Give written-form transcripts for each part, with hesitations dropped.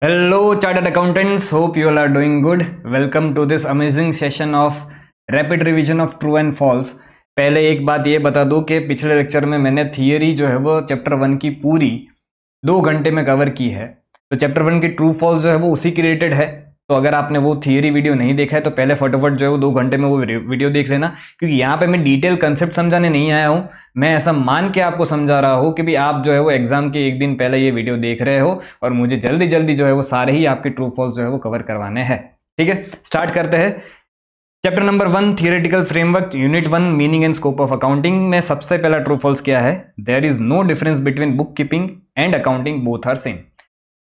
Hello, chartered accountants. Hope you all are doing good. Welcome to this amazing session of rapid revision of true and false. पहले एक बात ये बता दूं कि पिछले लेक्चर में मैंने थियरी जो है वो चैप्टर 1 की पूरी 2 घंटे में कवर की है। तो चैप्टर 1 की ट्रू फॉल्स जो है वो उसी के रिलेटेड है। तो अगर आपने वो थियरी वीडियो नहीं देखा है तो पहले फटाफट जो है वो 2 घंटे में वो वीडियो देख लेना, क्योंकि यहाँ पे मैं डिटेल कंसेप्ट समझाने नहीं आया हूँ। मैं ऐसा मान के आपको समझा रहा हूँ कि भी आप जो है वो एग्जाम के एक दिन पहले ये वीडियो देख रहे हो और मुझे जल्दी जल्दी जो है वो सारे ही आपके ट्रू फॉल्स जो है वो कवर करवाने हैं। ठीक है, स्टार्ट करते हैं। Chapter number 1 theoretical framework, unit 1 meaning and scope of accounting में सबसे पहला ट्रू फॉल्स क्या है? There is no difference between book keeping and accounting, both are same.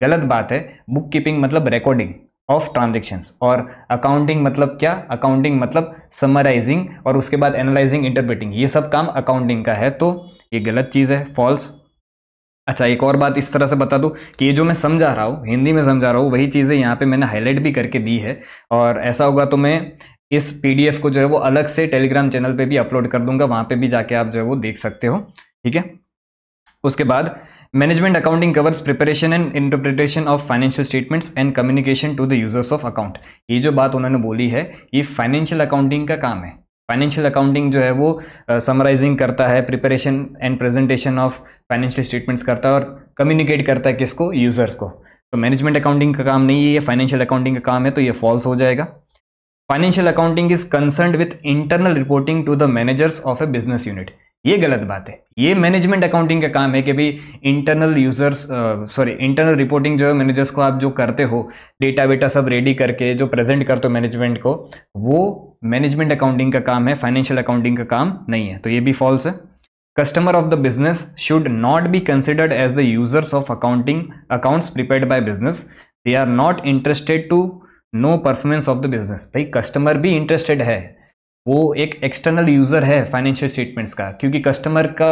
गलत बात है। बुक कीपिंग मतलब रिकॉर्डिंग ऑफ ट्रांजेक्शंस और अकाउंटिंग मतलब क्या? अकाउंटिंग मतलब समराइजिंग और उसके बाद एनालाइजिंग, इंटरप्रेटिंग, ये सब काम अकाउंटिंग का है। तो ये गलत चीज है, फॉल्स। अच्छा, एक और बात इस तरह से बता दूं कि ये जो मैं समझा रहा हूँ, हिंदी में समझा रहा हूँ, वही चीजें यहाँ पे मैंने हाईलाइट भी करके दी है। और ऐसा होगा तो मैं इस पीडीएफ को जो है वो अलग से टेलीग्राम चैनल पे भी अपलोड कर दूंगा, वहां पे भी जाके आप जो है वो देख सकते हो। ठीक है, उसके बाद management accounting covers preparation and interpretation of financial statements and communication to the users of account. ये जो बात उन्होंने बोली है ये फाइनेंशियल अकाउंटिंग का काम है। फाइनेंशियल अकाउंटिंग जो है वो समराइजिंग करता है, preparation and presentation of financial statements करता है और कम्युनिकेट करता है किसको? यूजर्स को। तो मैनेजमेंट अकाउंटिंग का काम नहीं है, ये फाइनेंशियल अकाउंटिंग का काम है, तो ये फॉल्स हो जाएगा। Financial accounting is concerned with internal reporting to the managers of a business unit. ये गलत बात है। ये मैनेजमेंट अकाउंटिंग का काम है कि भाई इंटरनल इंटरनल रिपोर्टिंग जो है मैनेजर्स को आप जो करते हो, डेटा वेटा सब रेडी करके जो प्रेजेंट करते हो मैनेजमेंट को, वो मैनेजमेंट अकाउंटिंग का काम है, फाइनेंशियल अकाउंटिंग का काम नहीं है। तो ये भी फॉल्स है। Customer of the business should not be considered as the users of accounting accounts prepared by business. They are not interested to know performance of the business. भाई कस्टमर भी इंटरेस्टेड है, वो एक एक्सटर्नल यूजर है financial statements का, क्योंकि customer का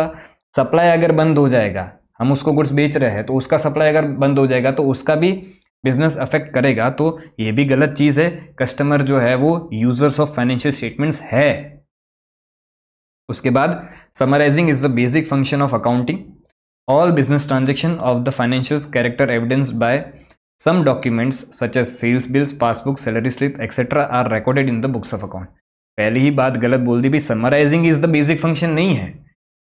supply अगर बंद हो जाएगा, हम उसको गुड्स बेच रहे हैं तो उसका सप्लाई अगर बंद हो जाएगा तो उसका भी बिजनेस अफेक्ट करेगा। तो ये भी गलत चीज है। कस्टमर जो है वो यूजर्स ऑफ फाइनेंशियल स्टेटमेंट्स है। उसके बाद summarising is the basic function of accounting. All business transaction of the financial character evidenced by some documents such as sales bills, passbook, salary slip, etc. are recorded in the books of account। पहली ही बात गलत बोल दी भी। Summarising is the basic function नहीं है,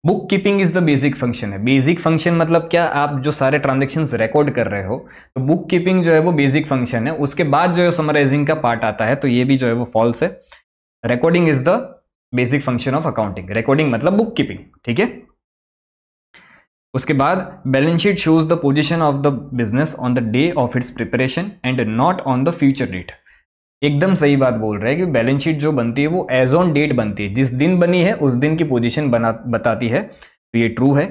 book keeping is the basic function है। Basic function मतलब क्या? आप जो सारे ट्रांजेक्शन्स रिकॉर्ड कर रहे हो, तो बुक कीपिंग जो है वो बेसिक फंक्शन है, उसके बाद जो है समराइजिंग का पार्ट आता है। तो ये भी जो है वो फॉल्स है। Recording is the basic function of accounting. Recording मतलब बुक कीपिंग। ठीक है, उसके बाद balance sheet shows the position of the business on the day of its preparation and not on the future date. एकदम सही बात बोल रहे हैं कि बैलेंस शीट जो बनती है वो एज ऑन डेट बनती है, जिस दिन बनी है उस दिन की पोजीशन बताती है। तो ये ट्रू है।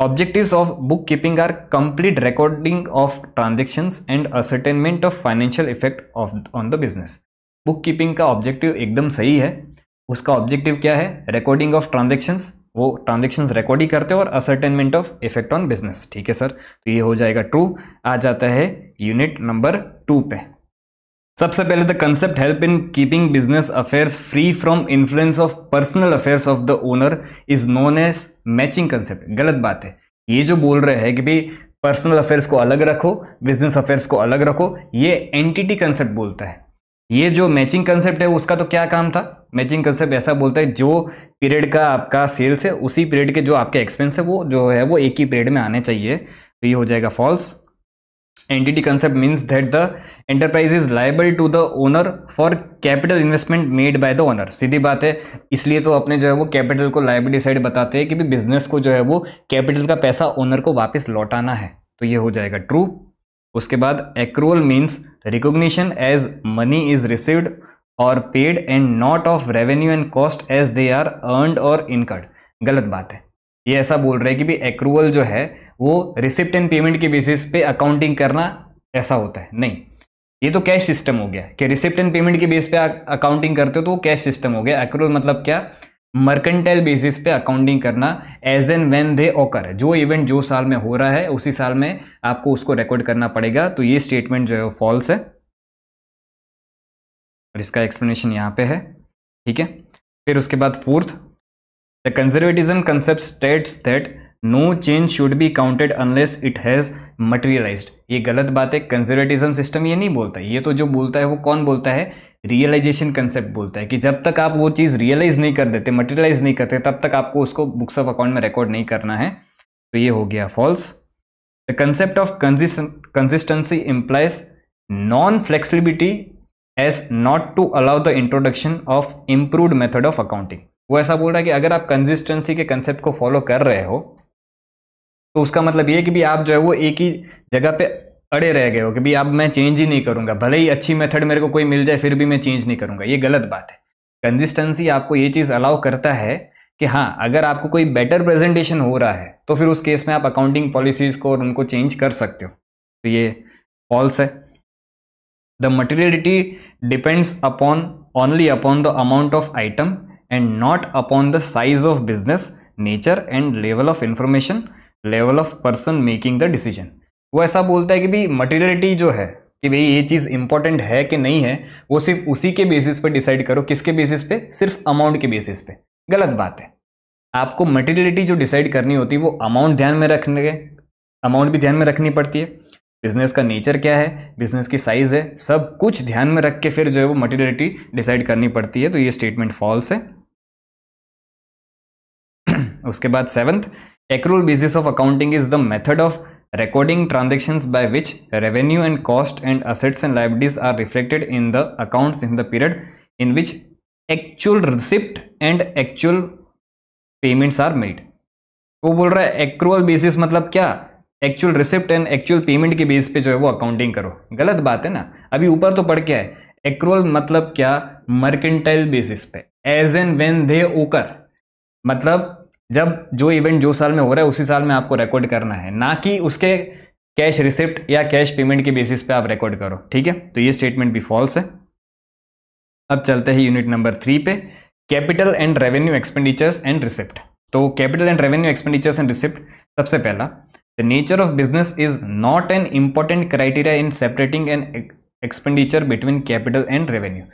Objectives of book keeping are complete recording of transactions and ascertainment of financial effect on the business. Book keeping का ऑब्जेक्टिव एकदम सही है। उसका ऑब्जेक्टिव क्या है? रिकॉर्डिंग ऑफ ट्रांजेक्शंस, वो ट्रांजेक्शंस रिकॉर्ड ही करते हो, और ascertainment of effect on business. ठीक है सर, तो ये हो जाएगा ट्रू। आ जाता है यूनिट नंबर 2 पे। सबसे पहले the concept help in keeping business affairs free from influence of personal affairs of the owner is known as matching concept. गलत बात है। ये जो बोल रहे हैं कि भाई पर्सनल अफेयर्स को अलग रखो, बिजनेस अफेयर्स को अलग रखो, ये एंटिटी कंसेप्ट बोलता है। ये जो मैचिंग कंसेप्ट है उसका तो क्या काम था? मैचिंग कंसेप्ट ऐसा बोलता है जो पीरियड का आपका सेल्स है उसी पीरियड के जो आपके एक्सपेंस है वो जो है वो एक ही पीरियड में आने चाहिए। तो ये हो जाएगा false. Entity concept means that the enterprise is liable to the owner for capital investment made by the owner. सीधी बात है, इसलिए तो अपने जो है वो कैपिटल को लायबिलिटी साइड बताते हैं कि भी बिजनेस को जो है वो कैपिटल का पैसा ओनर को वापस लौटाना है। तो ये हो जाएगा ट्रू। उसके बाद accrual means recognition as money is received और paid and not of revenue and cost as they are earned और इनकर्ड। गलत बात है। ये ऐसा बोल रहे हैं कि भी एक्रूअल जो है वो रिसिप्ट एंड पेमेंट के बेसिस पे अकाउंटिंग करना ऐसा होता है, नहीं। ये तो कैश सिस्टम हो गया कि रिसिप्ट एंड पेमेंट के बेस पे अकाउंटिंग करते हो तो वो कैश सिस्टम हो गया। एक्रूअल मतलब क्या? मर्केंटाइल बेसिस पे अकाउंटिंग करना, as and when they occur. जो इवेंट जो साल में हो रहा है उसी साल में आपको उसको रिकॉर्ड करना पड़ेगा। तो ये स्टेटमेंट जो है वो फॉल्स है और इसका एक्सप्लेनेशन यहाँ पे है। ठीक है, फिर उसके बाद fourth, the conservatism concept states that no change should be counted unless it has materialised. ये गलत बात है, कंजर्वेटिज्म सिस्टम ये नहीं बोलता। ये तो जो बोलता है वो कौन बोलता है, रियलाइजेशन कंसेप्ट बोलता है कि जब तक आप वो चीज़ रियलाइज नहीं कर देते, मटेरियलाइज नहीं करते, तब तक आपको उसको बुक्स ऑफ अकाउंट में रिकॉर्ड नहीं करना है। तो ये हो गया false. The concept of consistency implies non flexibility as not to allow the introduction of improved method of accounting. वो ऐसा बोल रहा है कि अगर आप कंसिस्टेंसी के कंसेप्ट को फॉलो कर रहे हो तो उसका मतलब ये है कि भी आप जो है वो एक ही जगह पे अड़े रह गए हो कि भी अब मैं चेंज ही नहीं करूंगा, भले ही अच्छी मेथड मेरे को कोई मिल जाए फिर भी मैं चेंज नहीं करूंगा। ये गलत बात है। कंसिस्टेंसी आपको ये चीज अलाउ करता है कि हाँ, अगर आपको कोई बेटर प्रेजेंटेशन हो रहा है तो फिर उस केस में आप अकाउंटिंग पॉलिसीज को और उनको चेंज कर सकते हो। तो ये फॉल्स है। The materiality depends upon only upon the amount of item and not upon the size of business, nature and level of information, level of person making the decision. वो ऐसा बोलता है कि भाई मटेरियलिटी जो है कि भाई ये चीज़ इंपॉर्टेंट है कि नहीं है, वो सिर्फ उसी के बेसिस पे डिसाइड करो। किसके बेसिस पे? सिर्फ अमाउंट के बेसिस पे। गलत बात है। आपको मटेरियलिटी जो डिसाइड करनी होती है वो अमाउंट ध्यान में रखने, अमाउंट भी ध्यान में रखनी पड़ती है, बिजनेस का नेचर क्या है, बिजनेस की साइज है, सब कुछ ध्यान में रख के फिर जो है वो मटेरियलिटी डिसाइड करनी पड़ती है। तो ये स्टेटमेंट फॉल्स है। उसके बाद 7th, accrual basis of accounting is the method of recording transactions by which revenue and cost and assets and liabilities are reflected in the accounts in the period in which actual receipt and actual payments are made। वो बोल रहा है accrual basis मतलब क्या, actual receipt and actual payment के base पे जो है वो अकाउंटिंग करो। गलत बात है ना। अभी ऊपर तो पढ़ के है, एक्रूअल मतलब क्या, मर्केंटाइल बेसिस पे, एज एंड व्हेन दे ओकर, मतलब जब जो इवेंट जो साल में हो रहा है उसी साल में आपको रिकॉर्ड करना है, ना कि उसके कैश रिसिप्ट या कैश पेमेंट के बेसिस पे आप रिकॉर्ड करो। ठीक है, तो ये स्टेटमेंट भी फॉल्स है। अब चलते हैं यूनिट नंबर 3 पे, capital and revenue expenditures and receipt. तो capital and revenue expenditures and receipt, सबसे पहला, the nature of business is not an important criteria in separating an expenditure between capital and revenue.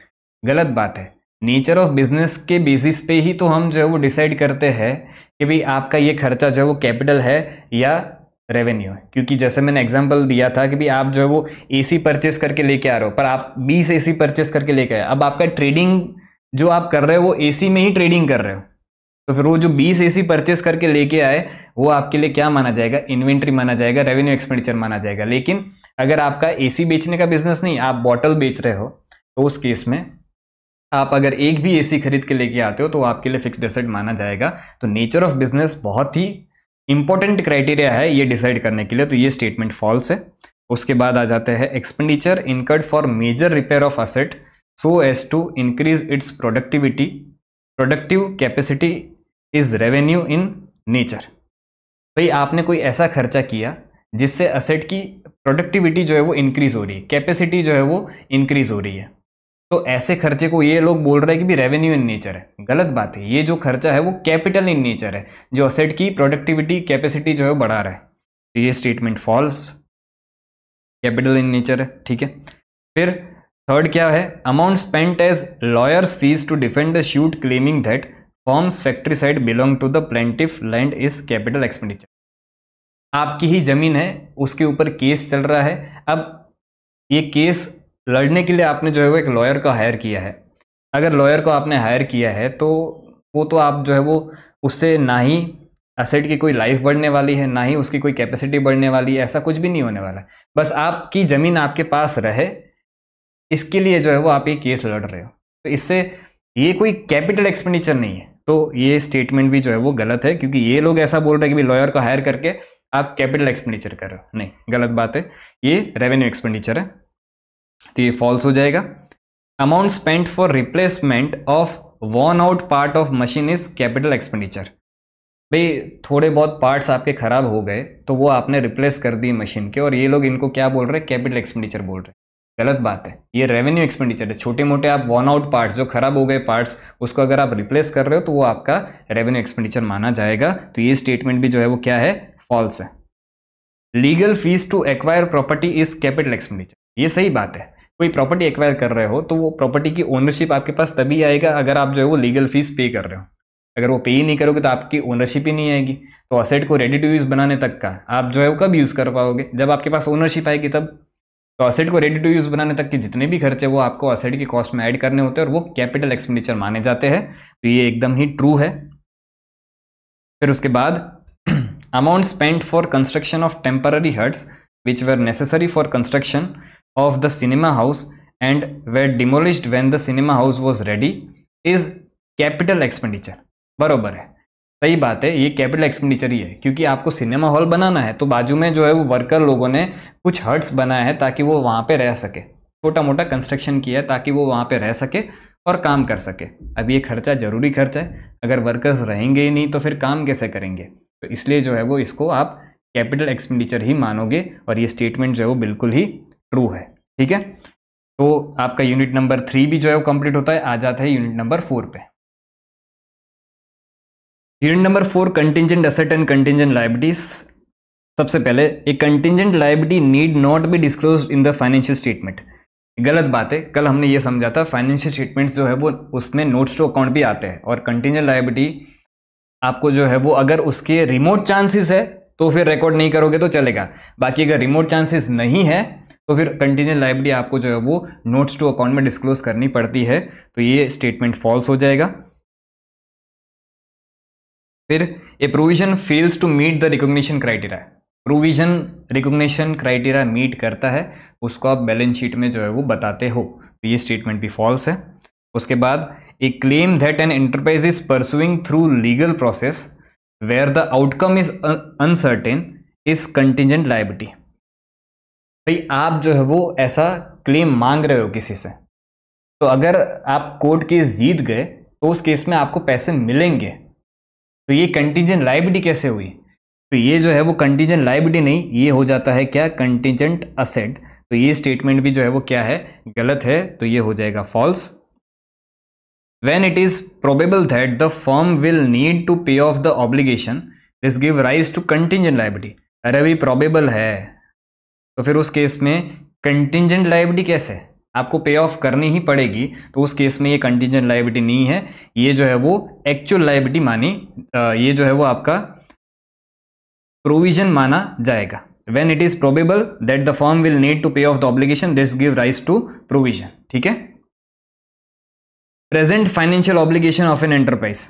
गलत बात है। Nature of business के basis पे ही तो हम जो है वो डिसाइड करते हैं कि भाई आपका ये खर्चा जो है वो कैपिटल है या रेवेन्यू है। क्योंकि जैसे मैंने एग्जांपल दिया था कि भाई आप जो है वो एसी परचेस करके लेके आ रहे हो, पर आप 20 एसी परचेस करके लेके आए, अब आपका ट्रेडिंग जो आप कर रहे हो वो एसी में ही ट्रेडिंग कर रहे हो, तो फिर वो जो 20 एसी परचेस करके लेके आए वो आपके लिए क्या माना जाएगा, इन्वेंट्री माना जाएगा, रेवेन्यू एक्सपेंडिचर माना जाएगा। लेकिन अगर आपका एसी बेचने का बिजनेस नहीं, आप बॉटल बेच रहे हो, तो उस केस में आप अगर एक भी एसी खरीद के लेके आते हो तो आपके लिए फिक्स्ड एसेट माना जाएगा। तो नेचर ऑफ बिजनेस बहुत ही इंपॉर्टेंट क्राइटेरिया है ये डिसाइड करने के लिए। तो ये स्टेटमेंट फॉल्स है। उसके बाद आ जाते हैं, expenditure incurred for major repair of asset so as to increase its productivity, productive capacity is revenue in nature. भाई आपने कोई ऐसा खर्चा किया जिससे असेट की प्रोडक्टिविटी जो है वो इंक्रीज हो रही है, कैपेसिटी जो है वो इंक्रीज हो रही है, तो ऐसे खर्चे को ये लोग बोल रहे हैं कि भी रेवेन्यू इन नेचर है। गलत बात है। ये जो खर्चा है वो कैपिटल इन नेचर है, जो असेट की प्रोडक्टिविटी कैपेसिटी जो है वो बढ़ा रहा है। तो ये statement false, capital in nature है। ठीक है, फिर थर्ड क्या है, amount spent as lawyers fees to defend the suit claiming that firm's factory site belong to the plaintiff land is capital expenditure. आपकी ही जमीन है, उसके ऊपर केस चल रहा है। अब ये केस लड़ने के लिए आपने जो है वो एक लॉयर को हायर किया है। अगर लॉयर को आपने हायर किया है तो वो तो आप जो है वो उससे ना ही असेट की कोई लाइफ बढ़ने वाली है, ना ही उसकी कोई कैपेसिटी बढ़ने वाली है, ऐसा कुछ भी नहीं होने वाला है। बस आपकी ज़मीन आपके पास रहे, इसके लिए जो है वो आप ये केस लड़ रहे हो। तो इससे ये कोई कैपिटल एक्सपेंडिचर नहीं है। तो ये स्टेटमेंट भी जो है वो गलत है, क्योंकि ये लोग ऐसा बोल रहे हैं कि भाई लॉयर को हायर करके आप कैपिटल एक्सपेंडिचर कर रहे हो। नहीं, गलत बात है। ये रेवेन्यू एक्सपेंडिचर है, तो ये फॉल्स हो जाएगा। Amount spent for replacement of worn out part of machine is capital expenditure. भाई थोड़े बहुत पार्ट्स आपके खराब हो गए तो वो आपने रिप्लेस कर दी मशीन के, और ये लोग इनको क्या बोल रहे हैं, कैपिटल एक्सपेंडिचर बोल रहे हैं। गलत बात है। ये रेवेन्यू एक्सपेंडिचर है। छोटे मोटे आप वॉर्न आउट पार्ट्स, जो खराब हो गए पार्ट्स, उसको अगर आप रिप्लेस कर रहे हो तो वो आपका रेवेन्यू एक्सपेंडिचर माना जाएगा। तो ये स्टेटमेंट भी जो है वो क्या है, फॉल्स है। Legal fees to acquire property is capital expenditure. ये सही बात है। कोई प्रॉपर्टी एक्वायर कर रहे हो तो वो प्रॉपर्टी की ओनरशिप आपके पास तभी आएगा अगर आप जो है वो लीगल फीस पे कर रहे हो। अगर वो पे ही नहीं करोगे तो आपकी ओनरशिप ही नहीं आएगी। तो असेट को रेडी टू यूज़ बनाने तक का आप जो है वो कब यूज़ कर पाओगे, जब आपके पास ओनरशिप आएगी तब। तो असेट को रेडी टू यूज़ बनाने तक के जितने भी खर्चे वो आपको असेट की कॉस्ट में ऐड करने होते हैं और वो कैपिटल एक्सपेंडिचर माने जाते हैं। तो ये एकदम ही ट्रू है। फिर उसके बाद amount spent for construction of temporary huts which were necessary for construction of the cinema house and were demolished when the cinema house was ready is capital expenditure. बरोबर है, सही बात है, ये कैपिटल एक्सपेंडिचर ही है, क्योंकि आपको सिनेमा हॉल बनाना है तो बाजू में जो है वो वर्कर लोगों ने कुछ हट्स बनाए हैं ताकि वो वहाँ पे रह सके, छोटा मोटा कंस्ट्रक्शन किया है ताकि वो वहाँ पे रह सके और काम कर सके। अब ये खर्चा जरूरी खर्चा है, अगर वर्कर्स रहेंगे ही नहीं तो फिर काम कैसे करेंगे, तो इसलिए जो है वो इसको आप कैपिटल एक्सपेंडिचर ही मानोगे और ये स्टेटमेंट जो है वो बिल्कुल ही ट्रू है। ठीक है, तो आपका यूनिट नंबर 3 भी जो है वो कंप्लीट होता है। आ जाता है यूनिट नंबर 4 पे। Unit number 4 contingent asset and contingent liabilities. सबसे पहले a contingent liability need not be disclosed in the financial statement. गलत बात है, कल हमने ये समझा था फाइनेंशियल स्टेटमेंट्स जो है वो उसमें नोट्स टू अकाउंट भी आते हैं और कंटिंजेंट लायबिलिटी आपको जो है वो अगर उसके रिमोट चांसेस है तो फिर रिकॉर्ड नहीं करोगे तो चलेगा, बाकी अगर रिमोट चांसेस नहीं है तो फिर कंटिंजेंट लायबिलिटी आपको जो है वो नोट्स टू अकाउंट में डिस्क्लोज करनी पड़ती है। तो ये स्टेटमेंट फॉल्स हो जाएगा। फिर a provision fails to meet the recognition criteria. Provision recognition criteria meet करता है, उसको आप बैलेंस शीट में जो है वो बताते हो, तो ये स्टेटमेंट भी फॉल्स है। उसके बाद a claim that an enterprise is pursuing through legal process where the outcome is uncertain is contingent liability. भाई आप जो है वो ऐसा क्लेम मांग रहे हो किसी से, तो अगर आप कोर्ट केस जीत गए तो उस केस में आपको पैसे मिलेंगे, तो ये कंटिंजेंट लायबिलिटी कैसे हुई? तो ये जो है वो कंटिंजेंट लायबिलिटी नहीं, ये हो जाता है क्या, कंटिंजेंट असेट। तो ये स्टेटमेंट भी जो है वो क्या है, गलत है, तो ये हो जाएगा false. When it is probable that the firm will need to pay off the obligation, this give rise to contingent liability। अरे अभी probable है तो फिर उस केस में contingent liability कैसे, आपको पे ऑफ करनी ही पड़ेगी, तो उस केस में ये contingent liability नहीं है, ये जो है वो actual liability मानी, ये जो है वो आपका प्रोविजन माना जाएगा। When it is probable that the firm will need to pay off the obligation, this give rise to provision। ठीक है। Present financial obligation of an enterprise.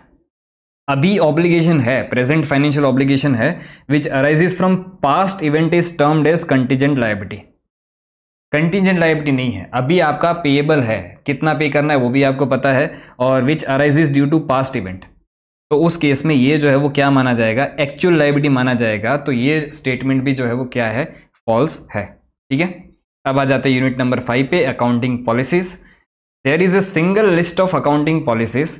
अभी ऑब्लिगेशन है, प्रेजेंट फाइनेंशियल ऑब्लिगेशन है which arises from past event is termed as contingent liability. Contingent liability नहीं है, अभी आपका payable है, कितना पे करना है वो भी आपको पता है, और which arises due to past event, तो उस केस में ये जो है वो क्या माना जाएगा, एक्चुअल लायबिलिटी माना जाएगा। तो ये स्टेटमेंट भी जो है वो क्या है, फॉल्स है। ठीक है, अब आ जाते हैं यूनिट नंबर 5 पे, accounting policies. There is a single list of accounting policies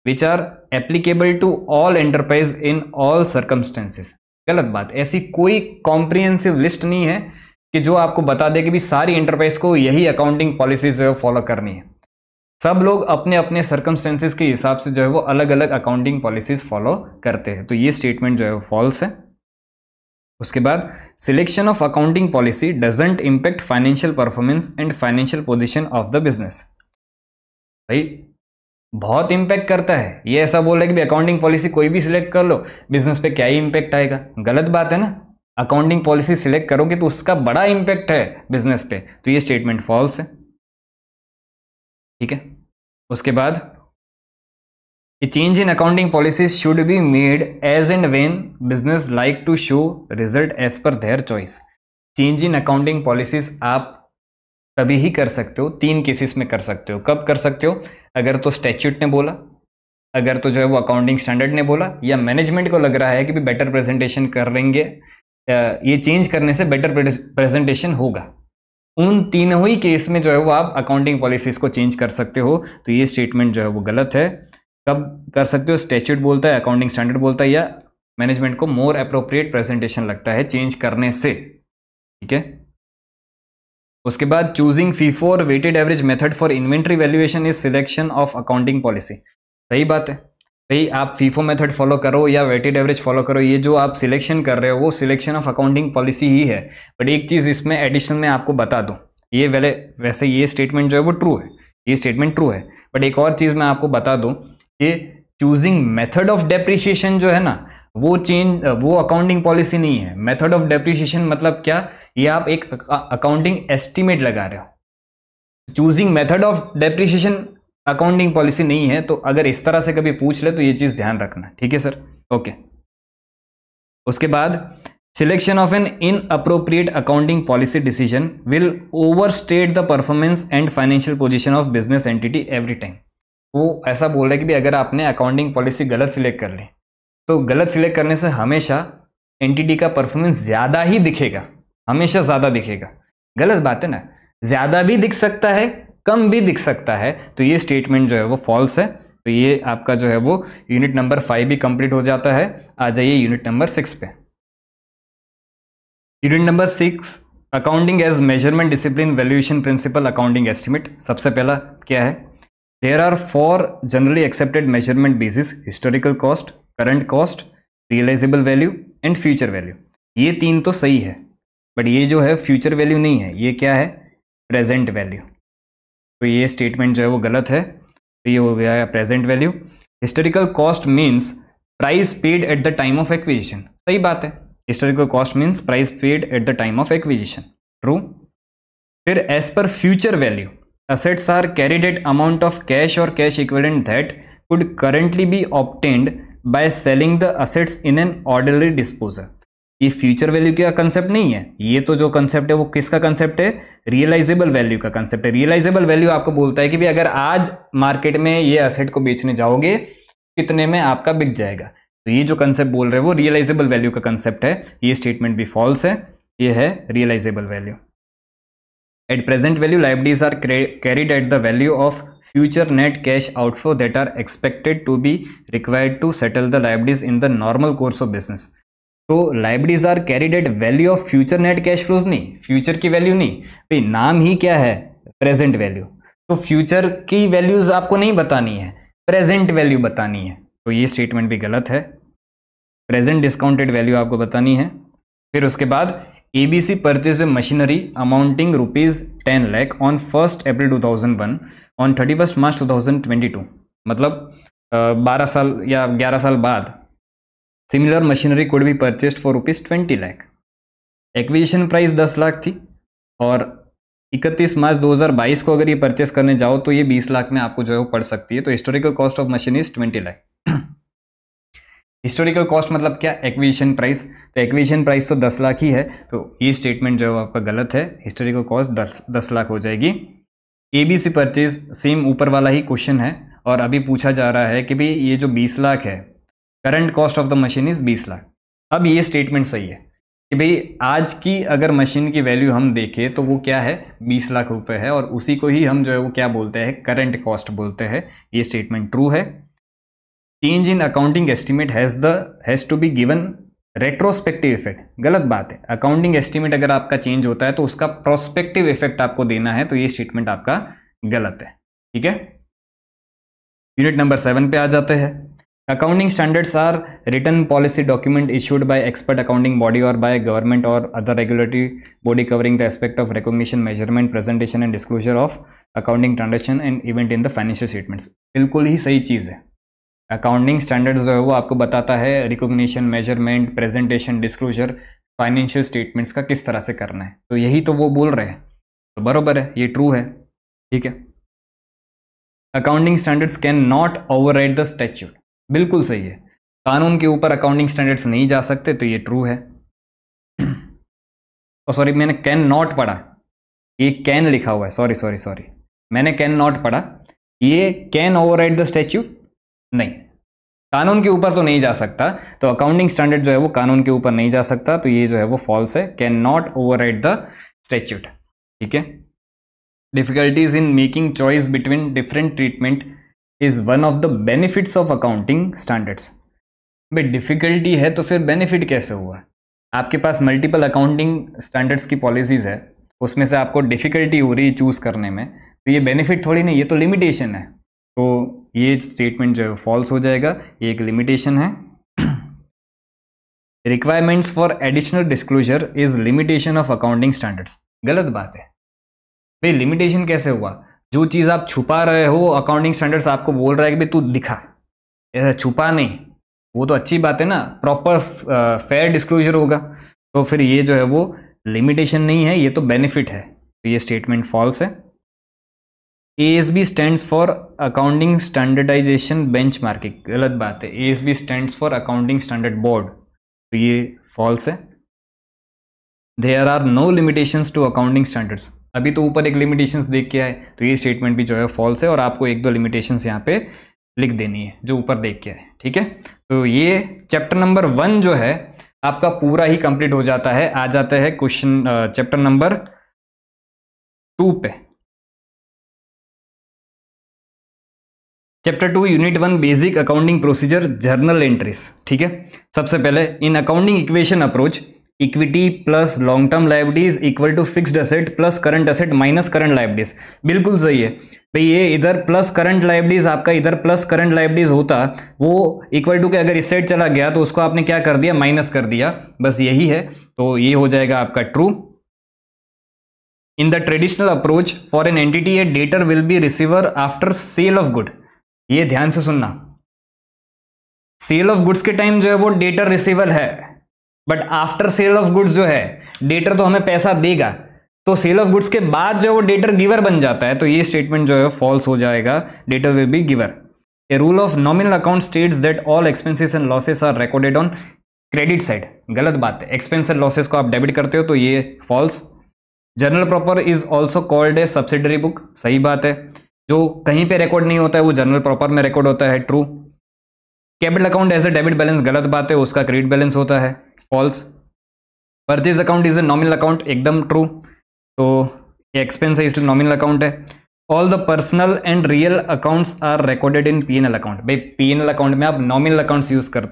which are applicable to all enterprise in all circumstances। गलत बात, ऐसी कोई कॉम्प्रिहेंसिव लिस्ट नहीं है कि जो आपको बता दे कि भी सारी एंटरप्राइज को यही अकाउंटिंग पॉलिसीज जो है फॉलो करनी है। सब लोग अपने अपने सर्कमस्टेंसेस के हिसाब से जो है वो अलग अलग अकाउंटिंग पॉलिसीज फॉलो करते हैं, तो ये स्टेटमेंट जो है वो फॉल्स है। उसके बाद selection of accounting policy doesn't impact financial performance and financial position of the business. भाई बहुत इंपैक्ट करता है, ये ऐसा बोल रहा है कि अकाउंटिंग पॉलिसी कोई भी सिलेक्ट कर लो, बिजनेस पे क्या ही इंपैक्ट आएगा, गलत बात है ना। अकाउंटिंग पॉलिसी सिलेक्ट करोगे तो उसका बड़ा इंपैक्ट है बिजनेस पे, तो ये स्टेटमेंट फॉल्स है। ठीक है, उसके बाद a change in accounting policy should be made as and when business like to show result as per their choice. Change in accounting policies आप तभी ही कर सकते हो, 3 केसेस में कर सकते हो। कब कर सकते हो, अगर तो स्टैट्यूट ने बोला, अगर तो जो है वो अकाउंटिंग स्टैंडर्ड ने बोला, या मैनेजमेंट को लग रहा है कि भी बेटर प्रेजेंटेशन कर लेंगे, ये चेंज करने से बेटर प्रेजेंटेशन होगा। उन तीनों ही केस में जो है वो आप अकाउंटिंग पॉलिसीज को चेंज कर सकते हो, तो ये स्टेटमेंट जो है वो गलत है। कब कर सकते हो, स्टैट्यूट बोलता है, अकाउंटिंग स्टैंडर्ड बोलता है, या मैनेजमेंट को मोर अप्रोप्रिएट प्रेजेंटेशन लगता है चेंज करने से। ठीक है, उसके बाद चूजिंग फीफो और weighted average method for inventory valuation is selection of accounting policy. सही बात है भाई, आप फीफो मेथड फॉलो करो या वेटेड एवरेज फॉलो करो, ये जो आप सिलेक्शन कर रहे हो वो सिलेक्शन ऑफ अकाउंटिंग पॉलिसी ही है। बट एक चीज़ इसमें एडिशनल में आपको बता दूं, ये वैसे ये स्टेटमेंट जो है वो ट्रू है, ये स्टेटमेंट ट्रू है, बट एक और चीज़ मैं आपको बता दूं कि चूजिंग मेथड ऑफ डेप्रिसिएशन जो है ना, वो अकाउंटिंग पॉलिसी नहीं है। मेथड ऑफ डेप्रिसिएशन मतलब क्या, ये आप एक अकाउंटिंग एस्टिमेट लगा रहे हो। Choosing method of depreciation accounting policy नहीं है। तो अगर इस तरह से कभी पूछ ले तो ये चीज ध्यान रखना, ठीक है सर। ओके, उसके बाद selection of an inappropriate accounting policy decision will overstate the performance and financial position of business entity every time. वो ऐसा बोल रहा है कि भी अगर आपने अकाउंटिंग पॉलिसी गलत सिलेक्ट कर ली तो गलत सिलेक्ट करने से हमेशा एंटिटी का परफॉर्मेंस ज्यादा ही दिखेगा, हमेशा ज्यादा दिखेगा। गलत बात है ना, ज्यादा भी दिख सकता है, कम भी दिख सकता है। तो ये स्टेटमेंट जो है वो फॉल्स है। तो ये आपका जो है वो यूनिट नंबर 5 भी कंप्लीट हो जाता है। आ जाइए यूनिट नंबर 6 पे। Unit number 6, accounting as measurement discipline valuation principle accounting estimate. सबसे पहला क्या है, there are 4 generally accepted measurement basis, historical cost, current cost, realisable value and future value. ये 3 तो सही है, बट ये जो है फ्यूचर वैल्यू नहीं है, ये क्या है, प्रेजेंट वैल्यू। तो ये स्टेटमेंट जो है वो गलत है। तो ये हो गया present value. Historical cost means price paid at the time of acquisition. सही बात है, historical cost means price paid at the time of acquisition, true. फिर as per future value, assets are carried at amount of cash or cash equivalent that could currently be obtained by selling the assets in an orderly disposal। ये future value का concept नहीं है, ये तो जो concept है वो किसका कंसेप्ट है, रियलाइजेबल वैल्यू का कंसेप्ट है। रियलाइजेबल वैल्यू आपको बोलता है कि भी अगर आज मार्केट में ये असेट को बेचने जाओगे कितने में आपका बिक जाएगा। तो ये जो कंसेप्ट बोल रहे हैं वो रियलाइजेबल वैल्यू का कंसेप्ट है। ये स्टेटमेंट भी फॉल्स है, ये है realisable value. At present value, liabilities are carried at the value of future net cash outflow that are expected to be required to settle the liabilities in the normal course of business। तो liabilities are carried at value of future net cash flows, नहीं future की value नहीं भाई, नाम ही क्या है, present value। तो future की वैल्यूज आपको नहीं बतानी है, present वैल्यू बतानी है। तो ये स्टेटमेंट भी गलत है, present discounted वैल्यू आपको बतानी है। फिर उसके बाद ABC purchased machinery amounting ₹10 lakh on 1st April 2001 on 31st March 2022। मतलब 12 साल या 11 साल बाद similar machinery could be purchased for ₹20 lakh। Acquisition price 10 lakh थी और 31 मार्च 2022 को अगर ये परचेस करने जाओ तो ये 20 लाख में आपको जो है वो पड़ सकती है। तो historical cost of machine is 20 lakh. Historical cost मतलब क्या, एक्विजिशन प्राइस। तो एक्विजिशन प्राइस तो 10 लाख ही है, तो ये स्टेटमेंट जो है आपका गलत है। हिस्टोरिकल कॉस्ट 10 लाख हो जाएगी। ABC परचेज सेम ऊपर वाला ही क्वेश्चन है और अभी पूछा जा रहा है कि भाई ये जो 20 लाख है, current cost of the machine is 20 lakh. अब ये स्टेटमेंट सही है कि भाई आज की अगर मशीन की वैल्यू हम देखें तो वो क्या है, 20 लाख रुपए है और उसी को ही हम जो है वो क्या बोलते हैं, करंट कॉस्ट बोलते हैं। ये स्टेटमेंट ट्रू है। Change in accounting estimate has to be given retrospective effect, गलत बात है। अकाउंटिंग एस्टिमेट अगर आपका चेंज होता है तो उसका प्रोस्पेक्टिव इफेक्ट आपको देना है, तो ये स्टेटमेंट आपका गलत है, ठीक है। यूनिट नंबर 7 पे आ जाते हैं। Accounting standards are written policy document issued by expert accounting body और बाय गवर्नमेंट और other regulatory body covering the aspect of recognition, measurement, presentation and disclosure of accounting transaction and event in the financial statements. बिल्कुल ही सही चीज़ है। Accounting standards जो है वो आपको बताता है recognition, measurement, presentation, disclosure financial statements का किस तरह से करना है। तो यही तो वो बोल रहे हैं, तो बरोबर है, ये ट्रू है, ठीक है। Accounting standards can not override the statute, बिल्कुल सही है। कानून के ऊपर अकाउंटिंग स्टैंडर्ड्स नहीं जा सकते, तो ये ट्रू है। और सॉरी, मैंने कैन नॉट पढ़ा, ये कैन लिखा हुआ है, सॉरी, मैंने कैन नॉट पढ़ा। ये कैन ओवरराइड द स्टैट्यूट नहीं, कानून के ऊपर तो नहीं जा सकता, तो अकाउंटिंग स्टैंडर्ड जो है वो कानून के ऊपर नहीं जा सकता, तो ये जो है वो फॉल्स है। Can not override the statute, ठीक है। Difficulties in making choice between different treatment is one of the benefits of accounting standards. भाई डिफिकल्टी है तो फिर बेनिफिट कैसे हुआ? आपके पास मल्टीपल अकाउंटिंग स्टैंडर्ड्स की पॉलिसीज है, उसमें से आपको डिफिकल्टी हो रही है चूज करने में, तो ये बेनिफिट थोड़ी नहीं, ये तो लिमिटेशन है। तो ये स्टेटमेंट जो है फॉल्स हो जाएगा, ये एक लिमिटेशन है। Requirements for additional disclosure is limitation of accounting standards, गलत बात है। भाई लिमिटेशन कैसे हुआ? जो चीज़ आप छुपा रहे हो अकाउंटिंग स्टैंडर्ड्स आपको बोल रहा है कि भाई तू दिखा, ऐसा छुपा नहीं, वो तो अच्छी बात है ना, प्रॉपर फेयर डिस्क्लोजर होगा। तो फिर ये जो है वो लिमिटेशन नहीं है, ये तो बेनिफिट है, तो ये स्टेटमेंट फॉल्स है। ASB stands for accounting standardisation benchmarking, गलत बात है। ASB stands for accounting standard board, तो ये फॉल्स है। There are no limitations to accounting standards, अभी तो ऊपर एक लिमिटेशंस देख के आए, तो ये स्टेटमेंट भी जो है फॉल्स है, और आपको एक दो लिमिटेशंस यहाँ पे लिख देनी है जो ऊपर देख के आए, ठीक है। तो ये चैप्टर नंबर 1 जो है आपका पूरा ही कंप्लीट हो जाता है। आ जाता है क्वेश्चन चैप्टर नंबर 2 पे। Chapter 2 unit 1 basic accounting procedure journal entries, ठीक है। सबसे पहले in accounting equation approach equity plus long term liabilities equal to fixed asset plus current asset minus current liabilities, बिल्कुल सही है भाई। ये इधर प्लस करंट लायबिलिटीज, आपका इधर प्लस करंट लायबिलिटीज होता, वो इक्वल टू के अगर इस साइड चला गया तो उसको आपने क्या कर दिया, माइनस कर दिया, बस यही है। तो ये हो जाएगा आपका true. In the traditional approach for an entity A debtor will B receiver after sale of good, ये ध्यान से सुनना, सेल ऑफ गुड्स के टाइम जो है वो डेटर रिसीवर है, but after sale of goods जो है डेटर तो हमें पैसा देगा, तो सेल ऑफ गुड्स के बाद जो है वो डेटर गिवर बन जाता है, तो ये स्टेटमेंट जो है फॉल्स हो जाएगा, debtor will be giver. A rule of nominal account states that all expenses and losses are recorded on credit side, गलत बात है, एक्सपेंस एंड लॉसेस को आप डेबिट करते हो, तो ये false. Journal proper is also called a subsidiary book, सही बात है, जो कहीं पे रिकॉर्ड नहीं होता है वो जर्नल प्रॉपर में रिकॉर्ड होता है, true. Capital account as a debit balance, गलत बात है, उसका क्रेडिट बैलेंस होता है, false. Purchase account is a nominal account, एकदम ट्रू, तो एक्सपेंस है इसलिए नॉमिनल अकाउंट है। All the personal and real accounts are recorded in P&L account, भाई P&L अकाउंट में आप नॉमिनल अकाउंट्स यूज कर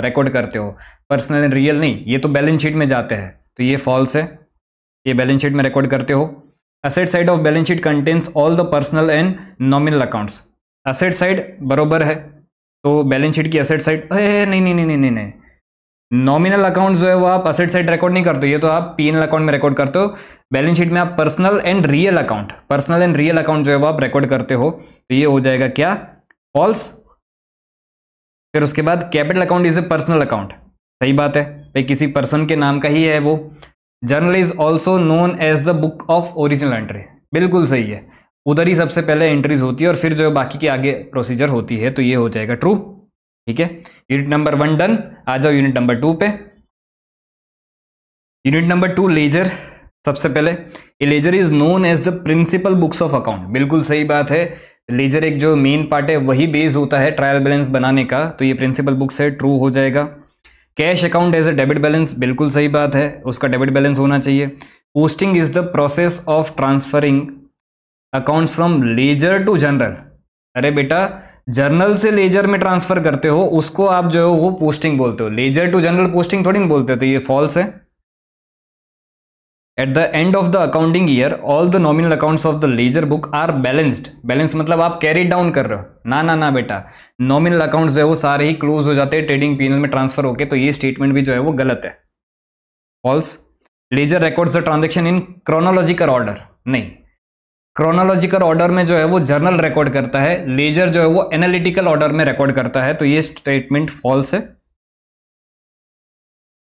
रिकॉर्ड करते हो, पर्सनल एंड रियल नहीं, ये तो बैलेंस शीट में जाते हैं, तो ये फॉल्स है, ये बैलेंस शीट में रिकॉर्ड करते हो। Asset side of balance sheet contains all the personal and nominal accounts, asset side बरोबर है, तो बैलेंस शीट की असेट साइड नहीं नहीं नहीं नहीं नहीं, नॉमिनल अकाउंट जो है वो आप असेट साइड रिकॉर्ड नहीं करते हो, ये तो आप P&L अकाउंट में रिकॉर्ड करते हो। बैलेंस शीट में आप personal and real account, personal and real account जो है वो आप रिकॉर्ड करते हो, तो ये हो जाएगा क्या, फॉल्स। फिर उसके बाद capital account is A personal account, सही बात है भाई, किसी पर्सन के नाम का ही है वो। Journal is also known as the book of original entry, बिल्कुल सही है, उधर ही सबसे पहले एंट्रीज होती है और फिर जो है बाकी के आगे प्रोसीजर होती है, तो ये हो जाएगा ट्रू, ठीक है। Unit number 1 done. आ जाओ यूनिट नंबर 2 पे। Unit number 2 ledger. सबसे पहले a ledger is known as the principal books of account, बिल्कुल सही बात है, लेजर एक जो मेन पार्ट है वही बेस होता है ट्रायल बैलेंस बनाने का, तो ये प्रिंसिपल बुक्स है, ट्रू हो जाएगा। Cash account as a debit balance, बिल्कुल सही बात है, उसका डेबिट बैलेंस होना चाहिए। Posting is the process of transferring accounts from ledger to general, अरे बेटा जर्नल से लेजर में ट्रांसफर करते हो उसको आप जो है वो पोस्टिंग बोलते हो, लेजर टू जनरल पोस्टिंग थोड़ी ना बोलते हो, तो ये फॉल्स है। At the end of the accounting year all the nominal accounts of the ledger book are balanced, balance मतलब आप कैरी डाउन कर रहे हो, ना ना ना बेटा, नॉमिनल अकाउंट्स जो है वो सारे ही क्लोज हो जाते हैं ट्रेडिंग P&L में ट्रांसफर होके, तो ये स्टेटमेंट भी जो है वो गलत है, false. Ledger records the transaction in chronological order, नहीं, क्रोनोलॉजिकल ऑर्डर में जो है वो जर्नल रिकॉर्ड करता है, लेजर जो है वो एनालिटिकल ऑर्डर में रिकॉर्ड करता है, तो ये स्टेटमेंट फॉल्स है।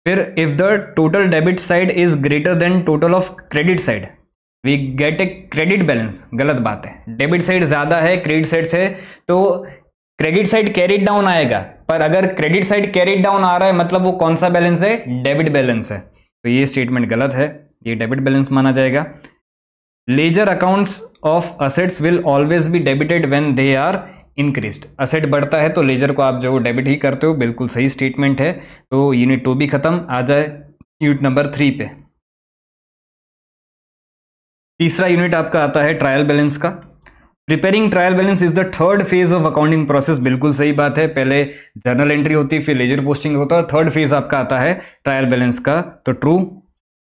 फिर if the total debit side is greater than total of credit side we get a credit balance, गलत बात है, डेबिट साइड ज्यादा है क्रेडिट साइड से, तो क्रेडिट साइड कैरिड डाउन आएगा, पर अगर क्रेडिट साइड कैरिड डाउन आ रहा है मतलब वो कौन सा बैलेंस है, डेबिट बैलेंस है, तो ये स्टेटमेंट गलत है, ये डेबिट बैलेंस माना जाएगा। Ledger accounts of assets will always be debited when they are increased, asset बढ़ता है तो लेजर को आप जो डेबिट ही करते हो, बिल्कुल सही स्टेटमेंट है, तो यूनिट 2 भी खत्म। आ जाए यूनिट नंबर 3 पे। तीसरा यूनिट आपका आता है ट्रायल बैलेंस का। Preparing trial balance is the third phase of accounting process, बिल्कुल सही बात है, पहले जर्नल एंट्री होती है फिर लेजर पोस्टिंग होता है, थर्ड फेज आपका आता है ट्रायल बैलेंस का, तो true.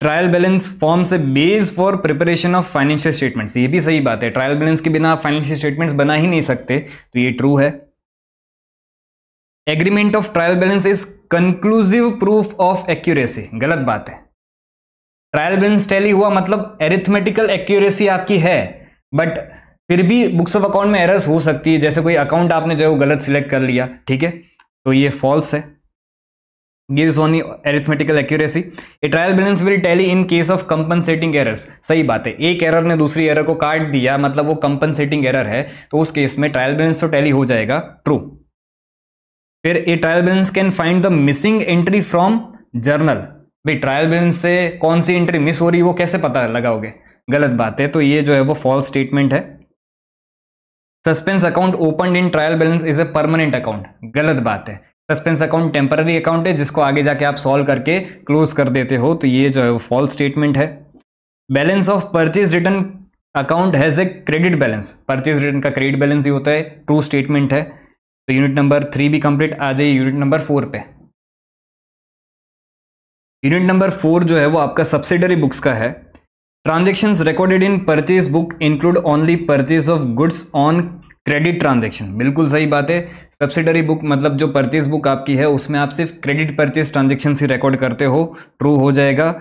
Trial balance forms a base for preparation of financial statements, ये भी सही बात है, ट्रायल बैलेंस के बिना आप फाइनेंशियल स्टेटमेंट्स बना ही नहीं सकते, तो ये ट्रू है। Agreement of trial balance is conclusive proof of accuracy, गलत बात है, ट्रायल बैलेंस टैली हुआ मतलब एरिथमेटिकल एक्यूरेसी आपकी है, बट फिर भी बुक्स ऑफ अकाउंट में एरर्स हो सकती है, जैसे कोई अकाउंट आपने जो है वो गलत सिलेक्ट कर लिया, ठीक है, तो ये फॉल्स है। Gives only arithmetical accuracy. A trial balance will tally in case of compensating errors. सही बात है, एक एरर ने दूसरी एरर को काट दिया, मतलब वो कंपनसेटिंग एरर है, तो उस केस में ट्रायल बैलेंस तो टैली हो जाएगा, ट्रू। फिर ए trial balance can find the missing entry from journal. भाई ट्रायल बैलेंस से कौन सी एंट्री मिस हो रही है वो कैसे पता लगाओगे, गलत बात है, तो ये जो है वो फॉल्स स्टेटमेंट है। Suspense account open in trial balance is a permanent account, गलत बात है। सस्पेंस अकाउंट टेम्पररी अकाउंट है जिसको आगे जाके आप सॉल्व करके क्लोज कर देते हो, तो ये जो है वो फॉल्स स्टेटमेंट है। Balance of purchase return account has a credit balance. Purchase return का क्रेडिट बैलेंस ही होता है, ट्रू स्टेटमेंट है। तो यूनिट नंबर 3 भी कंप्लीट। आ जाइए यूनिट नंबर 4 पे। यूनिट नंबर 4 जो है वो आपका सब्सिडरी बुक्स का है। Transactions recorded in purchase book include only purchase of goods on credit transaction. बिल्कुल सही बात है। सब्सिडरी बुक मतलब जो परचेज बुक आपकी है उसमें आप सिर्फ क्रेडिट परचेज ट्रांजेक्शन ही रिकॉर्ड करते हो, ट्रू हो जाएगा।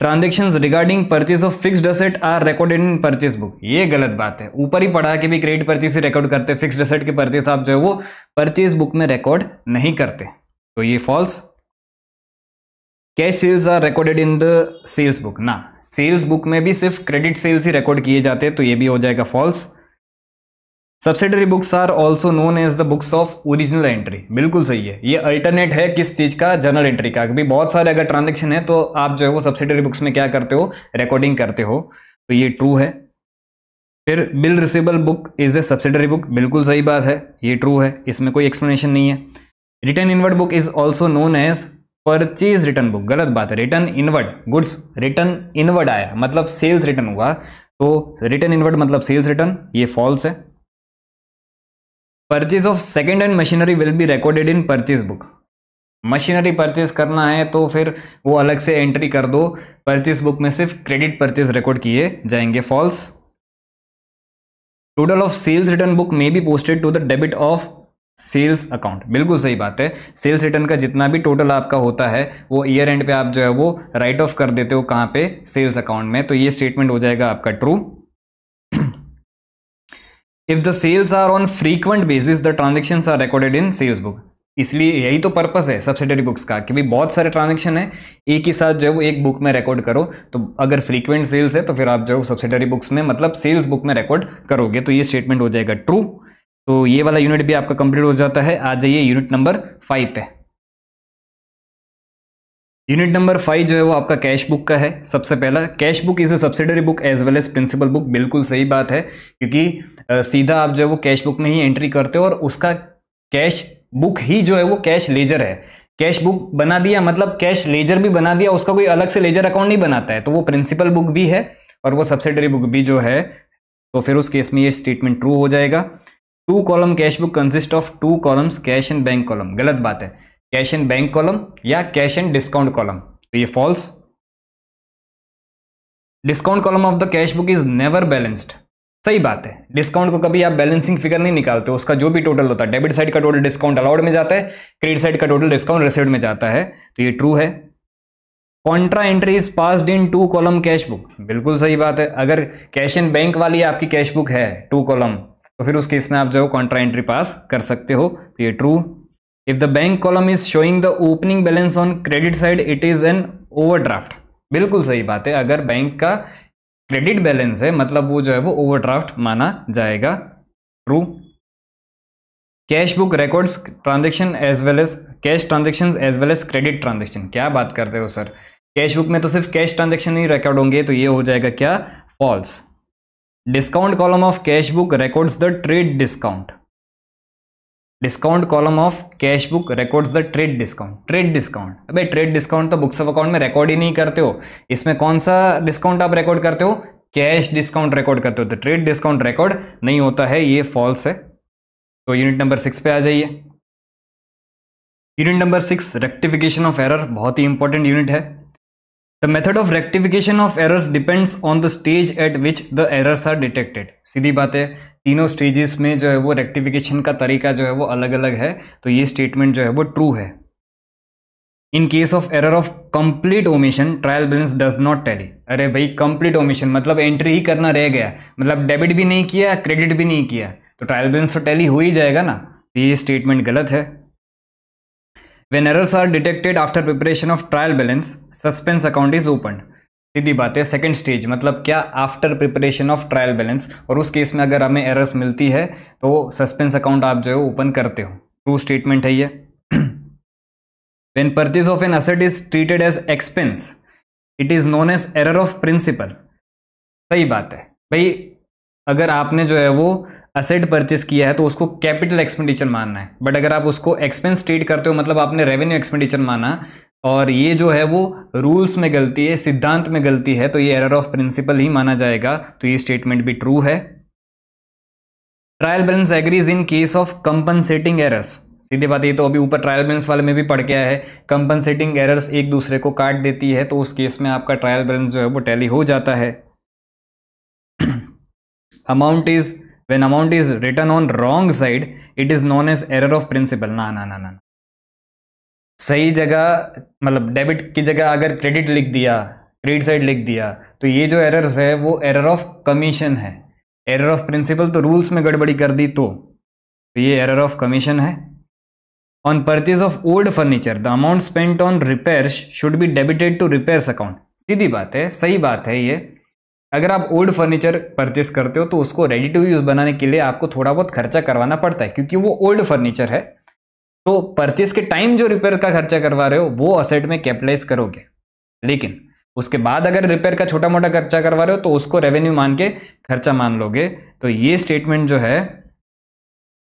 Transactions regarding purchase of fixed asset are recorded in purchase book, ये गलत बात है। ऊपर ही पढ़ा कि भी क्रेडिट परचेज ही रिकॉर्ड करते, फिक्स्ड एसेट के परचेज आप जो है वो परचेज बुक में रिकॉर्ड नहीं करते, तो ये false. Cash sales are recorded in the sales book, ना, सेल्स बुक में भी सिर्फ क्रेडिट सेल्स ही रिकॉर्ड किए जाते हैं, तो ये भी हो जाएगा false. Subsidiary books are also known as the books of original entry, बिल्कुल सही है। ये अल्टरनेट है किस चीज का, जर्नल एंट्री का। कभी बहुत सारे अगर ट्रांजेक्शन है तो आप जो है वो सब्सिडरी बुक्स में क्या करते हो, रिकॉर्डिंग करते हो, तो ये ट्रू है। फिर bill receivable book is a subsidiary book, बिल्कुल सही बात है, ये ट्रू है, इसमें कोई एक्सप्लेनेशन नहीं है। Return inward book is also known as purchase return book, गलत बात है। Return inward, goods return inward आया मतलब सेल्स रिटर्न हुआ, तो रिटर्न इनवर्ड मतलब सेल्स रिटर्न, ये फॉल्स है। Purchase of second hand machinery will be recorded in purchase book. Machinery purchase करना है तो फिर वो अलग से एंट्री कर दो, परचेज बुक में सिर्फ क्रेडिट परचेज रिकॉर्ड किए जाएंगे, false. Total of sales return book may be posted to the debit of sales account, बिल्कुल सही बात है। सेल्स रिटर्न का जितना भी टोटल आपका होता है वो ईयर एंड पे आप जो है वो राइट ऑफ कर देते हो, कहाँ पे, सेल्स अकाउंट में, तो ये स्टेटमेंट हो जाएगा आपका true. If the sales are on frequent basis the transactions are recorded in sales book, इसलिए यही तो पर्पस है सब्सिडरी बुक्स का कि भाई बहुत सारे ट्रांजेक्शन है एक ही साथ जो है वो एक बुक में रिकॉर्ड करो, तो अगर फ्रीक्वेंट सेल्स है तो फिर आप जो है सब्सिडरी बुक्स में मतलब सेल्स बुक में रिकॉर्ड करोगे, तो ये स्टेटमेंट हो जाएगा ट्रू। तो ये वाला यूनिट भी आपका कंप्लीट हो जाता है। आ जाइए यूनिट नंबर 5 पे। यूनिट नंबर 5 जो है वो आपका कैश बुक का है। सबसे पहला, cash book is a subsidiary book as well as principal book, बिल्कुल सही बात है, क्योंकि सीधा आप जो है वो कैश बुक में ही एंट्री करते हो और उसका कैश बुक ही जो है वो कैश लेजर है। कैश बुक बना दिया मतलब कैश लेजर भी बना दिया, उसका कोई अलग से लेजर अकाउंट नहीं बनाता है, तो वो प्रिंसिपल बुक भी है और वो सब्सिडरी बुक भी जो है, तो फिर उस केस में ये स्टेटमेंट ट्रू हो जाएगा। 2 column cash book consist of 2 columns cash and bank column, गलत बात है। कैश एंड बैंक कॉलम या कैश एंड डिस्काउंट कॉलम, तो ये false. Discount column of the cash book is never balanced, सही बात है। डिस्काउंट को कभी आप बैलेंसिंग फिगर नहीं निकालते, उसका जो भी टोटल होता है, डेबिट साइड का टोटल डिस्काउंट अलाउड में जाता है, क्रेडिट साइड का टोटल डिस्काउंट रिसीव्ड में जाता है, तो ये ट्रू है। Contra entry is passed in 2 column cash book, बिल्कुल सही बात है। अगर कैश एंड बैंक वाली आपकी कैश बुक है 2 कॉलम, तो फिर उस केस में आप जो कॉन्ट्रा एंट्री पास कर सकते हो, तो ये true. If the bank column is showing the opening balance on credit side it is an overdraft, बिल्कुल सही बात है। अगर बैंक का क्रेडिट बैलेंस है मतलब वो जो है वो ओवरड्राफ्ट माना जाएगा, true. Cash book records transaction as well as cash transactions as well as credit transaction, क्या बात करते हो सर, कैश बुक में तो सिर्फ कैश ट्रांजेक्शन ही रिकॉर्ड होंगे, तो ये हो जाएगा क्या, false. Discount column of cash book records the trade discount, discount column of cash book records the trade discount, trade discount, अबे ट्रेड डिस्काउंट तो बुक्स ऑफ अकाउंट में रिकॉर्ड ही नहीं करते हो, इसमें कौन सा डिस्काउंट आप रिकॉर्ड करते हो, कैश डिस्काउंट रिकॉर्ड करते हो, तो ट्रेड डिस्काउंट रिकॉर्ड नहीं होता है, ये फॉल्स है। तो यूनिट नंबर 6 पे आ जाइए। Unit number 6 rectification of error, बहुत ही इंपॉर्टेंट यूनिट है। The method of rectification of errors depends on the stage at which the errors are detected, सीधी बात है, तीनों स्टेजेस में जो है वो रेक्टिफिकेशन का तरीका जो है वो अलग अलग है, तो ये स्टेटमेंट जो है वो ट्रू है। In case of error of complete omission trial balance does not tally. अरे भाई कंप्लीट ओमिशन मतलब एंट्री ही करना रह गया, मतलब डेबिट भी नहीं किया क्रेडिट भी नहीं किया, तो ट्रायल बैलेंस तो टैली हो ही जाएगा ना, तो ये स्टेटमेंट गलत है। When errors are detected after preparation of trial balance suspense account is open. सीधी बात है, सेकंड स्टेज मतलब क्या, after preparation of trial balance, और उस केस में अगर हमें एरर्स मिलती है तो सस्पेंस अकाउंट आप जो है ओपन करते हो। ट्रू स्टेटमेंट है ये। When purchase of an asset is treated as expense, it is known as error of principle। सही बात है भाई, अगर आपने जो है वो असेट परचेस किया है तो उसको कैपिटल एक्सपेंडिचर मानना है, बट अगर आप उसको एक्सपेंस ट्रीट करते हो मतलब आपने रेवेन्यू एक्सपेंडिचर माना, और ये जो है वो रूल्स में गलती है, सिद्धांत में गलती है, तो ये एरर ऑफ प्रिंसिपल ही माना जाएगा, तो ये स्टेटमेंट भी ट्रू है। Trial balance agrees in case of compensating errors. सीधी बात, ये तो अभी ऊपर ट्रायल बैलेंस वाले में भी पढ़ के आया है, कंपनसेटिंग एरर्स एक दूसरे को काट देती है, तो उस केस में आपका ट्रायल बैलेंस जो है वो टैली हो जाता है। Amount is, when amount is written on wrong side it is known as error of principle. ना ना ना ना, सही जगह मतलब डेबिट की जगह अगर क्रेडिट लिख दिया, क्रेडिट साइड लिख दिया, तो ये जो एरर्स है वो एरर ऑफ कमीशन है। एरर ऑफ प्रिंसिपल तो रूल्स में गड़बड़ी कर दी, तो ये एरर ऑफ कमीशन है। On purchase of old furniture, the amount spent on repairs should be debited to repairs account। सीधी बात है, सही बात है ये। अगर आप ओल्ड फर्नीचर परचेस करते हो तो उसको रेडी टू यूज बनाने के लिए आपको थोड़ा बहुत खर्चा करवाना पड़ता है, क्योंकि वो ओल्ड फर्नीचर है, तो परचेस के टाइम जो रिपेयर का खर्चा करवा रहे हो वो असेट में कैपिटलाइज करोगे, लेकिन उसके बाद अगर रिपेयर का छोटा मोटा खर्चा करवा रहे हो तो उसको रेवेन्यू मान के खर्चा मान लोगे। तो ये स्टेटमेंट जो है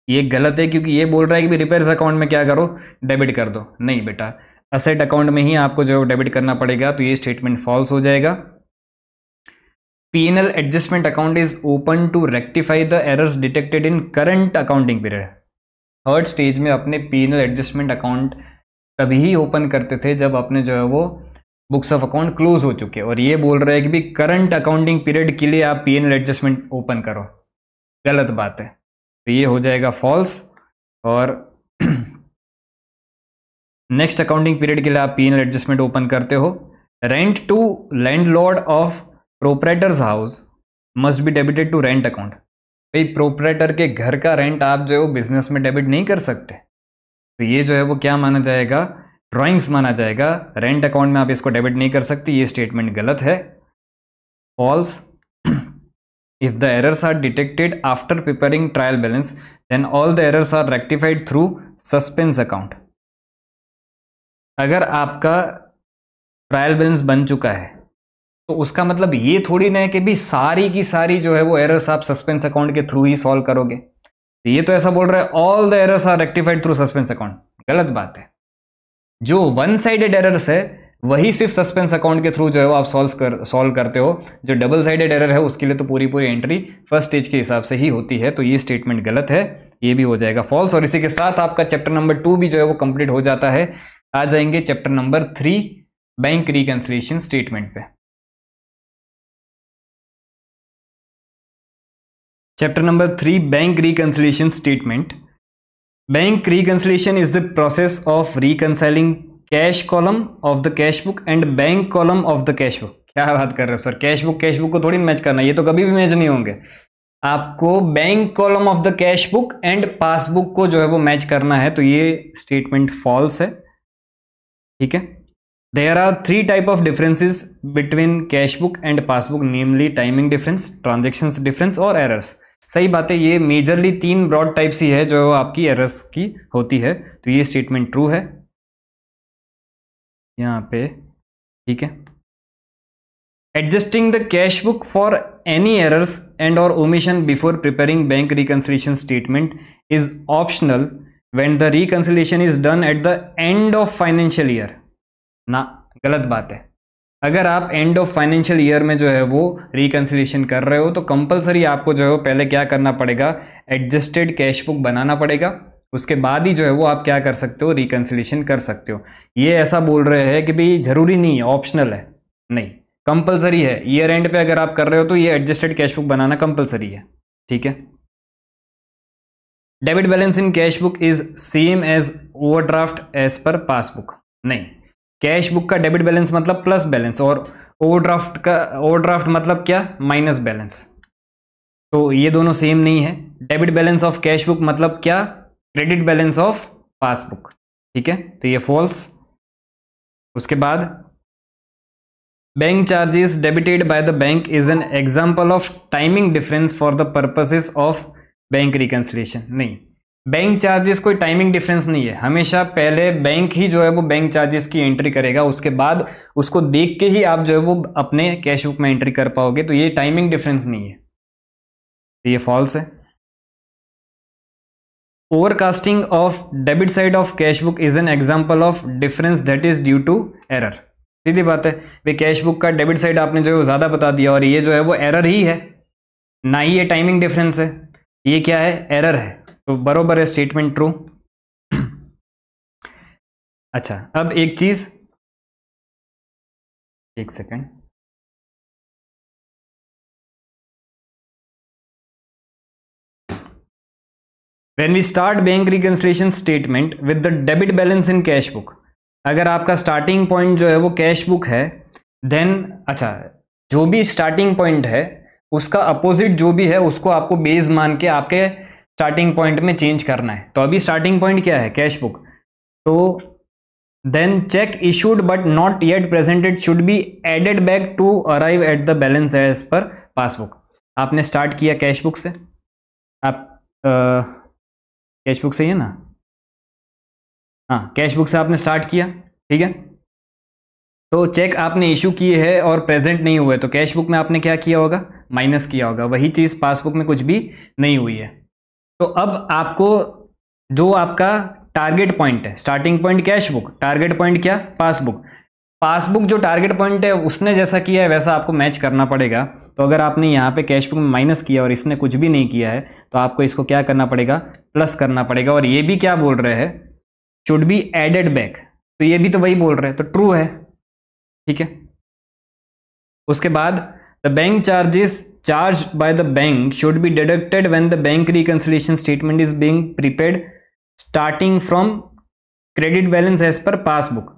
ये गलत है, क्योंकि ये बोल रहा है कि रिपेयर्स अकाउंट में क्या करो, डेबिट कर दो। नहीं बेटा, असेट अकाउंट में ही आपको जो डेबिट करना पड़ेगा, तो ये स्टेटमेंट फॉल्स हो जाएगा। P&L adjustment account is open to rectify the errors detected in current accounting period. Third stage में अपने P&L एडजस्टमेंट अकाउंट तभी ही ओपन करते थे जब अपने जो है वो बुक्स ऑफ अकाउंट क्लोज हो चुके, और ये बोल रहे हैं कि भी करंट अकाउंटिंग पीरियड के लिए आप P&L एडजस्टमेंट ओपन करो। गलत बात है, तो ये हो जाएगा फॉल्स। और नेक्स्ट अकाउंटिंग पीरियड के लिए आप P&L एडजस्टमेंट ओपन करते हो। Rent to landlord of proprietor's house must be debited to rent account. भाई प्रोप्राइटर के घर का रेंट आप जो है वो बिजनेस में डेबिट नहीं कर सकते, तो ये जो है वो क्या माना जाएगा, ड्राइंग्स माना जाएगा। रेंट अकाउंट में आप इसको डेबिट नहीं कर सकते, ये स्टेटमेंट गलत है, false. If the errors are detected after preparing trial balance, then all the errors are rectified through suspense account। अगर आपका ट्रायल बैलेंस बन चुका है तो उसका मतलब ये थोड़ी ना है कि भी सारी की सारी जो है वो एरर्स आप सस्पेंस अकाउंट के थ्रू ही सॉल्व करोगे। ये तो ऐसा बोल रहा है all the errors are rectified through suspense account. गलत बात है, जो वन साइडेड एरर्स है वही सिर्फ सस्पेंस अकाउंट के थ्रू जो है वो आप सॉल्व करते हो। जो डबल साइडेड एरर है उसके लिए तो पूरी एंट्री फर्स्ट स्टेज के हिसाब से ही होती है, तो ये स्टेटमेंट गलत है, ये भी हो जाएगा फॉल्स। और इसी के साथ आपका चैप्टर नंबर 2 भी जो है वो कंप्लीट हो जाता है। आ जाएंगे chapter number 3 bank reconciliation statement पे। Chapter number 3 bank reconciliation statement. Bank reconciliation is the process of reconciling cash column of the cash book and bank column of the cash book. क्या बात कर रहे हो सर, कैश बुक को थोड़ी match करना, ये तो कभी भी मैच नहीं होंगे। आपको bank column of the cash book and passbook को जो है वो मैच करना है, तो ये स्टेटमेंट फॉल्स है। ठीक है, there are 3 type of differences between cash book and passbook, namely timing difference, transactions difference और एरर्स। सही बात है, ये मेजरली 3 ब्रॉड टाइप्स ही है जो आपकी एरर्स की होती है, तो ये स्टेटमेंट ट्रू है यहाँ पे। ठीक है, adjusting the cash book for any errors and और omission before preparing bank reconciliation statement is optional when the reconciliation is done at the end of financial year. ना, गलत बात है। अगर आप एंड ऑफ फाइनेंशियल ईयर में जो है वो रिकंसिलिएशन कर रहे हो तो कंपलसरी आपको जो है वो पहले क्या करना पड़ेगा, एडजस्टेड कैश बुक बनाना पड़ेगा, उसके बाद ही जो है वो आप क्या कर सकते हो, रिकंसिलिएशन कर सकते हो। ये ऐसा बोल रहे हैं कि भाई जरूरी नहीं है, ऑप्शनल है, नहीं कंपलसरी है। ईयर एंड पे अगर आप कर रहे हो तो ये एडजस्टेड कैश बुक बनाना कंपलसरी है। ठीक है, debit balance in cash book is same as overdraft as per passbook. नहीं, कैश बुक का डेबिट बैलेंस मतलब प्लस बैलेंस, और ओवरड्राफ्ट मतलब क्या, माइनस बैलेंस। तो ये दोनों सेम नहीं है। Debit balance of cash book मतलब क्या, क्रेडिट बैलेंस ऑफ पासबुक। ठीक है, तो ये फॉल्स। उसके बाद bank charges debited bye the bank is an example of timing difference for the purposes of bank reconciliation. नहीं, बैंक चार्जेस कोई टाइमिंग डिफरेंस नहीं है। हमेशा पहले बैंक ही जो है वो बैंक चार्जेस की एंट्री करेगा, उसके बाद उसको देख के ही आप जो है वो अपने कैश बुक में एंट्री कर पाओगे। तो ये टाइमिंग डिफरेंस नहीं है, तो ये फॉल्स है। Overcasting of debit side of cash book is an example of difference that is due to error. सीधी बात है भाई, कैश बुक का डेबिट साइड आपने जो है वो ज्यादा बता दिया, और ये जो है वो एरर ही है, ना ही ये टाइमिंग डिफरेंस है। ये क्या है, एरर है। तो बरोबर है स्टेटमेंट, ट्रू। अच्छा, अब एक चीज, एक second, when we start bank reconciliation statement with the debit balance in cash book, अगर आपका स्टार्टिंग पॉइंट जो है वो कैश बुक है, देन अच्छा, जो भी स्टार्टिंग पॉइंट है उसका अपोजिट जो भी है उसको आपको बेस मान के आपके स्टार्टिंग पॉइंट में चेंज करना है। तो अभी स्टार्टिंग पॉइंट क्या है, कैश बुक। तो then cheque issued but not yet presented should be added back to arrive at the balance as per passbook. आपने स्टार्ट किया कैश बुक से, आप कैश बुक से ही है ना, हाँ, कैश बुक से आपने स्टार्ट किया, ठीक है। तो चेक आपने इशू किए है और प्रेजेंट नहीं हुए, तो कैश बुक में आपने क्या किया होगा, माइनस किया होगा। वही चीज पासबुक में कुछ भी नहीं हुई है। तो अब आपको जो आपका टारगेट पॉइंट है, starting point cash book, target point क्या, पासबुक। पासबुक जो टारगेट पॉइंट है उसने जैसा किया है वैसा आपको मैच करना पड़ेगा। तो अगर आपने यहाँ पे कैश बुक में माइनस किया और इसने कुछ भी नहीं किया है, तो आपको इसको क्या करना पड़ेगा, प्लस करना पड़ेगा। और ये भी क्या बोल रहे हैं, शुड बी एडेड बैक, तो ये भी तो वही बोल रहे हैं, तो ट्रू है, ठीक है। उसके बाद the bank charges charged by the bank should be deducted when the bank reconciliation statement is being prepared starting from credit balance as per passbook.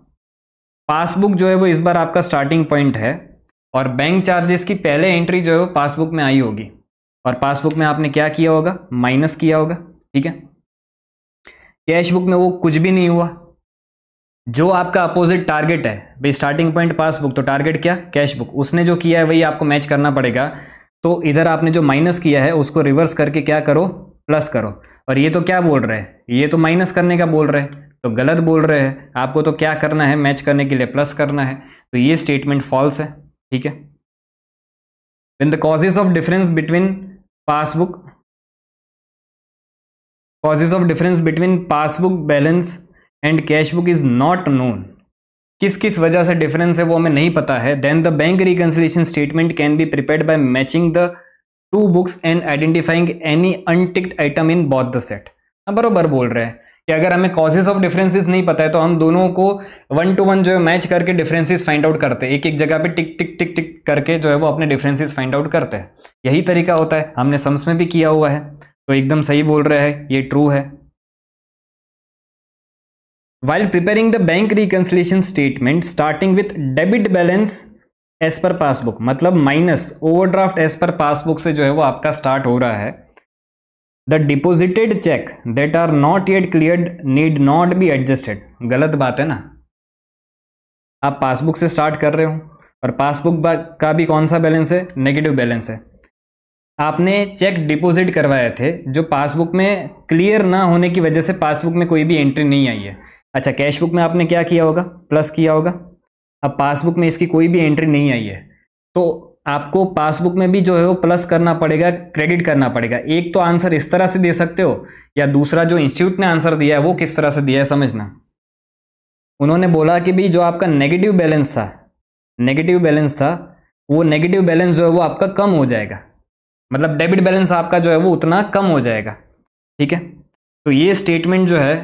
Passbook जो है वो इस बार आपका स्टार्टिंग पॉइंट है, और बैंक चार्जेस की पहले एंट्री जो है वो पासबुक में आई होगी, और पासबुक में आपने क्या किया होगा, माइनस किया होगा, ठीक है। कैश बुक में वो कुछ भी नहीं हुआ। जो आपका अपोजिट टारगेट है भाई, स्टार्टिंग पॉइंट पासबुक, तो टारगेट क्या, कैश बुक, उसने जो किया है वही आपको मैच करना पड़ेगा। तो इधर आपने जो माइनस किया है उसको रिवर्स करके क्या करो, प्लस करो। और ये तो क्या बोल रहे हैं, ये तो माइनस करने का बोल रहे हैं, तो गलत बोल रहे हैं। आपको तो क्या करना है, मैच करने के लिए प्लस करना है। तो ये स्टेटमेंट फॉल्स है, ठीक है। When the causes of difference between passbook, causes of difference between passbook balance and cash book is not known, किस किस वजह से डिफरेंस है वो हमें नहीं पता है, then the bank reconciliation statement can be prepared by matching the two books and identifying any unticked item in both the set. बरोबर बोल रहे हैं कि अगर हमें कॉजेस ऑफ डिफरेंसेस नहीं पता है तो हम दोनों को 1 to 1 जो है मैच करके डिफरेंसेस फाइंड आउट करते हैं। एक एक जगह पे टिक टिक टिक टिक करके जो है वो अपने डिफरेंसेस फाइंड आउट करते हैं। यही तरीका होता है, हमने सम्स में भी किया हुआ है। तो एकदम सही बोल रहे हैं, ये ट्रू है। While preparing the bank reconciliation statement starting with debit balance as per passbook, मतलब minus overdraft as per passbook से जो है वो आपका स्टार्ट हो रहा है। The deposited cheque that are not yet cleared need not be adjusted, गलत बात है ना। आप पासबुक से स्टार्ट कर रहे हो और पासबुक का भी कौन सा बैलेंस है, नेगेटिव बैलेंस है। आपने चेक डिपॉजिट करवाए थे जो पासबुक में क्लियर ना होने की वजह से पासबुक में कोई भी एंट्री नहीं आई है। अच्छा, कैश बुक में आपने क्या किया होगा, प्लस किया होगा। अब पासबुक में इसकी कोई भी एंट्री नहीं आई है, तो आपको पासबुक में भी जो है वो प्लस करना पड़ेगा, क्रेडिट करना पड़ेगा। एक तो आंसर इस तरह से दे सकते हो, या दूसरा जो इंस्टीट्यूट ने आंसर दिया है वो किस तरह से दिया है समझना। उन्होंने बोला कि भाई जो आपका नेगेटिव बैलेंस था, वो नेगेटिव बैलेंस जो है वो आपका कम हो जाएगा, मतलब डेबिट बैलेंस आपका जो है वो उतना कम हो जाएगा, ठीक है। तो ये स्टेटमेंट जो है,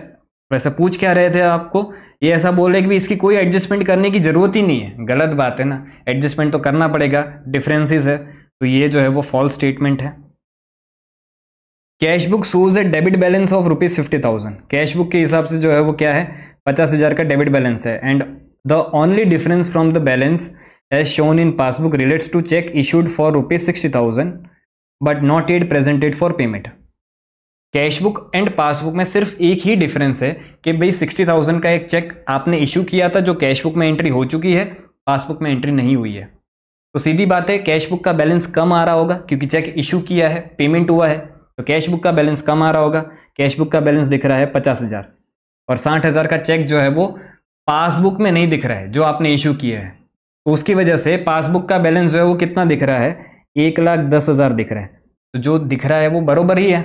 वैसे पूछ क्या रहे थे आपको, ये ऐसा बोल रहे कि इसकी कोई एडजस्टमेंट करने की जरूरत ही नहीं है। गलत बात है ना, एडजस्टमेंट तो करना पड़ेगा, डिफरेंसेस है। तो ये जो है वो फॉल्स स्टेटमेंट है। Cash book shows A debit balance of ₹50,000, cash book के हिसाब से जो है वो क्या है, 50,000 का डेबिट बैलेंस है। And the only difference from the balance as shown in passbook relates to cheque issued for ₹60,000 but not yet presented for payment. Cash book and passbook में सिर्फ एक ही डिफरेंस है कि भाई 60,000 का एक चेक आपने इशू किया था जो कैश बुक में एंट्री हो चुकी है, पासबुक में एंट्री नहीं हुई है। तो सीधी बात है, कैश बुक का बैलेंस कम आ रहा होगा क्योंकि चेक इशू किया है, पेमेंट हुआ है, तो कैश बुक का बैलेंस कम आ रहा होगा। कैश बुक का बैलेंस दिख रहा है 50,000 और 60,000 का चेक जो है वो पासबुक में नहीं दिख रहा है जो आपने इशू किया है, तो उसकी वजह से पासबुक का बैलेंस जो है वो कितना दिख रहा है, 1,10,000 दिख रहा है। तो जो दिख रहा है वो बरोबर ही है।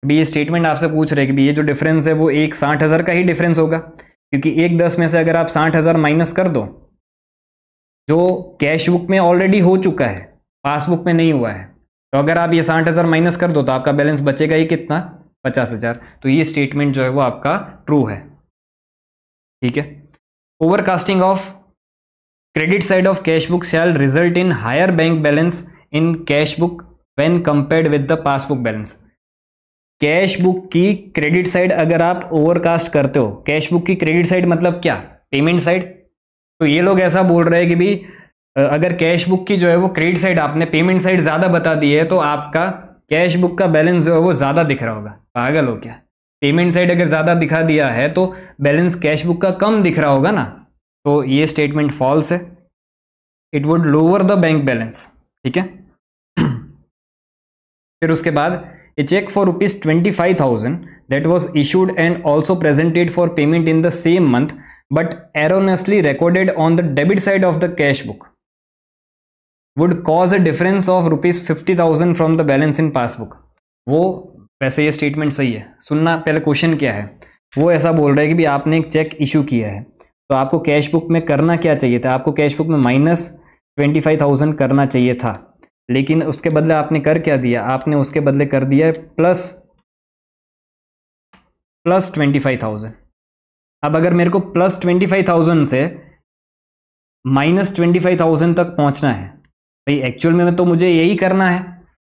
अभी ये स्टेटमेंट आपसे पूछ रहे हैं कि ये जो डिफरेंस है वो 60,000 का ही डिफरेंस होगा, क्योंकि 1,10 में से अगर आप 60,000 माइनस कर दो जो कैश बुक में ऑलरेडी हो चुका है, पासबुक में नहीं हुआ है, तो अगर आप ये 60,000 माइनस कर दो तो आपका बैलेंस बचेगा ही कितना, 50,000। तो ये स्टेटमेंट जो है वो आपका ट्रू है। ठीक है। Overcasting of credit side of cash book shall result in higher bank balance in cash book when compared with the passbook balance. Cash book की क्रेडिट साइड अगर आप ओवरकास्ट करते हो, कैश बुक की क्रेडिट साइड मतलब क्या, payment side. तो ये लोग ऐसा बोल रहे हैं कि भाई अगर कैश बुक की जो है वो क्रेडिट साइड आपने पेमेंट साइड ज्यादा बता दी है तो आपका कैश बुक का बैलेंस जो है वो ज्यादा दिख रहा होगा। पागल हो क्या, पेमेंट साइड अगर ज्यादा दिखा दिया है तो बैलेंस कैश बुक का कम दिख रहा होगा ना। तो ये स्टेटमेंट फॉल्स है। It would lower the bank balance. ठीक है। फिर उसके बाद a check for ₹25,000 that was issued and also presented for payment in the same month but erroneously recorded on the debit side of the cash book would cause a difference of ₹50,000 from the balance in passbook। वो वैसे ये statement सही है, सुनना पहले question क्या है। वो ऐसा बोल रहा है कि भी आपने एक चेक इशू किया है तो आपको कैश बुक में करना क्या चाहिए था, आपको कैश बुक में -25,000 करना चाहिए था, लेकिन उसके बदले आपने कर क्या दिया, आपने उसके बदले कर दिया प्लस 25,000। अब अगर मेरे को +25,000 से -25,000 तक पहुंचना है, भाई एक्चुअल में तो मुझे यही करना है,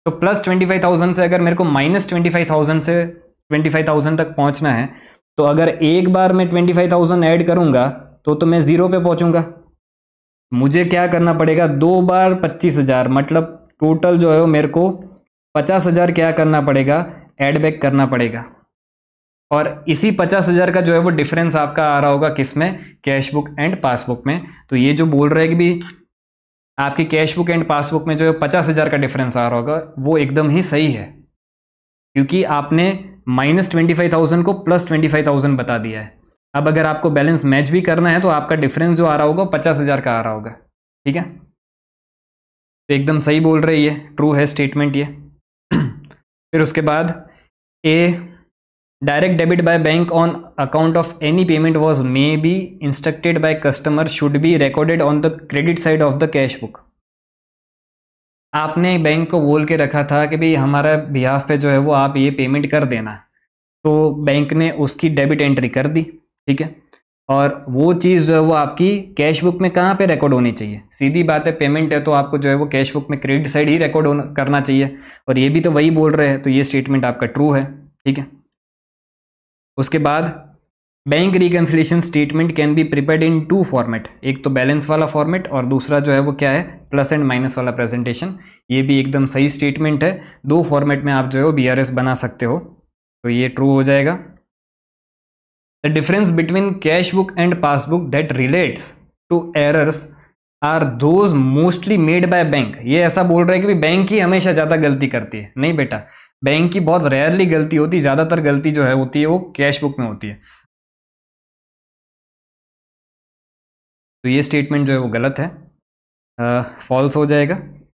तो +25,000 से अगर मेरे को -25,000 से 25,000 तक पहुंचना है तो अगर एक बार मैं 25,000 ऐड करूंगा तो मैं 0 पे पहुंचूंगा। मुझे क्या करना पड़ेगा, 2 बार 25,000, मतलब टोटल जो है वो मेरे को 50,000 क्या करना पड़ेगा, ऐड बैक करना पड़ेगा। और इसी 50,000 का जो है वो डिफरेंस आपका आ रहा होगा किसमें, कैश बुक एंड पासबुक में। तो ये जो बोल रहे हैं कि भी आपकी कैश बुक एंड पासबुक में जो है 50,000 का डिफरेंस आ रहा होगा, वो एकदम ही सही है, क्योंकि आपने -25,000 को +25,000 बता दिया है। अब अगर आपको बैलेंस मैच भी करना है तो आपका डिफरेंस जो आ रहा होगा 50,000 का आ रहा होगा। ठीक है, तो एकदम सही बोल रही है, ट्रू है स्टेटमेंट ये। फिर उसके बाद a direct debit by bank on account of any payment was may be instructed by customer should be recorded on the credit side of the cash book. आपने बैंक को बोल के रखा था कि भाई हमारा बिहाफ पे जो है वो आप ये पेमेंट कर देना, तो बैंक ने उसकी डेबिट एंट्री कर दी। ठीक है, और वो चीज़ जो है वो आपकी कैश बुक में कहाँ पे रिकॉर्ड होनी चाहिए, सीधी बात है, पेमेंट है तो आपको जो है वो कैश बुक में क्रेडिट साइड ही रिकॉर्ड करना चाहिए, और ये भी तो वही बोल रहे हैं, तो ये स्टेटमेंट आपका ट्रू है। ठीक है, उसके बाद bank reconciliation statement can be prepared in 2 format, एक तो बैलेंस वाला फॉर्मेट और दूसरा जो है वो क्या है, प्लस एंड माइनस वाला प्रेजेंटेशन। ये भी एकदम सही स्टेटमेंट है, 2 फॉर्मेट में आप जो है वो BRS बना सकते हो, तो ये ट्रू हो जाएगा। The difference between cash book and passbook that relates to errors are those mostly made by bank। ये ऐसा बोल रहे हैं कि बैंक ही हमेशा ज़्यादा गलती करती है। नहीं बेटा, बैंक की बहुत रेयरली गलती होती है, ज़्यादातर गलती जो है होती है वो कैश बुक में होती है। तो ये स्टेटमेंट जो है वो गलत है, फॉल्स हो जाएगा।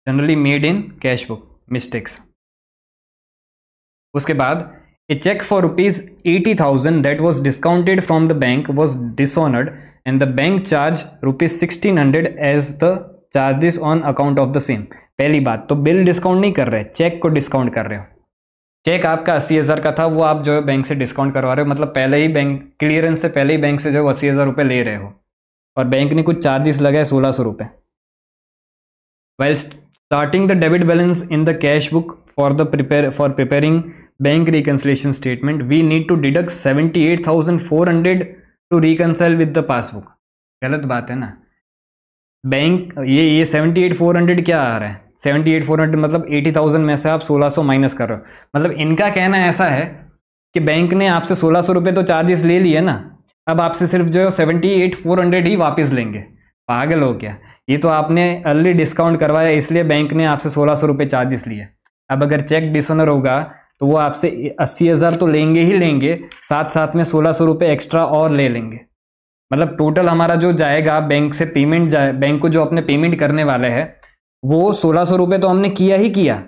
Generally made in cash book mistakes. उसके बाद A check for ₹80,000 that was discounted from the bank was dishonored and the bank charged ₹1,600 as the charges on account of the same। पहली बात तो बिल डिस्काउंट नहीं कर रहे, check को discount कर रहे हो। चेक आपका 80,000 का था, वो आप जो है बैंक से डिस्काउंट करवा रहे हो, मतलब पहले ही बैंक क्लियरेंस से पहले ही बैंक से जो है 80,000 रुपये ले रहे हो, और बैंक ने कुछ चार्जेस लगाए 1,600 रुपये। While starting the debit balance in the cash book for preparing bank reconciliation statement, we need to deduct 78,400 to reconcile with the passbook। गलत बात है ना। बैंक ये 78,400 क्या आ रहा है, 78,400 मतलब 80,000 में से आप 1,600 माइनस कर रहे हो। मतलब इनका कहना ऐसा है कि बैंक ने आपसे 1,600 रुपये तो चार्जेस ले लिए ना, अब आपसे सिर्फ जो 78,400 ही वापस लेंगे। पागल हो क्या, ये तो आपने अर्ली डिस्काउंट करवाया इसलिए बैंक ने आपसे 1,600 रुपये चार्जेस लिए। अब अगर चेक डिसऑनर होगा तो वो आपसे 80,000 तो लेंगे ही लेंगे, साथ साथ में 1,600 रुपये एक्स्ट्रा और ले लेंगे। मतलब टोटल हमारा जो जाएगा बैंक से पेमेंट जाए, बैंक को जो अपने पेमेंट करने वाले हैं वो 1,600 रुपये तो हमने किया ही किया,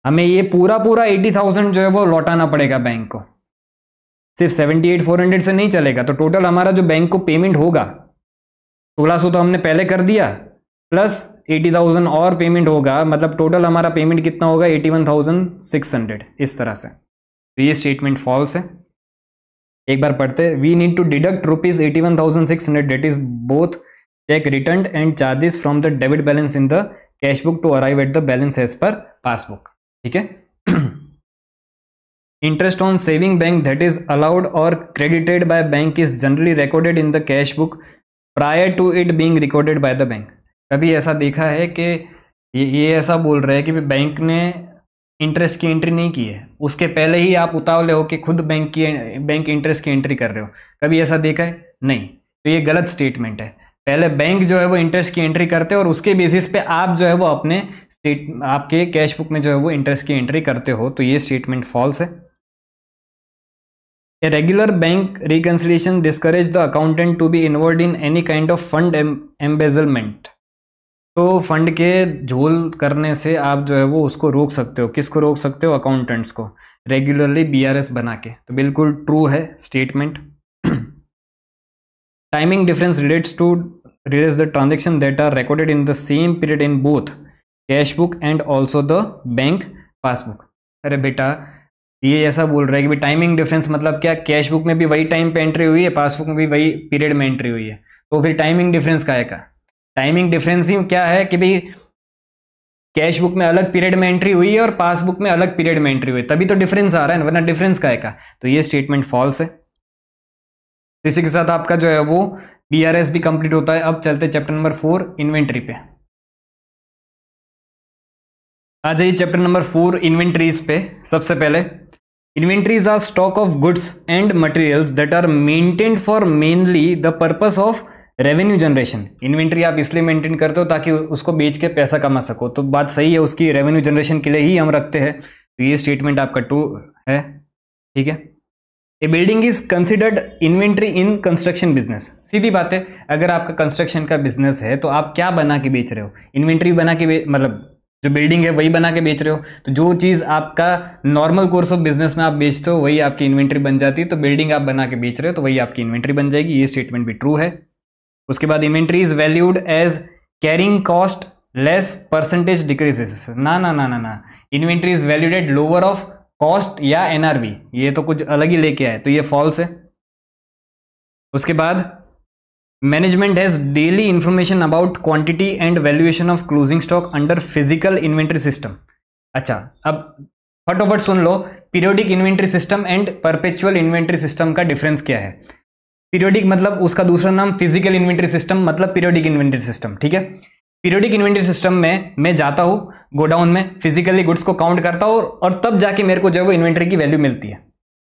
हमें ये पूरा 80,000 जो है वो लौटाना पड़ेगा बैंक को। सिर्फ 78,400 से नहीं चलेगा, तो टोटल हमारा जो बैंक को पेमेंट होगा 1,600 तो हमने पहले कर दिया, प्लस 80,000 और पेमेंट होगा, मतलब टोटल हमारा पेमेंट कितना होगा 81,600 इस तरह से। तो ये स्टेटमेंट फॉल्स है। एक बार पढ़ते, we need to deduct ₹81,600 that is both cheque return and charges from the debit balance in the cash book to arrive at the balance as per passbook. ठीक है। Interest on saving bank that is allowed or credited by bank is generally recorded in the cash book prior to it being recorded by the bank। कभी ऐसा देखा है कि ये ऐसा बोल रहे हैं कि बैंक ने इंटरेस्ट की एंट्री नहीं की है, उसके पहले ही आप उतावले हो कि खुद बैंक इंटरेस्ट की एंट्री कर रहे हो। कभी ऐसा देखा है? नहीं। तो ये गलत स्टेटमेंट है। पहले बैंक जो है वो इंटरेस्ट की एंट्री करते हैं और उसके बेसिस पे आप जो है वो अपने आपके कैश बुक में जो है वो इंटरेस्ट की एंट्री करते हो। तो ये स्टेटमेंट फॉल्स है। A regular bank reconciliation discourage the accountant to be involved in any kind of fund embezzlement। तो फंड के झोल करने से आप जो है वो उसको रोक सकते हो। किसको रोक सकते हो? अकाउंटेंट्स को, रेगुलरली BRS बना के। तो बिल्कुल ट्रू है statement. Timing difference relates the transaction that are recorded in the same period in both cash book and also the bank passbook. अरे बेटा ये ऐसा बोल रहा है कि भाई टाइमिंग डिफरेंस मतलब क्या? कैश बुक में भी वही टाइम पे एंट्री हुई है, पासबुक में भी वही पीरियड में एंट्री हुई है, तो फिर टाइमिंग डिफरेंस क्या है? टाइमिंग डिफरेंस ही क्या है कि भाई कैश बुक में अलग पीरियड में एंट्री हुई है और पासबुक में अलग पीरियड में एंट्री हुई है, तभी तो डिफरेंस आ रहा है, वरना डिफरेंस क्या है? तो ये स्टेटमेंट फॉल्स है। इसी के साथ आपका जो है वो BRS भी कंप्लीट होता है। अब चलते चैप्टर नंबर 4 इन्वेंट्री पे। आ जाइए चैप्टर नंबर 4 इन्वेंट्रीज पे। सबसे पहले Inventories are stock of goods and materials that are maintained for mainly the purpose of revenue generation। Inventory आप इसलिए मेंटेन करते हो ताकि उसको बेच के पैसा कमा सको। तो बात सही है, उसकी रेवेन्यू जनरेशन के लिए ही हम रखते हैं। तो ये स्टेटमेंट आपका ट्रू है। ठीक है। A building is considered inventory in construction business. सीधी बात है, अगर आपका कंस्ट्रक्शन का बिजनेस है तो आप क्या बना के बेच रहे हो? इन्वेंट्री बना के मतलब जो बिल्डिंग है वही बना के बेच रहे हो। तो जो चीज़ आपका नॉर्मल कोर्स ऑफ बिजनेस में आप बेचते हो वही आपकी इन्वेंट्री बन जाती है। तो बिल्डिंग आप बना के बेच रहे हो तो वही आपकी इन्वेंट्री बन जाएगी। ये स्टेटमेंट भी ट्रू है। उसके बाद inventory is valued as carrying cost less percentage decreases. ना, inventory is valued at lower of cost या NRV। ये तो कुछ अलग ही लेके आए, तो ये फॉल्स है। उसके बाद management has daily information about quantity and valuation of closing stock under physical inventory system. अच्छा, अब फटाफट सुन लो, periodic inventory system and perpetual inventory system का डिफरेंस क्या है। पीरियोडिक मतलब उसका दूसरा नाम फिजिकल इन्वेंट्री सिस्टम, मतलब पीरियोडिक इन्वेंट्री सिस्टम। ठीक है। पीरियोडिक इन्वेंट्री सिस्टम में मैं जाता हूं गोडाउन में, फिजिकली गुड्स को काउंट करता हूं और तब जाके मेरे को जो है वो इन्वेंट्री की वैल्यू मिलती है।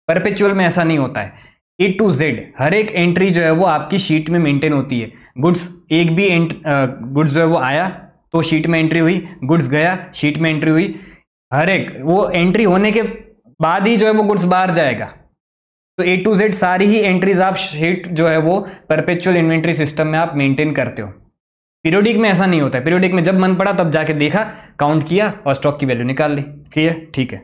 परपेचुअल में ऐसा नहीं होता है। A to Z हर एक एंट्री जो है वो आपकी शीट में मेंटेन होती है। गुड्स एक भी गुड्स जो है वो आया तो शीट में एंट्री हुई, गुड्स गया शीट में एंट्री हुई, हर एक वो एंट्री होने के बाद ही जो है वो गुड्स बाहर जाएगा। तो A to Z सारी ही एंट्रीज आप शीट जो है वो परपेचुअल इन्वेंट्री सिस्टम में आप मेंटेन करते हो। पीरियोडिक में ऐसा नहीं होता है। पीरियोडिक में जब मन पड़ा तब जाके देखा, काउंट किया और स्टॉक की वैल्यू निकाल ली। क्लियर? ठीक है।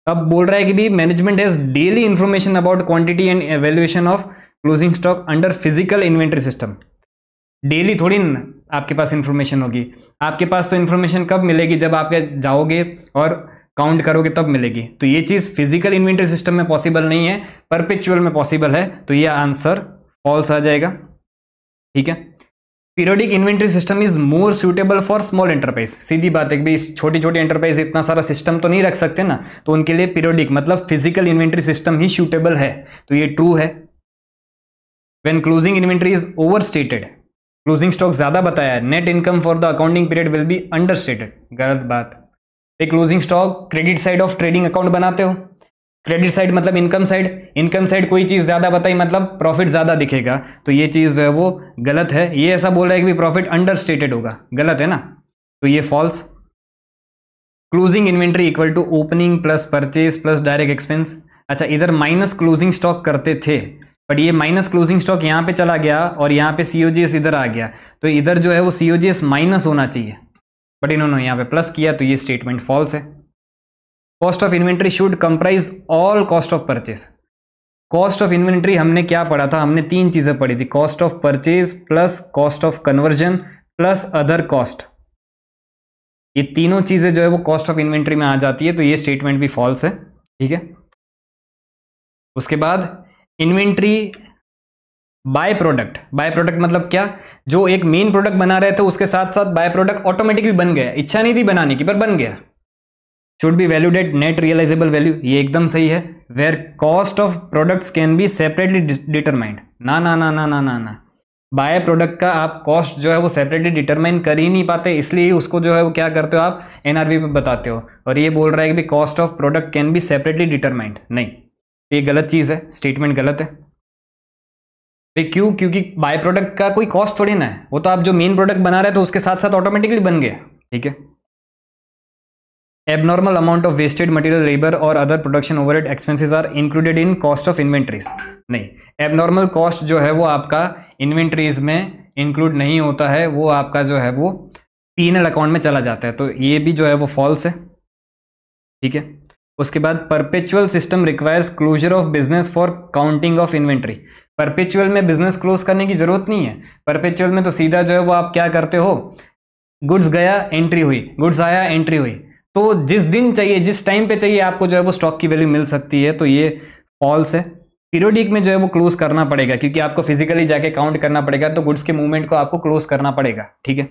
अब बोल रहा है कि भी management has daily information about quantity and valuation of closing stock under physical inventory system. Daily थोड़ी आपके पास इंफॉर्मेशन होगी। आपके पास तो इंफॉर्मेशन कब मिलेगी? जब आप जाओगे और काउंट करोगे तब मिलेगी। तो ये चीज फिजिकल इन्वेंट्री सिस्टम में पॉसिबल नहीं है, परपेचुअल में पॉसिबल है। तो ये आंसर फॉल्स आ जाएगा। ठीक है। Periodic inventory system is more suitable for small enterprise. सीधी बात है कि भाई छोटी छोटी एंटरप्राइज इतना सारा सिस्टम तो नहीं रख सकते ना, तो उनके लिए पीरियोडिक मतलब फिजिकल इन्वेंट्री सिस्टम ही सूटेबल है। तो ये ट्रू है। When closing inventory is over stated, closing stock ज्यादा बताया है। Net income for the accounting period will be understated, गलत बात। एक closing stock credit side of trading account बनाते हो, क्रेडिट साइड मतलब इनकम साइड, इनकम साइड कोई चीज ज्यादा बताई मतलब प्रॉफिट ज्यादा दिखेगा, तो ये चीज जो है वो गलत है। ये ऐसा बोल रहा है कि प्रॉफिट अंडरस्टेटेड होगा, गलत है ना, तो ये false. Closing inventory equal to opening plus purchase plus direct expense. अच्छा, इधर माइनस क्लोजिंग स्टॉक करते थे, बट ये माइनस क्लोजिंग स्टॉक यहां पे चला गया और यहां पे सीओजीएस इधर आ गया, तो इधर जो है वो सीओजीएस माइनस होना चाहिए, बट इन्होंने यहां पे प्लस किया, तो ये स्टेटमेंट फॉल्स है। Cost of inventory should comprise all cost of purchase. Cost of inventory हमने क्या पढ़ा था, हमने तीन चीजें पढ़ी थी, cost of purchase plus cost of conversion plus other cost. ये तीनों चीजें जो है वो कॉस्ट ऑफ इन्वेंट्री में आ जाती है, तो ये स्टेटमेंट भी फॉल्स है, ठीक है। उसके बाद inventory by product. By product मतलब क्या, जो एक मेन प्रोडक्ट बना रहे थे उसके साथ साथ बाय प्रोडक्ट ऑटोमेटिकली बन गया, इच्छा नहीं थी बनाने की पर बन गया। Should be valued at net realisable value, ये एकदम सही है। Where cost of products can be separately determined, ना ना ना ना ना ना ना, बाय प्रोडक्ट का आप कॉस्ट जो है वो सेपरेटली डिटरमाइन कर ही नहीं पाते, इसलिए उसको जो है वो क्या करते हो आप एनआरवी पे बताते हो, और ये बोल रहा है कि cost of product can be separately determined, नहीं, ये गलत चीज है, स्टेटमेंट गलत है। क्यों, क्योंकि बाय प्रोडक्ट का कोई कॉस्ट थोड़ी ना है, वो तो आप जो मेन प्रोडक्ट बना रहे थे उसके साथ साथ ऑटोमेटिकली बन गया, ठीक है। Abnormal amount of wasted material, labour और other production overhead expenses are included in cost of inventories, नहीं, एबनॉर्मल कॉस्ट जो है वो आपका इन्वेंट्रीज में इंक्लूड नहीं होता है, वो आपका जो है वो पीएनएल अकाउंट में चला जाता है, तो ये भी जो है वो फॉल्स है, ठीक है। उसके बाद perpetual system requires closure of business for counting of inventory. Perpetual में बिजनेस क्लोज करने की जरूरत नहीं है, परपेचुअल में तो सीधा जो है वो आप क्या करते हो, गुड्स गया एंट्री हुई, गुड्स आया एंट्री हुई, तो जिस दिन चाहिए जिस टाइम पे चाहिए आपको जो है वो स्टॉक की वैल्यू मिल सकती है, तो ये फॉल्स है। पीरियोडिक में जो है वो क्लोज करना पड़ेगा, क्योंकि आपको फिजिकली जाके काउंट करना पड़ेगा, तो गुड्स के मूवमेंट को आपको क्लोज करना पड़ेगा, ठीक है।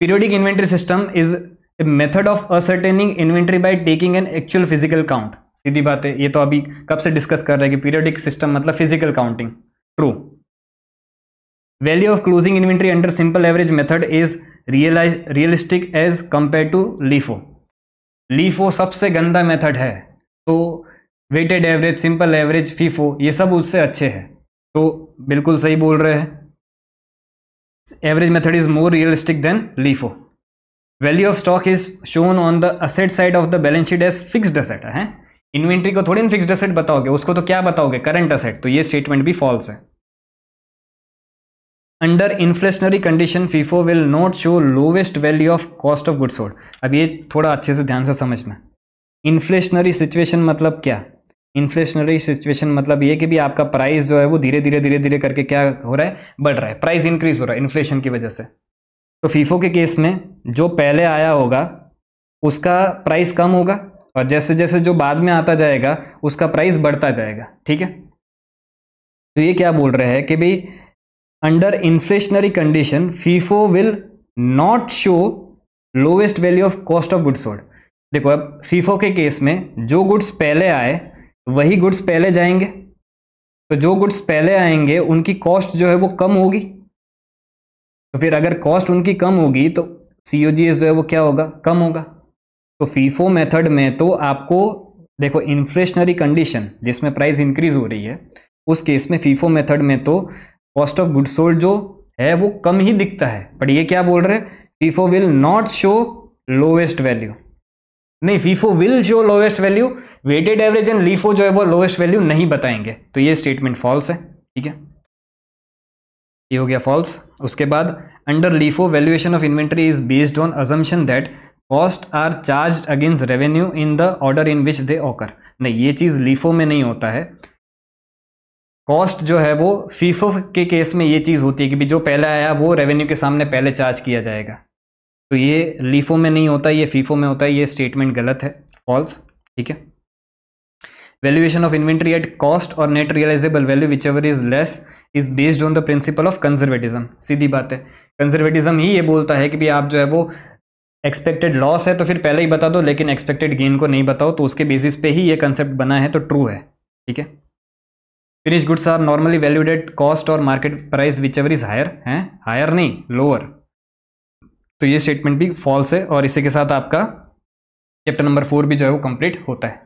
Periodic inventory system is a method of ascertaining inventory by taking an actual physical count. सीधी बात है, ये तो अभी कब से डिस्कस कर रहे हैं कि पीरियोडिक सिस्टम मतलब physical counting, true. Value of closing inventory under simple average method is realistic as compare to LIFO. LIFO सबसे गंदा मेथड है, तो weighted average, simple average, FIFO ये सब उससे अच्छे हैं, तो बिल्कुल सही बोल रहे हैं। Average method is more realistic than LIFO. Value of stock is shown on the asset side of the balance sheet as fixed asset है। इन्वेंट्री को थोड़ी फिक्स्ड असेट बताओगे, उसको तो क्या बताओगे, करंट असेट, तो ये स्टेटमेंट भी फॉल्स है। Under inflationary condition FIFO will not show lowest value of cost of goods sold. अब ये थोड़ा अच्छे से ध्यान से समझना, इन्फ्लेशनरी सिचुएशन मतलब क्या, इन्फ्लेशनरी सिचुएशन मतलब ये कि भी आपका प्राइस जो है वो धीरे धीरे करके क्या हो रहा है, बढ़ रहा है, प्राइस इंक्रीज हो रहा है इन्फ्लेशन की वजह से। तो फीफो के केस में जो पहले आया होगा उसका प्राइस कम होगा, और जैसे जैसे जो बाद में आता जाएगा उसका प्राइस बढ़ता जाएगा, ठीक है। तो ये क्या बोल रहे हैं कि भाई under inflationary condition FIFO will not show lowest value of cost of goods sold. देखो अब फीफो के केस में जो गुड्स पहले आए वही गुड्स पहले जाएंगे, तो जो गुड्स पहले आएंगे उनकी कॉस्ट जो है वो कम होगी, तो फिर अगर कॉस्ट उनकी कम होगी तो सीओजीएस जो है वो क्या होगा, कम होगा। तो फीफो मेथड में तो आपको देखो इन्फ्लेशनरी कंडीशन जिसमें प्राइस इंक्रीज हो रही है, उस केस में फीफो मेथड में तो कॉस्ट ऑफ गुड्स सोल्ड जो है वो कम ही दिखता है, बट ये क्या बोल रहे हैं, FIFO will not show lowest value, नहीं FIFO will show lowest value, weighted average and LIFO जो है वो लोवेस्ट वैल्यू नहीं बताएंगे, तो ये स्टेटमेंट फॉल्स है, ठीक है, ये हो गया फॉल्स। उसके बाद under LIFO valuation of inventory is based on assumption that cost are charged against revenue in the order in which they occur. नहीं, ये चीज लीफो में नहीं होता है, कॉस्ट जो है वो फीफो के केस में ये चीज होती है कि भी जो पहले आया वो रेवेन्यू के सामने पहले चार्ज किया जाएगा, तो ये लीफो में नहीं होता, ये फीफो में होता है, ये स्टेटमेंट गलत है, फॉल्स, ठीक है। Valuation of inventory at cost और net realisable value whichever is less is based on the principle of conservatism. सीधी बात है, कंजर्वेटिज्म ही ये बोलता है कि भी आप जो है वो एक्सपेक्टेड लॉस है तो फिर पहले ही बता दो, लेकिन एक्सपेक्टेड गेन को नहीं बताओ, तो उसके बेसिस पे ही ये कंसेप्ट बना है, तो ट्रू है, ठीक है। Finish goods are normally valued at cost और market price whichever is higher, है हायर नहीं लोअर, तो ये स्टेटमेंट भी फॉल्स है। और इसी के साथ आपका चैप्टर नंबर 4 भी जो है वो कंप्लीट होता है।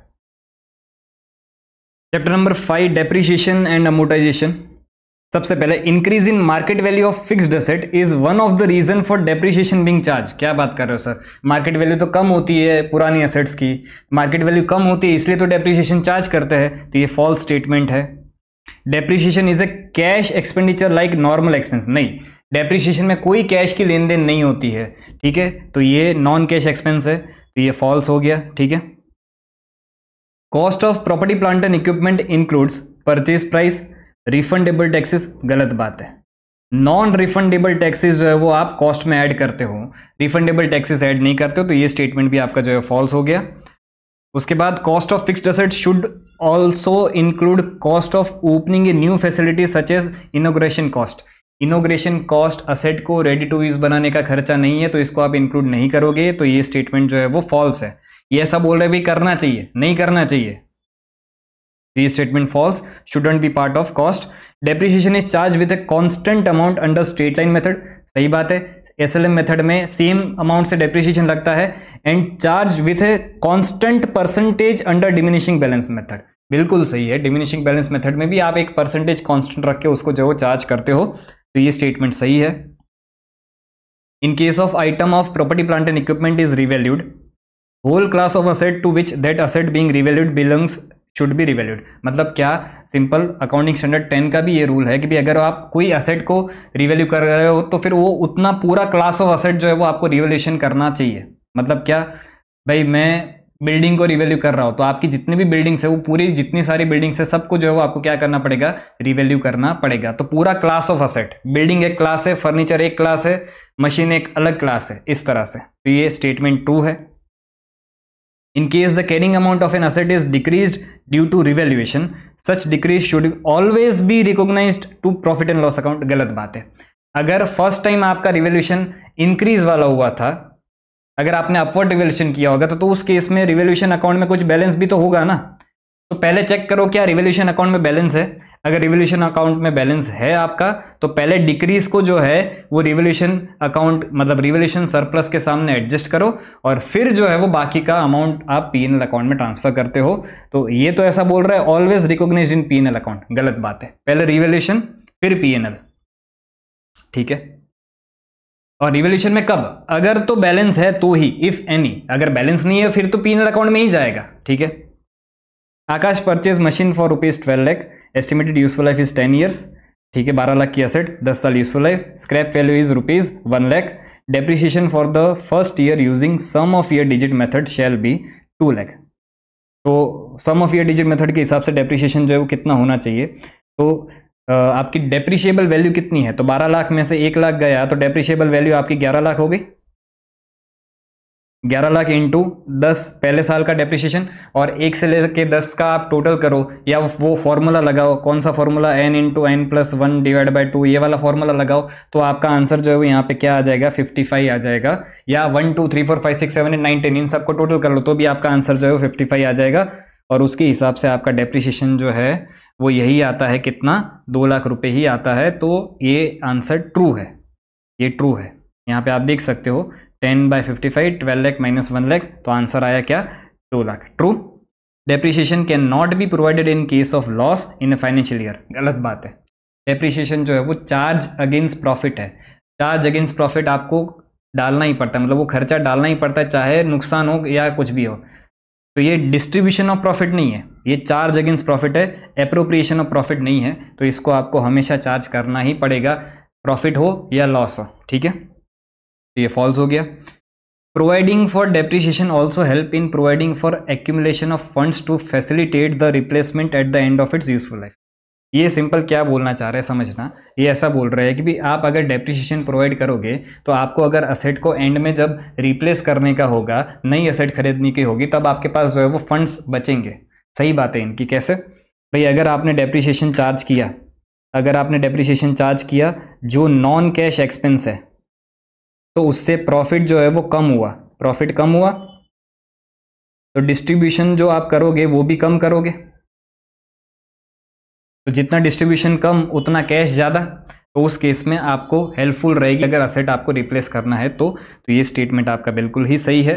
Chapter number 5 depreciation and amortisation. सबसे पहले increase in market value of fixed asset is one of the reason for depreciation being charge. क्या बात कर रहे हो सर, मार्केट वैल्यू तो कम होती है पुरानी एसेट्स की, मार्केट वैल्यू कम होती है इसलिए तो डेप्रिसिएशन चार्ज करते हैं, तो ये फॉल्स स्टेटमेंट है। Depreciation is a cash expenditure like normal expense, नहीं डेप्रिसिएशन में कोई कैश की लेन देन नहीं होती है, ठीक है, तो ये नॉन कैश एक्सपेंस है, तो ये फॉल्स हो गया, ठीक है। Cost of property plant and equipment includes purchase price, refundable taxes, गलत बात है। नॉन रिफंडेबल टैक्सेस जो है वो आप कॉस्ट में ऐड करते हो, रिफंडेबल टैक्सेस ऐड नहीं करते हो, तो ये स्टेटमेंट भी आपका जो है फॉल्स हो गया। उसके बाद cost of fixed asset should also include cost of opening a new facility such as inauguration cost. Inauguration cost asset को रेडी टू यूज बनाने का खर्चा नहीं है, तो इसको आप इंक्लूड नहीं करोगे, तो ये स्टेटमेंट जो है वो फॉल्स है। ये ऐसा बोल रहे भी करना चाहिए, नहीं करना चाहिए, ये statement false, shouldn't be part of cost. Depreciation is charge with a constant amount under straight line method, सही बात है, एसएलएम मेथड में सेम अमाउंट से डेप्रिसिएशन लगता है, and charge with a constant percentage under diminishing balance method, बिल्कुल सही है। डिमिनिशिंग बैलेंस मेथड में भी आप एक परसेंटेज कांस्टेंट रख के उसको जो चार्ज करते हो, तो ये स्टेटमेंट सही है। In case of item of property plant and equipment is revalued, whole class of asset to which that asset being revalued belongs should be revalued. मतलब क्या, सिंपल अकाउंटिंग स्टैंडर्ड 10 का भी ये रूल है कि भी अगर आप कोई असेट को रिवैल्यू कर रहे हो तो फिर वो उतना पूरा क्लास ऑफ असेट जो है वो आपको रिवैल्यूएशन करना चाहिए। मतलब क्या भाई, मैं बिल्डिंग को रिवैल्यू कर रहा हूं तो आपकी जितनी भी बिल्डिंग्स है वो पूरी जितनी सारी बिल्डिंग्स है सबको जो है वो आपको क्या करना पड़ेगा, रिवैल्यू करना पड़ेगा। तो पूरा क्लास ऑफ असेट, बिल्डिंग एक क्लास है, फर्नीचर एक क्लास है, मशीन एक अलग क्लास है, इस तरह से, तो ये स्टेटमेंट ट्रू है। In case the carrying amount of an asset is decreased due to revaluation, such decrease should always be recognized to profit and loss account, गलत बात है। अगर फर्स्ट टाइम आपका रिवैल्यूएशन इंक्रीज वाला हुआ था, अगर आपने अपवर्ड रिवैल्यूएशन किया होगा तो उस केस में रिवैल्यूएशन अकाउंट में कुछ बैलेंस भी तो होगा ना, तो पहले चेक करो क्या रिवैल्यूएशन अकाउंट में बैलेंस है। अगर रिवैल्यूएशन अकाउंट में बैलेंस है आपका तो पहले डिक्रीज को जो है वो रिवैल्यूएशन अकाउंट मतलब रिवैल्यूएशन सरप्लस के सामने एडजस्ट करो और फिर जो है वो बाकी का अमाउंट आप पीएनएल अकाउंट में ट्रांसफर करते हो। तो ये तो ऐसा बोल रहा है ऑलवेज रिकॉग्नाइज्ड इन पीएनएल अकाउंट, गलत बात है। पहले रिवैल्यूएशन फिर पीएनएल, ठीक है। और रिवैल्यूएशन में कब, अगर तो बैलेंस है तो ही, इफ एनी, अगर बैलेंस नहीं है फिर तो पीएनएल अकाउंट में ही जाएगा, ठीक है। Akash purchase machine for ₹12 lakh, estimated useful life is 10 years, ठीक है। 12 लाख की असेट, 10 साल useful life, scrap value is ₹1 lakh, depreciation for the first year using sum of year digit method shall be 2 lakh. तो sum of year digit method के हिसाब से depreciation जो है वो कितना होना चाहिए, तो आपकी डेप्रिशिएबल वैल्यू कितनी है, तो 12 लाख में से 1 लाख गया तो डेप्रिशिएबल वैल्यू आपकी 11 लाख हो गई। 11 लाख इंटू 10 पहले साल का डेप्रिसिएशन, और 1 से लेकर 10 का आप टोटल करो या वो फॉर्मूला लगाओ, कौन सा formula, n into n plus 1 divide by 2, ये वाला फॉर्मूला लगाओ, तो आपका आंसर जो है वो यहाँ पे क्या आ जाएगा, 55 आ जाएगा। या 1 2 3 4 5 6 7 8 9 10 इन सबको टोटल कर लो तो भी आपका आंसर जो है वो 55 आ जाएगा। और उसके हिसाब से आपका डेप्रिसिएशन जो है वो यही आता है, कितना, 2 लाख रुपए ही आता है। तो ये आंसर ट्रू है, ये ट्रू है। यहाँ पे आप देख सकते हो 10/55, 12 लाख माइनस 1 लाख, तो आंसर आया क्या, 2 lakh, true. Depreciation can not be provided in case of loss in a financial year, गलत बात है। डेप्रिसिएशन जो है वो चार्ज अगेंस्ट प्रॉफिट है, चार्ज अगेंस्ट प्रॉफिट आपको डालना ही पड़ता है, मतलब वो खर्चा डालना ही पड़ता है चाहे नुकसान हो या कुछ भी हो। तो ये डिस्ट्रीब्यूशन ऑफ प्रॉफिट नहीं है, ये चार्ज अगेंस्ट प्रॉफिट है, एप्रोप्रिएशन ऑफ प्रॉफिट नहीं है। तो इसको आपको हमेशा चार्ज करना ही पड़ेगा, प्रॉफिट हो या लॉस हो, ठीक है। तो ये फॉल्स हो गया। Providing for depreciation also help in providing for accumulation of funds to facilitate the replacement at the end of its useful life. ये सिंपल क्या बोलना चाह रहे हैं समझना, ये ऐसा बोल रहे हैं कि भी आप अगर डेप्रिसिएशन प्रोवाइड करोगे तो आपको अगर असेट को एंड में जब रिप्लेस करने का होगा, नई असेट खरीदने की होगी, तब आपके पास जो है वो फंड्स बचेंगे। सही बात है इनकी। कैसे भाई, अगर आपने डेप्रिसिएशन चार्ज किया, अगर आपने डेप्रिसिएशन चार्ज किया जो नॉन कैश एक्सपेंस है, तो उससे प्रॉफिट जो है वो कम हुआ, प्रॉफिट कम हुआ तो डिस्ट्रीब्यूशन जो आप करोगे वो भी कम करोगे। तो जितना डिस्ट्रीब्यूशन कम उतना कैश ज़्यादा, तो उस केस में आपको हेल्पफुल रहेगी अगर असेट आपको रिप्लेस करना है तो ये स्टेटमेंट आपका बिल्कुल ही सही है।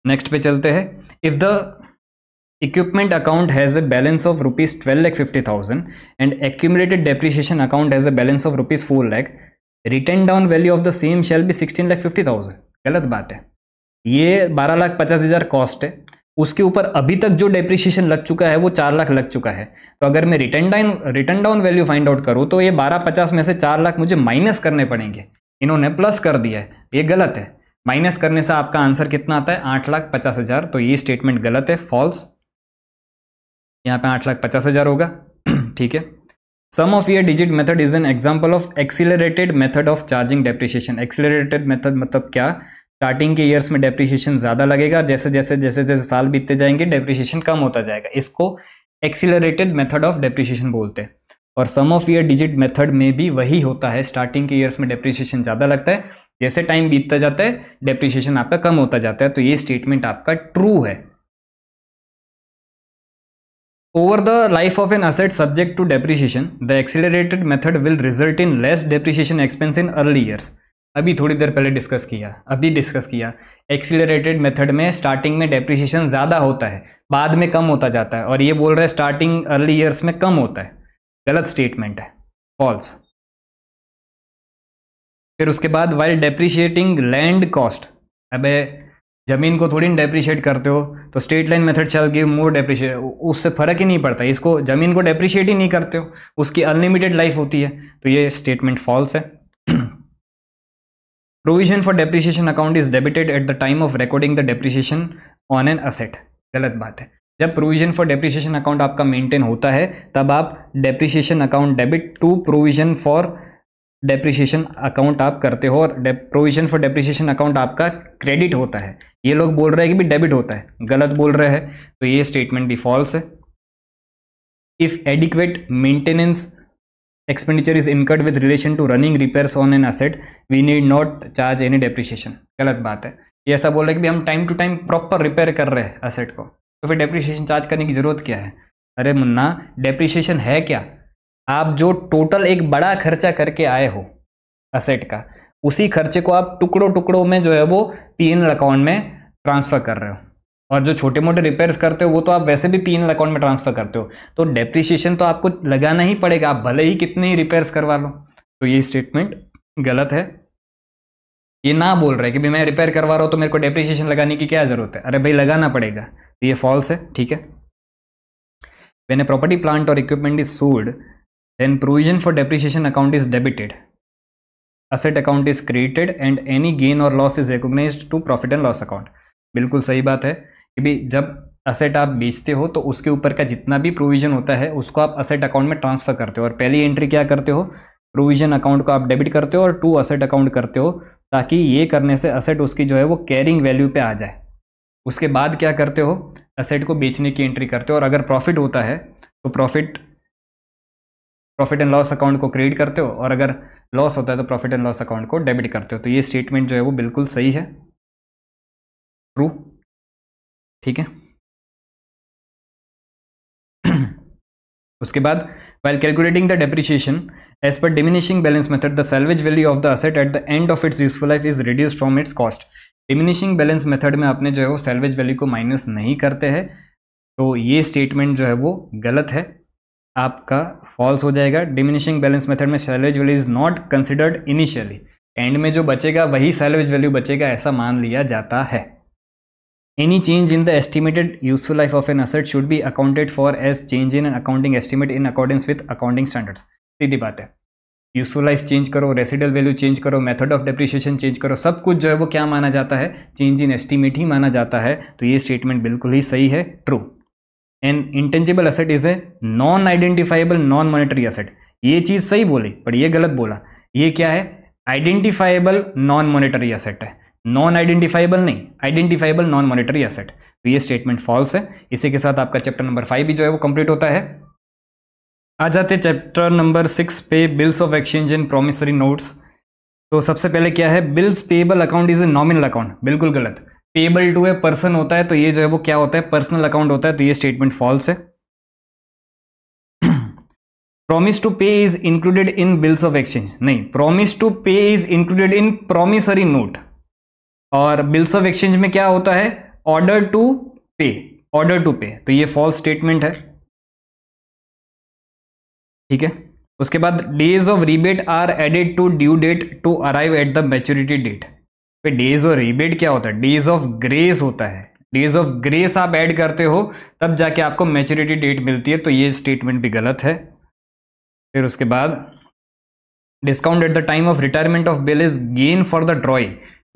नेक्स्ट पे चलते हैं। If the equipment account has a balance of ₹12,50,000 and accumulated depreciation account has a balance of ₹4 lakh, return down value of the same shall be 16,50,000। गलत बात है। ये 12,50,000 कॉस्ट है, उसके ऊपर अभी तक जो डेप्रिसिएशन लग चुका है वो 4 लाख लग चुका है। तो अगर मैं return down value find out करूं तो ये 12,50 में से 4 लाख मुझे माइनस करने पड़ेंगे। इन्होंने प्लस कर दिया है, ये गलत है। माइनस करने से आपका आंसर कितना आता है? 8,50,000। तो ये स्टेटमेंट गलत है, फॉल्स। यहाँ पे 8,50,000 होगा। ठीक है। Sum of year digit method is an example of accelerated method of charging depreciation. Accelerated method मतलब क्या? स्टार्टिंग के ईयर्स में डेप्रिसिएशन ज़्यादा लगेगा, जैसे जैसे जैसे जैसे साल बीतते जाएंगे डेप्रिसिएशन कम होता जाएगा। इसको एक्सीलरेटेड मेथड ऑफ डेप्रिसिएशन बोलते हैं। और सम ऑफ ईयर डिजिट मेथड में भी वही होता है, स्टार्टिंग के ईयर्स में डेप्रिसिएशन ज़्यादा लगता है, जैसे टाइम बीतता जाता है डेप्रिसिएशन आपका कम होता जाता है। तो ये स्टेटमेंट आपका ट्रू है। Over the life of an asset subject to depreciation the accelerated method will result in less depreciation expense in early years. अभी थोड़ी देर पहले डिस्कस किया एक्सीलरेटेड मेथड में स्टार्टिंग में डेप्रिसिएशन ज़्यादा होता है, बाद में कम होता जाता है, और ये बोल रहा है स्टार्टिंग अर्ली ईयर्स में कम होता है। गलत स्टेटमेंट है, फॉल्स। फिर उसके बाद वाइल डेप्रिशिएटिंग लैंड कॉस्ट, अबे जमीन को थोड़ी डेप्रिशिएट करते हो, तो स्ट्रेट लाइन मेथड शैल गिव मोर डेप्रिशिएट, उससे फर्क ही नहीं पड़ता। इसको जमीन को डेप्रिशिएट ही नहीं करते हो, उसकी अनलिमिटेड लाइफ होती है। तो ये स्टेटमेंट फॉल्स है। Provision for depreciation account is debited at the time of recording the depreciation on an asset. गलत बात है। जब प्रोविजन फॉर डेप्रिसिएशन अकाउंट आपका मेंटेन होता है तब आप depreciation account debit to provision for depreciation account आप करते हो, और प्रोविजन फॉर डेप्रिसिएशन अकाउंट आपका क्रेडिट होता है। ये लोग बोल रहे हैं कि भी डेबिट होता है, गलत बोल रहे हैं। तो ये स्टेटमेंट भी फॉल्स है। If adequate maintenance expenditure is incurred with relation to running repairs on an asset, we need not charge any depreciation। गलत बात है। ये ऐसा बोल रहे हैं कि हम time to time proper repair कर रहे हैं असेट को, तो फिर डेप्रिसिएशन चार्ज करने की जरूरत क्या है? अरे मुन्ना, डेप्रिसिएशन है क्या? आप जो टोटल एक बड़ा खर्चा करके आए हो असेट का, उसी खर्चे को आप टुकड़ों टुकड़ों में जो है वो P&L अकाउंट में ट्रांसफर कर रहे हो, और जो छोटे मोटे रिपेयर्स करते हो वो तो आप वैसे भी P&L अकाउंट में ट्रांसफर करते हो। तो डेप्रिसिएशन तो आपको लगाना ही पड़ेगा, आप भले ही कितने ही रिपेयर्स करवा लो। तो ये स्टेटमेंट गलत है। ये ना बोल रहे कि भाई मैं रिपेयर करवा रहा हूँ तो मेरे को डेप्रिसिएशन लगाने की क्या जरूरत है। अरे भाई लगाना पड़ेगा। तो ये फॉल्स है। ठीक है। व्हेन ए प्रॉपर्टी प्लांट और equipment is sold then provision for depreciation account is debited, asset account is created and any gain और loss is recognised to profit and loss account. बिल्कुल सही बात है कि भाई जब असेट आप बेचते हो तो उसके ऊपर का जितना भी प्रोविजन होता है उसको आप असेट अकाउंट में ट्रांसफर करते हो, और पहली एंट्री क्या करते हो? प्रोविजन अकाउंट को आप डेबिट करते हो और टू असेट अकाउंट करते हो, ताकि ये करने से असेट उसकी जो है वो कैरिंग वैल्यू पे आ जाए। उसके बाद क्या करते हो? असेट को बेचने की एंट्री करते हो, और अगर प्रॉफिट होता है तो प्रॉफिट एंड लॉस अकाउंट को क्रेडिट करते हो, और अगर लॉस होता है तो प्रॉफिट एंड लॉस अकाउंट को डेबिट करते हो। तो ये स्टेटमेंट जो है वो बिल्कुल सही है, ट्रू। ठीक है। उसके बाद while calculating the depreciation as per diminishing balance method, the salvage value of the asset at the end of its useful life is reduced from its cost। diminishing balance method में आपने जो है वो salvage value को minus नहीं करते हैं, तो ये स्टेटमेंट जो है वो गलत है, आपका फॉल्स हो जाएगा। diminishing balance method में salvage value is not considered initially, and में जो बचेगा वही salvage value बचेगा, ऐसा मान लिया जाता है। Any change in the estimated useful life of an asset should be accounted for as change in an accounting estimate in accordance with accounting standards। सीधी बात है। यूजफुल लाइफ चेंज करो, रेसिडुअल वैल्यू चेंज करो, method of depreciation change करो, सब कुछ जो है वो क्या माना जाता है? चेंज इन एस्टिमेट ही माना जाता है। तो ये स्टेटमेंट बिल्कुल ही सही है, true. N intangible asset is a non identifiable non monetary asset. ये चीज सही बोली, पर ये गलत बोला। ये क्या है? आइडेंटिफाइबल नॉन मॉनेटरी असेट है, नॉन आइडेंटिफाइबल नहीं, आइडेंटिफाइबल नॉन मॉनेटरी एसेट। तो ये स्टेटमेंट फॉल्स है। इसी के साथ आपका चैप्टर नंबर 5 भी जो है वो कंप्लीट होता है। आ जाते चैप्टर नंबर 6 पे, bills of exchange and promissory notes. तो सबसे पहले क्या है? Bills payable account is a nominal account. बिल्कुल गलत। पेएबल टू ए पर्सन होता है, तो ये जो है वो क्या होता है? पर्सनल अकाउंट होता है। तो ये स्टेटमेंट फॉल्स है। प्रॉमिस टू पे is included in bills of exchange, नहीं, प्रॉमिस टू पे is included in promissory note, और बिल्स ऑफ एक्सचेंज में क्या होता है, ऑर्डर टू पे, ऑर्डर टू पे, तो ये फॉल्स स्टेटमेंट है, ठीक है। उसके बाद days of rebate are added to due date to arrive at the maturity date, पे डेज ऑफ रिबेट क्या होता है, डेज ऑफ ग्रेस होता है, डेज ऑफ ग्रेस आप ऐड करते हो तब जाके आपको मैच्योरिटी डेट मिलती है, तो ये स्टेटमेंट भी गलत है। फिर उसके बाद discount at the time of retirement of bill is gain for the ड्रॉई,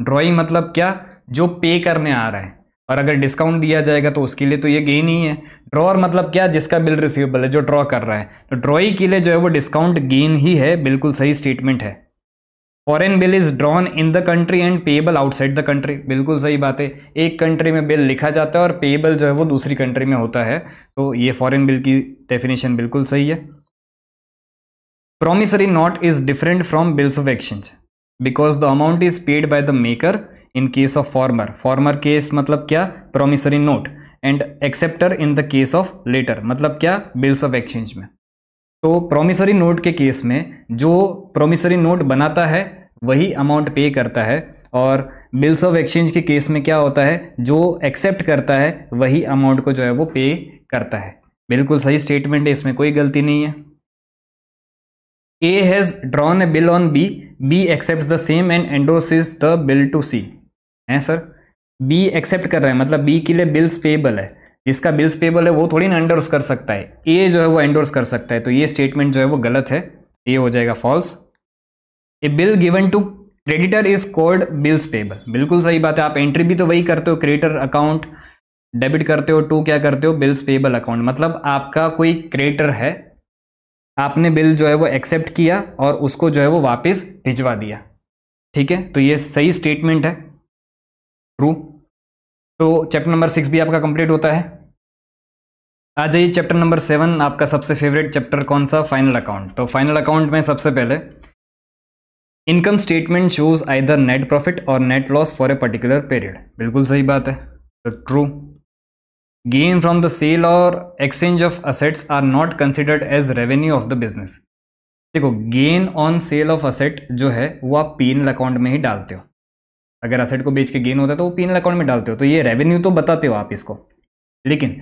ड्रॉई मतलब क्या, जो पे करने आ रहा है, और अगर डिस्काउंट दिया जाएगा तो उसके लिए तो ये गेन ही है। ड्रॉअर मतलब क्या, जिसका बिल रिसीवेबल है, जो ड्रॉ कर रहा है, तो ड्रॉई के लिए जो है वो डिस्काउंट गेन ही है, बिल्कुल सही स्टेटमेंट है। Foreign bill is drawn in the country and payable outside the country, बिल्कुल सही बात है, एक कंट्री में बिल लिखा जाता है और पेएबल जो है वो दूसरी कंट्री में होता है, तो ये फॉरेन बिल की डेफिनेशन बिल्कुल सही है। Promissory note is different from bills of exchange because the amount is paid by the maker in case of former, former case मतलब क्या, promissory note, and acceptor in the case of latter मतलब क्या, bills of exchange में। तो promissory note के case में जो promissory note बनाता है वही अमाउंट पे करता है, और बिल्स ऑफ एक्सचेंज के केस में क्या होता है, जो एक्सेप्ट करता है वही अमाउंट को जो है वो पे करता है, बिल्कुल सही स्टेटमेंट है, इसमें कोई गलती नहीं है। A has drawn a bill on B, B accepts the same and endorses the bill to C, है सर, B एक्सेप्ट कर रहा है मतलब B के लिए बिल्स पेबल है, जिसका बिल्स पेबल है वो थोड़ी ना एंडोर्स कर सकता है, A जो है वो एंडोर्स कर सकता है, तो ये स्टेटमेंट जो है वो गलत है, ये हो जाएगा false. A bill given to creditor is called bills payable, बिल्कुल सही बात है, आप एंट्री भी तो वही करते हो, क्रेडिटर अकाउंट डेबिट करते हो, टू क्या करते हो, बिल्स पेबल अकाउंट, मतलब आपका कोई क्रेडिटर है, आपने बिल जो है वो एक्सेप्ट किया और उसको जो है वो वापस भिजवा दिया, ठीक है, तो ये सही स्टेटमेंट है, ट्रू। तो चैप्टर नंबर 6 भी आपका कंप्लीट होता है। आ जाइए चैप्टर नंबर 7, आपका सबसे फेवरेट चैप्टर कौन सा, फाइनल अकाउंट। तो फाइनल अकाउंट में सबसे पहले income statement shows either net profit और net loss for a particular period, बिल्कुल सही बात है, तो true. Gain from the sale और exchange of assets are not considered as revenue of the business, देखो gain on sale of asset जो है वो आप पीएनएल अकाउंट में ही डालते हो, अगर असेट को बेच के गेन होता है तो वो पीएनएल अकाउंट में डालते हो, तो ये रेवेन्यू तो बताते हो आप इसको, लेकिन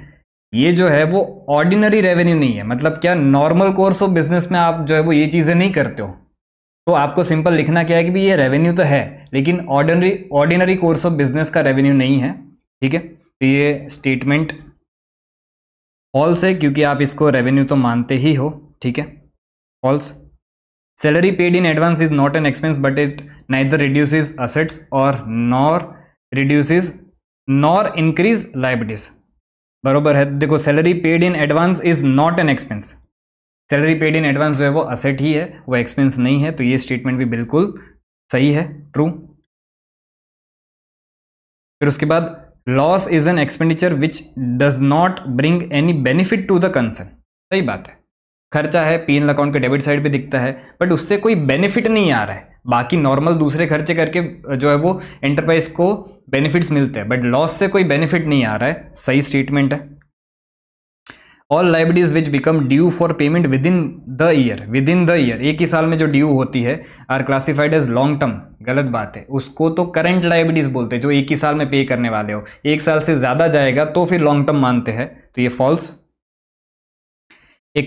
ये जो है वो ऑर्डिनरी रेवेन्यू नहीं है, मतलब क्या, नॉर्मल कोर्स ऑफ बिजनेस में आप जो है वो ये चीज़ें नहीं करते हो, तो आपको सिंपल लिखना क्या है कि भी ये रेवेन्यू तो है लेकिन ऑर्डिनरी कोर्स ऑफ बिजनेस का रेवेन्यू नहीं है, ठीक है, तो ये स्टेटमेंट फॉल्स है क्योंकि आप इसको रेवेन्यू तो मानते ही हो, ठीक है, false. Salary paid in advance is not an expense but it neither reduces assets और नॉर इंक्रीज लायबिलिटीज, बरोबर है। देखो salary paid in advance is not an expense, salary paid in advance जो है वो असेट ही है, वो एक्सपेंस नहीं है, तो ये स्टेटमेंट भी बिल्कुल सही है, ट्रू। फिर उसके बाद loss is an expenditure which does not bring any benefit to the concern, सही बात है, खर्चा है, पीएनएल अकाउंट के डेबिट साइड पे दिखता है बट उससे कोई बेनिफिट नहीं आ रहा है, बाकी नॉर्मल दूसरे खर्चे करके जो है वो एंटरप्राइज को बेनिफिट्स मिलते हैं बट लॉस से कोई बेनिफिट नहीं आ रहा है, सही स्टेटमेंट है। All liabilities which become due for payment within the year, एक ही साल में जो ड्यू होती है are classified as long term, गलत बात है, उसको तो करंट लायबिलिटीज बोलते हैं, जो एक ही साल में पे करने वाले हो, एक साल से ज्यादा जाएगा तो फिर लॉन्ग टर्म मानते हैं, तो ये false. A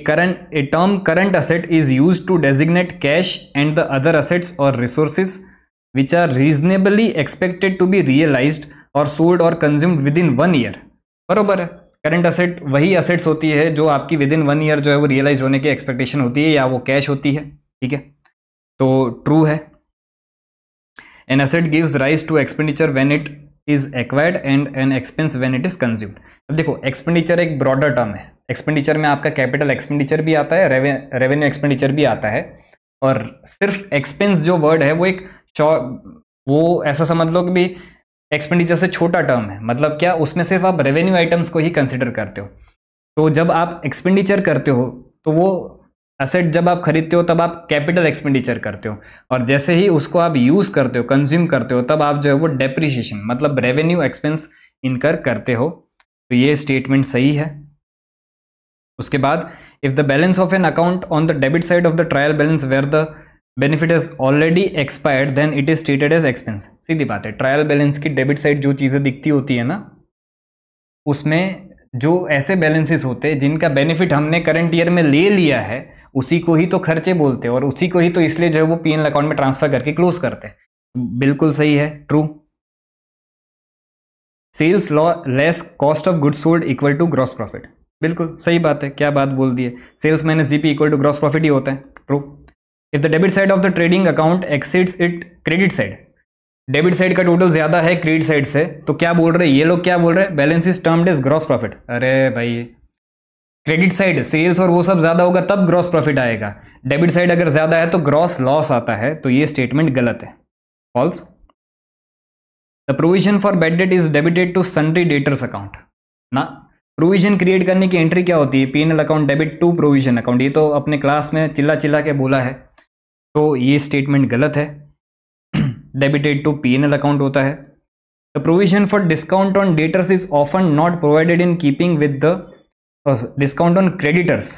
term current asset is used to designate cash and the other assets or resources which are reasonably expected to be realized or sold or consumed within 1 year, बरोबर है, current asset वही assets होती है जो आपकी with in 1 year जो है वो रियलाइज होने की एक्सपेक्टेशन होती है या वो कैश होती है, ठीक है, तो ट्रू है। An asset gives rise to expenditure when it is acquired and an expense when it is consumed. अब देखो एक्सपेंडिचर एक ब्रॉडर टर्म है, एक्सपेंडिचर में आपका कैपिटल एक्सपेंडिचर भी आता है, रेवेन्यू एक्सपेंडिचर भी आता है, और सिर्फ एक्सपेंस जो वर्ड है वो एक वो ऐसा समझ लो कि भी एक्सपेंडिचर से छोटा टर्म है, मतलब क्या, उसमें सिर्फ आप रेवेन्यू आइटम्स को ही कंसिडर करते हो, तो जब आप एक्सपेंडिचर करते हो तो वो असेट जब आप खरीदते हो तब आप कैपिटल एक्सपेंडिचर करते हो, और जैसे ही उसको आप यूज करते हो, कंज्यूम करते हो, तब आप जो है वो डेप्रिसिएशन मतलब रेवेन्यू एक्सपेंस इनकर करते हो, तो ये स्टेटमेंट सही है। उसके बाद if the balance of an account on the debit side of the trial balance where the benefit is already expired then it is treated as expense. सीधी बात है, ट्रायल बैलेंस की डेबिट साइड जो चीज़ें दिखती होती है ना, उसमें जो ऐसे बैलेंसेस होते हैं जिनका बेनिफिट हमने करंट ईयर में ले लिया है, उसी को ही तो खर्चे बोलते हैं और उसी को ही तो इसलिए जो है वो पीएनएल अकाउंट में ट्रांसफर करके क्लोज करते हैं। बिल्कुल सही है, true. Sales law less cost of goods sold equal to gross profit, बिल्कुल सही बात है, क्या बात बोल दी है, sales minus GP equal to gross profit ही होता है, true. If the debit side of the trading account exceeds it credit side, debit side का टोटल ज्यादा है क्रेडिट साइड से, तो क्या बोल रहे हैं ये लोग, क्या बोल रहे हैं, balance is termed as gross profit. अरे भाई, क्रेडिट साइड सेल्स और वो सब ज्यादा होगा तब ग्रॉस प्रॉफिट आएगा, डेबिट साइड अगर ज्यादा है तो ग्रॉस लॉस आता है, तो ये स्टेटमेंट गलत है, false. The provision for bad debt is debited to sundry debtors account ना, प्रोविजन क्रिएट करने की एंट्री क्या होती है, PNL account debit to provision account, ये तो अपने क्लास में चिल्ला चिल्ला के बोला है, तो ये स्टेटमेंट गलत है, डेबिटेड टू पीएनएल अकाउंट होता है। The provision for discount on debtors is often not provided in keeping with the discount on creditors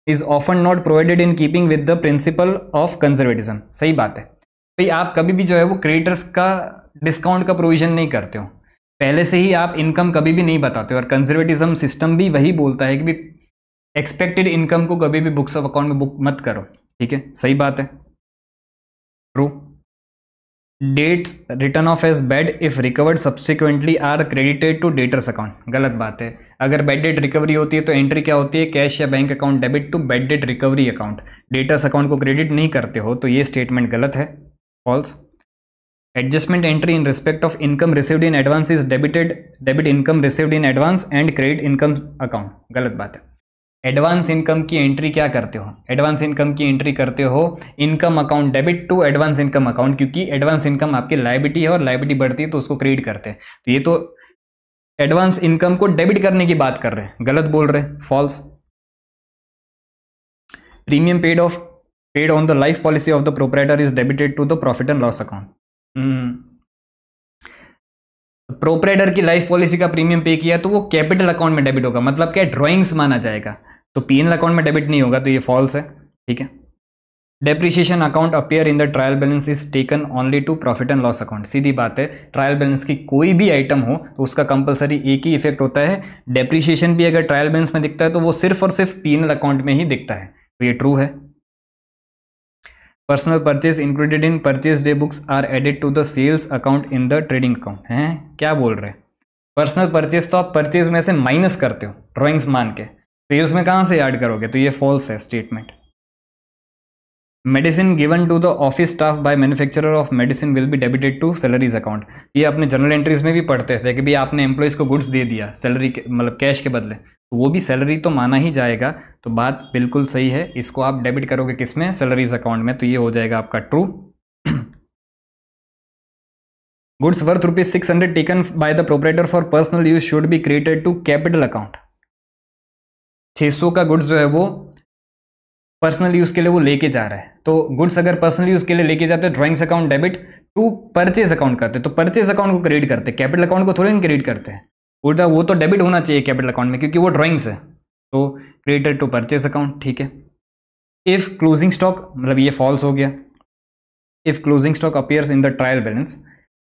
is often not provided in keeping with the principle of conservatism. सही बात है भाई, आप कभी भी जो है वो क्रेडिटर्स का डिस्काउंट का प्रोविजन नहीं करते हो, पहले से ही आप इनकम कभी भी नहीं बताते हो, और कंजर्वेटिज्म सिस्टम भी वही बोलता है कि भी एक्सपेक्टेड इनकम को कभी भी बुक्स ऑफ अकाउंट में बुक मत करो, ठीक है, सही बात है, true. Debts written off as bad if recovered subsequently are credited to debtors account, गलत बात है, अगर बैड डेट रिकवरी होती है तो एंट्री क्या होती है, कैश या bank account debit to bad debt recovery account, debtors account को क्रेडिट नहीं करते हो, तो ये स्टेटमेंट गलत है, false. Adjustment entry in respect of income received in advance is debit income received in advance and credit income account, गलत बात है। एडवांस इनकम की एंट्री क्या करते हो, एडवांस इनकम की एंट्री करते हो income account debit to advance income account, क्योंकि एडवांस इनकम आपकी लायबिलिटी है और लायबिलिटी बढ़ती है तो उसको क्रेडिट करते हैं, तो ये तो एडवांस इनकम को डेबिट करने की बात कर रहे हैं, गलत बोल रहे हैं, false. Premium paid on the life policy of the proprietor is debited to the profit and loss account. Proprietor की लाइफ पॉलिसी का प्रीमियम पे किया तो वो कैपिटल अकाउंट में डेबिट होगा, मतलब क्या ड्राइंग्स माना जाएगा, तो पीएनएल अकाउंट में डेबिट नहीं होगा, तो ये फॉल्स है, ठीक है। Depreciation account appear in the trial balance is taken only to profit and loss account, सीधी बात है, ट्रायल बैलेंस की कोई भी आइटम हो तो उसका कंपलसरी एक ही इफेक्ट होता है, डेप्रिसिएशन भी अगर ट्रायल बैलेंस में दिखता है तो वो सिर्फ और सिर्फ पीएनएल अकाउंट में ही दिखता है, तो ये ट्रू है। Personal purchase included in purchase day books are added to the sales account in the trading account, हैं क्या बोल रहे हैं, पर्सनल परचेज तो आप परचेज में से माइनस करते हो ड्राइंग्स मान के, सेल्स में कहां से ऐड करोगे, तो ये फॉल्स है statement. Medicine given to the office staff by manufacturer of medicine will be debited to salaries account, ये अपने जनरल एंट्रीज में भी पढ़ते थे कि भाई आपने एम्प्लॉयज को गुड्स दे दिया सैलरी के मतलब कैश के बदले, तो वो भी सैलरी तो माना ही जाएगा, तो बात बिल्कुल सही है, इसको आप डेबिट करोगे किसमें, सैलरीज अकाउंट में, तो ये हो जाएगा आपका true. Goods worth ₹600 taken by the proprietor for personal use should be credited to capital account, 600 का गुड्स जो है वो पर्सनल यूज के लिए वो लेके जा रहा है, तो गुड्स अगर पर्सनल यूज के लिए लेके जाते हैं drawings account debit to purchase account करते, तो परचेज अकाउंट को क्रेडिट करते, कैपिटल अकाउंट को थोड़ी क्रेडिट करते हैं, उल्टा वो तो डेबिट होना चाहिए कैपिटल अकाउंट में क्योंकि वो ड्राइंग्स है, तो क्रेडिटेड टू परचेज अकाउंट, ठीक है। इफ क्लोजिंग स्टॉक, मतलब ये फॉल्स हो गया, if closing stock appears in the trial balance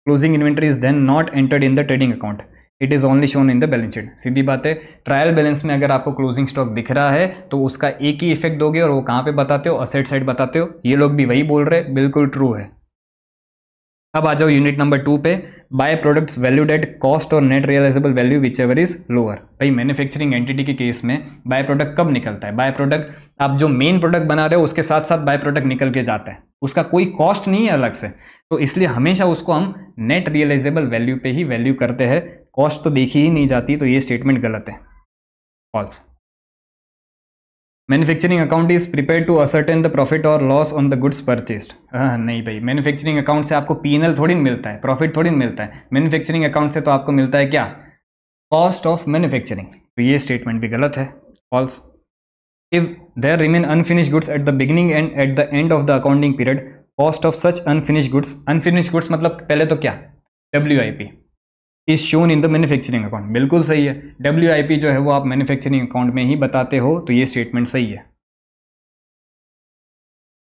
closing inventory is then not entered in the trading account, it is only shown in the balance sheet, सीधी बात है, trial balance में अगर आपको क्लोजिंग स्टॉक दिख रहा है तो उसका एक ही इफेक्ट दोगे और वो कहां पे बताते हो, असेट साइड बताते हो, ये लोग भी वही बोल रहे हैं, बिल्कुल ट्रू है। अब आ जाओ यूनिट नंबर 2 पे, by products valued at cost और net realisable value whichever is lower. भाई मैन्युफैक्चरिंग एंटिटी के केस में बाय प्रोडक्ट कब निकलता है, बाय प्रोडक्ट आप जो मेन प्रोडक्ट बना रहे हो उसके साथ साथ बाय प्रोडक्ट निकल के जाता है, उसका कोई कॉस्ट नहीं है अलग से, तो इसलिए हमेशा उसको हम नेट रियलाइजेबल वैल्यू पे ही वैल्यू करते हैं, कॉस्ट तो देखी ही नहीं जाती, तो ये स्टेटमेंट गलत है, false. Manufacturing account is prepare to ascertain the profit और loss on the goods purchased, नहीं भाई, मैन्युफैक्चरिंग अकाउंट से आपको पीएनएल थोड़ी मिलता है, प्रॉफिट थोड़ी मिलता है, मैन्युफैक्चरिंग अकाउंट से तो आपको मिलता है क्या, कॉस्ट ऑफ मैन्युफैक्चरिंग, तो ये स्टेटमेंट भी गलत है, false. If there remain unfinished goods at the beginning and at the end of the accounting period cost of such unfinished goods मतलब पहले तो क्या, WIP, is shown in the manufacturing account, बिल्कुल सही है। WIP जो है वो आप मैन्युफैक्चरिंग अकाउंट में ही बताते हो, तो ये स्टेटमेंट सही है।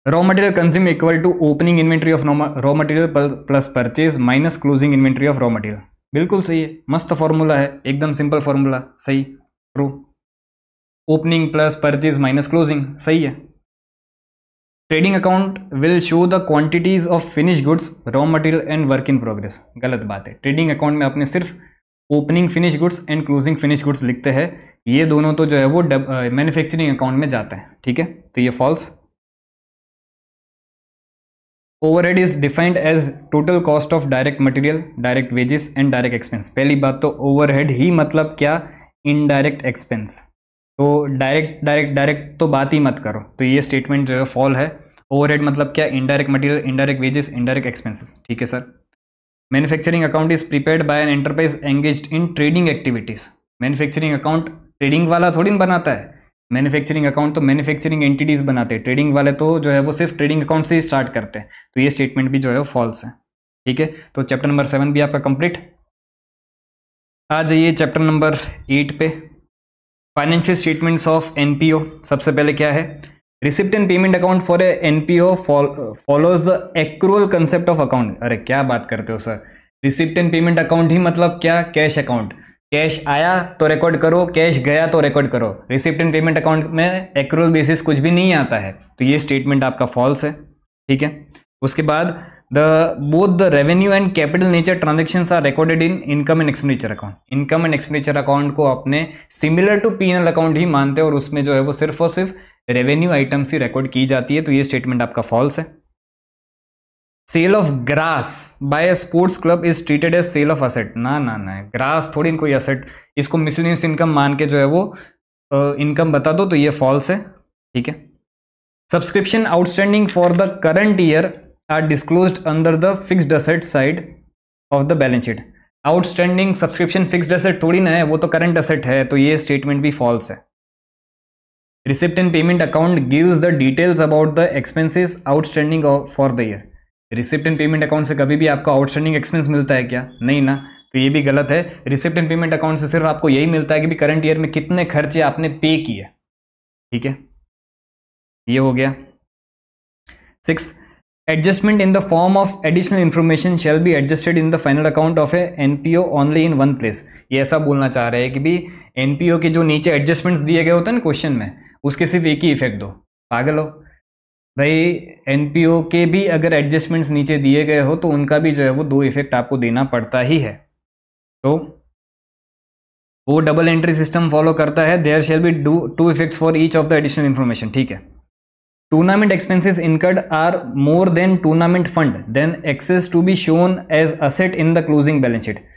Raw material consume equal to opening inventory of raw material plus purchase minus closing inventory of raw material, बिल्कुल सही है, मस्त फॉर्मूला है, एकदम सिंपल फॉर्मूला, सही, true. Opening plus purchase minus closing, सही है। Trading account will show the quantities of finish goods, raw material and work in progress, गलत बात है। ट्रेडिंग अकाउंट में आपने सिर्फ opening finish goods and closing finish goods लिखते हैं, ये दोनों तो जो है वो मैन्युफैक्चरिंग अकाउंट में जाता है, ठीक है, तो ये false. Overhead is defined as total cost of direct material, direct wages and direct expense. पहली बात तो ओवरहेड ही मतलब क्या, इनडायरेक्ट एक्सपेंस, तो डायरेक्ट तो बात ही मत करो, तो ये स्टेटमेंट जो है फॉल है। ओवरहेड मतलब क्या, indirect material, indirect wages, indirect expenses, ठीक है sir. Manufacturing account is prepared by an enterprise engaged in trading activities. Manufacturing account trading वाला थोड़ी बनाता है, मैन्युफैक्चरिंग अकाउंट तो मैन्युफैक्चरिंग एंटिटीज बनाते हैं, ट्रेडिंग वाले तो जो है वो सिर्फ ट्रेडिंग अकाउंट से ही स्टार्ट करते हैं, तो ये स्टेटमेंट भी जो है वो फॉल्स है, ठीक है। तो चैप्टर नंबर 7 भी आपका कंप्लीट। आ जाइए चैप्टर नंबर 8 पे, फाइनेंशियल स्टेटमेंट्स ऑफ NPO। सबसे पहले क्या है, receipt and payment account for a NPO follows the accrual concept of account. अरे क्या बात करते हो sir, receipt and payment account ही मतलब क्या, कैश अकाउंट, कैश आया तो रिकॉर्ड करो, कैश गया तो रिकॉर्ड करो। रिसिप्ट एंड पेमेंट अकाउंट में एक्रूअल बेसिस कुछ भी नहीं आता है, तो ये स्टेटमेंट आपका फॉल्स है, ठीक है। उसके बाद both the revenue and capital nature transactions are recorded in income and expenditure account. Income and expenditure account को अपने सिमिलर टू P&L अकाउंट ही मानते हैं, और उसमें जो है वो सिर्फ और सिर्फ रेवेन्यू आइटम्स ही रिकॉर्ड की जाती है, तो ये स्टेटमेंट आपका फॉल्स है। Sale of grass by a sports club is treated as sale of asset, ना ना ना, ग्रास थोड़ी कोई असेट, इसको मिसलेनियस इनकम मान के जो है वो इनकम बता दो, तो ये फॉल्स है, ठीक है। Subscription outstanding for the current year are disclosed under the fixed asset side of the balance sheet. Outstanding subscription fixed asset थोड़ी ना है, वो तो करंट असेट है, तो ये स्टेटमेंट भी फॉल्स है। Receipt and payment account gives the details about the expenses outstanding for the year. Receipt and payment account से कभी भी आपको आउटस्टैंडिंग एक्सपेंस मिलता है क्या, नहीं ना, तो ये भी गलत है। रिसिप्ट एंड पेमेंट अकाउंट से सिर्फ आपको यही मिलता है कि भी करंट ईयर में कितने खर्चे आपने पे किए, ठीक है, ये हो गया। 6, adjustment in the form of additional information shall be adjusted in the final account of A NPO only in one place. ये ऐसा बोलना चाह रहे हैं कि भी NPO के जो नीचे एडजस्टमेंट्स दिए गए होते हैं ना क्वेश्चन में, उसके सिर्फ एक ही इफेक्ट दो, पागल हो भाई। NPO के भी अगर एडजस्टमेंट्स नीचे दिए गए हो तो उनका भी जो है वो 2 इफेक्ट आपको देना पड़ता ही है, तो वो डबल एंट्री सिस्टम फॉलो करता है। There shall be 2 effects for each of the additional information, ठीक है। Tournament expenses incurred are more than tournament fund then excess to be shown as asset in the closing balance sheet.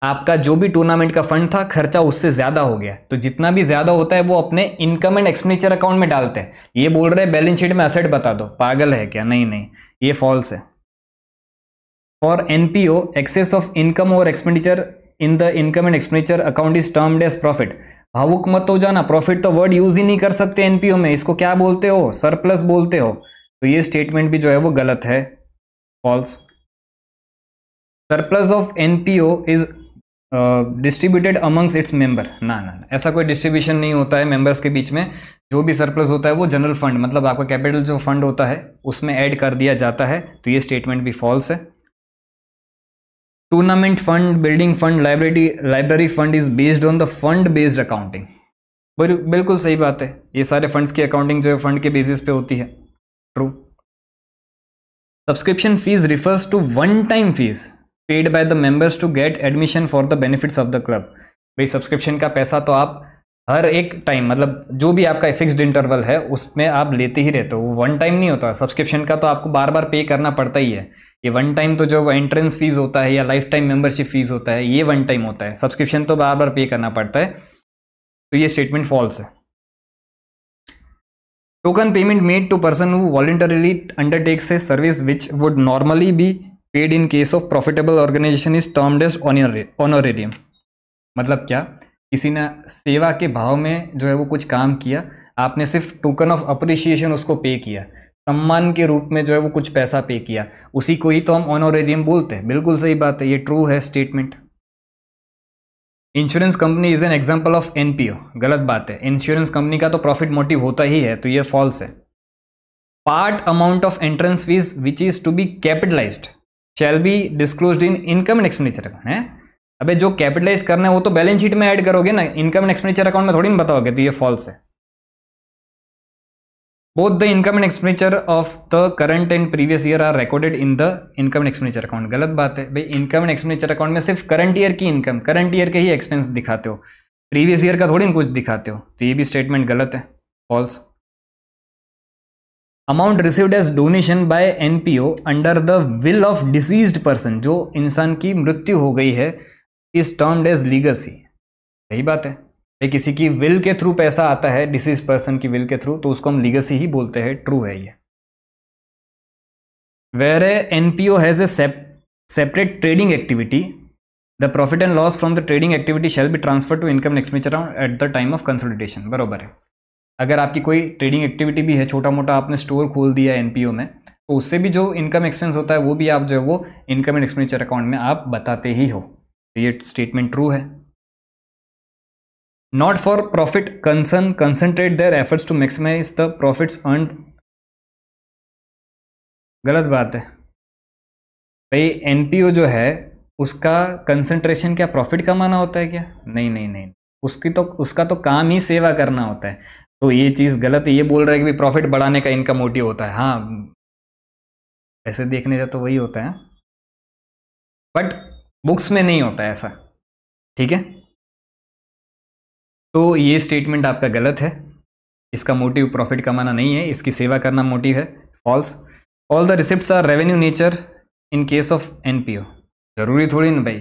आपका जो भी tournament का fund था, खर्चा उससे ज्यादा हो गया, तो जितना भी ज्यादा होता है वो अपने इनकम एंड एक्सपेंडिचर अकाउंट में डालते हैं। ये बोल रहे हैं बैलेंस शीट में असेट बता दो, पागल है क्या, नहीं नहीं, ये फॉल्स है। For NPO excess of income और expenditure in the income and expenditure account is termed as profit. भावुक मत हो जाना, प्रॉफिट तो वर्ड यूज ही नहीं कर सकते NPO में, इसको क्या बोलते हो, सरप्लस बोलते हो, तो ये स्टेटमेंट भी जो है वो गलत है, false. Surplus of NPO is distributed amongst its member, ना ना, ऐसा कोई डिस्ट्रीब्यूशन नहीं होता है मेंबर्स के बीच में। जो भी सरप्लस होता है वो जनरल फंड, मतलब आपका कैपिटल जो फंड होता है उसमें ऐड कर दिया जाता है, तो ये स्टेटमेंट भी फॉल्स है। Tournament fund, building fund, library fund is based on the fund based accounting, बिल्कुल सही बात है, ये सारे फंड्स की अकाउंटिंग जो है फंड के बेसिस पे होती है, true. Subscription fees refers to one time fees paid by the members to get admission for the benefits of the club. भाई सब्सक्रिप्शन का पैसा तो आप हर एक टाइम, मतलब जो भी आपका फिक्स्ड इंटरवल है उसमें आप लेते ही रहते हो, वो वन टाइम नहीं होता। सब्सक्रिप्शन का तो आपको बार बार पे करना पड़ता ही है, ये वन टाइम तो जो एंट्रेंस फीस होता है या लाइफ टाइम मेंबरशिप फीस होता है, ये वन टाइम होता है, सब्सक्रिप्शन तो बार बार पे करना पड़ता है, तो ये स्टेटमेंट फॉल्स है। Token payment made to person who voluntarily undertakes a service which would normally be paid in case of profitable organisation is termed as honorarium. मतलब क्या, किसी ने सेवा के भाव में जो है वो कुछ काम किया, आपने सिर्फ टोकन ऑफ अप्रिशिएशन उसको पे किया, सम्मान के रूप में जो है वो कुछ पैसा पे किया, उसी को ही तो हम ऑनोरेरियम बोलते हैं, बिल्कुल सही बात है, ये ट्रू है statement. Insurance company is an example of NPO, गलत बात है। इंश्योरेंस कंपनी का तो प्रॉफिट मोटिव होता ही है, तो ये फॉल्स है। Part amount of entrance fees which is to be capitalised shall be disclosed in income and expenditure account है। अबे जो कैपिटलाइज करना है वो तो बैलेंस शीट में ऐड करोगे ना, इनकम एंड एक्सपेंडिचर अकाउंट में थोड़ी ना बताओगे, तो ये फॉल्स है। Both the income and expenditure of the current and previous year are recorded in the income and expenditure account, गलत बात है भाई। इनकम एंड एक्सपेंडिचर अकाउंट में सिर्फ करंट ईयर की इनकम, करंट ईयर के ही एक्सपेंस दिखाते हो, प्रीवियस ईयर का थोड़ी ना कुछ दिखाते हो, तो ये भी स्टेटमेंट गलत है, false. Amount received as donation by NPO under the will of deceased person, जो इंसान की मृत्यु हो गई है, इज टर्म्ड एज लीगेसी, सही बात है। ये किसी की विल के थ्रू पैसा आता है, डिसीज पर्सन की विल के थ्रू, तो उसको हम लीगेसी ही बोलते हैं, ट्रू है ये। Where NPO has a separate trading activity, the profit and loss from the trading activity shall be transfer to income and expenditure account at the time of consolidation, बरोबर है। अगर आपकी कोई ट्रेडिंग एक्टिविटी भी है, छोटा मोटा आपने स्टोर खोल दिया है एनपीओ में, तो उससे भी जो इनकम एक्सपेंस होता है वो भी आप जो है वो इनकम एंड एक्सपेंडिचर अकाउंट में आप बताते ही हो, तो ये स्टेटमेंट ट्रू है। Not for profit concern concentrate their efforts to maximise the profits earn, गलत बात है भाई। एनपीओ जो है उसका कंसंट्रेशन क्या प्रॉफिट कमाना होता है क्या? नहीं नहीं नहीं, उसका तो काम ही सेवा करना होता है, तो ये चीज़ गलत है। ये बोल रहा है कि प्रॉफिट बढ़ाने का इनका मोटिव होता है, हाँ ऐसे देखने जा तो वही होता है, बट बुक्स में नहीं होता है ऐसा, ठीक है। तो ये स्टेटमेंट आपका गलत है, इसका मोटिव प्रॉफिट कमाना नहीं है, इसकी सेवा करना मोटिव है, false. All the receipts are revenue nature in case of NPO, जरूरी थोड़ी ना भाई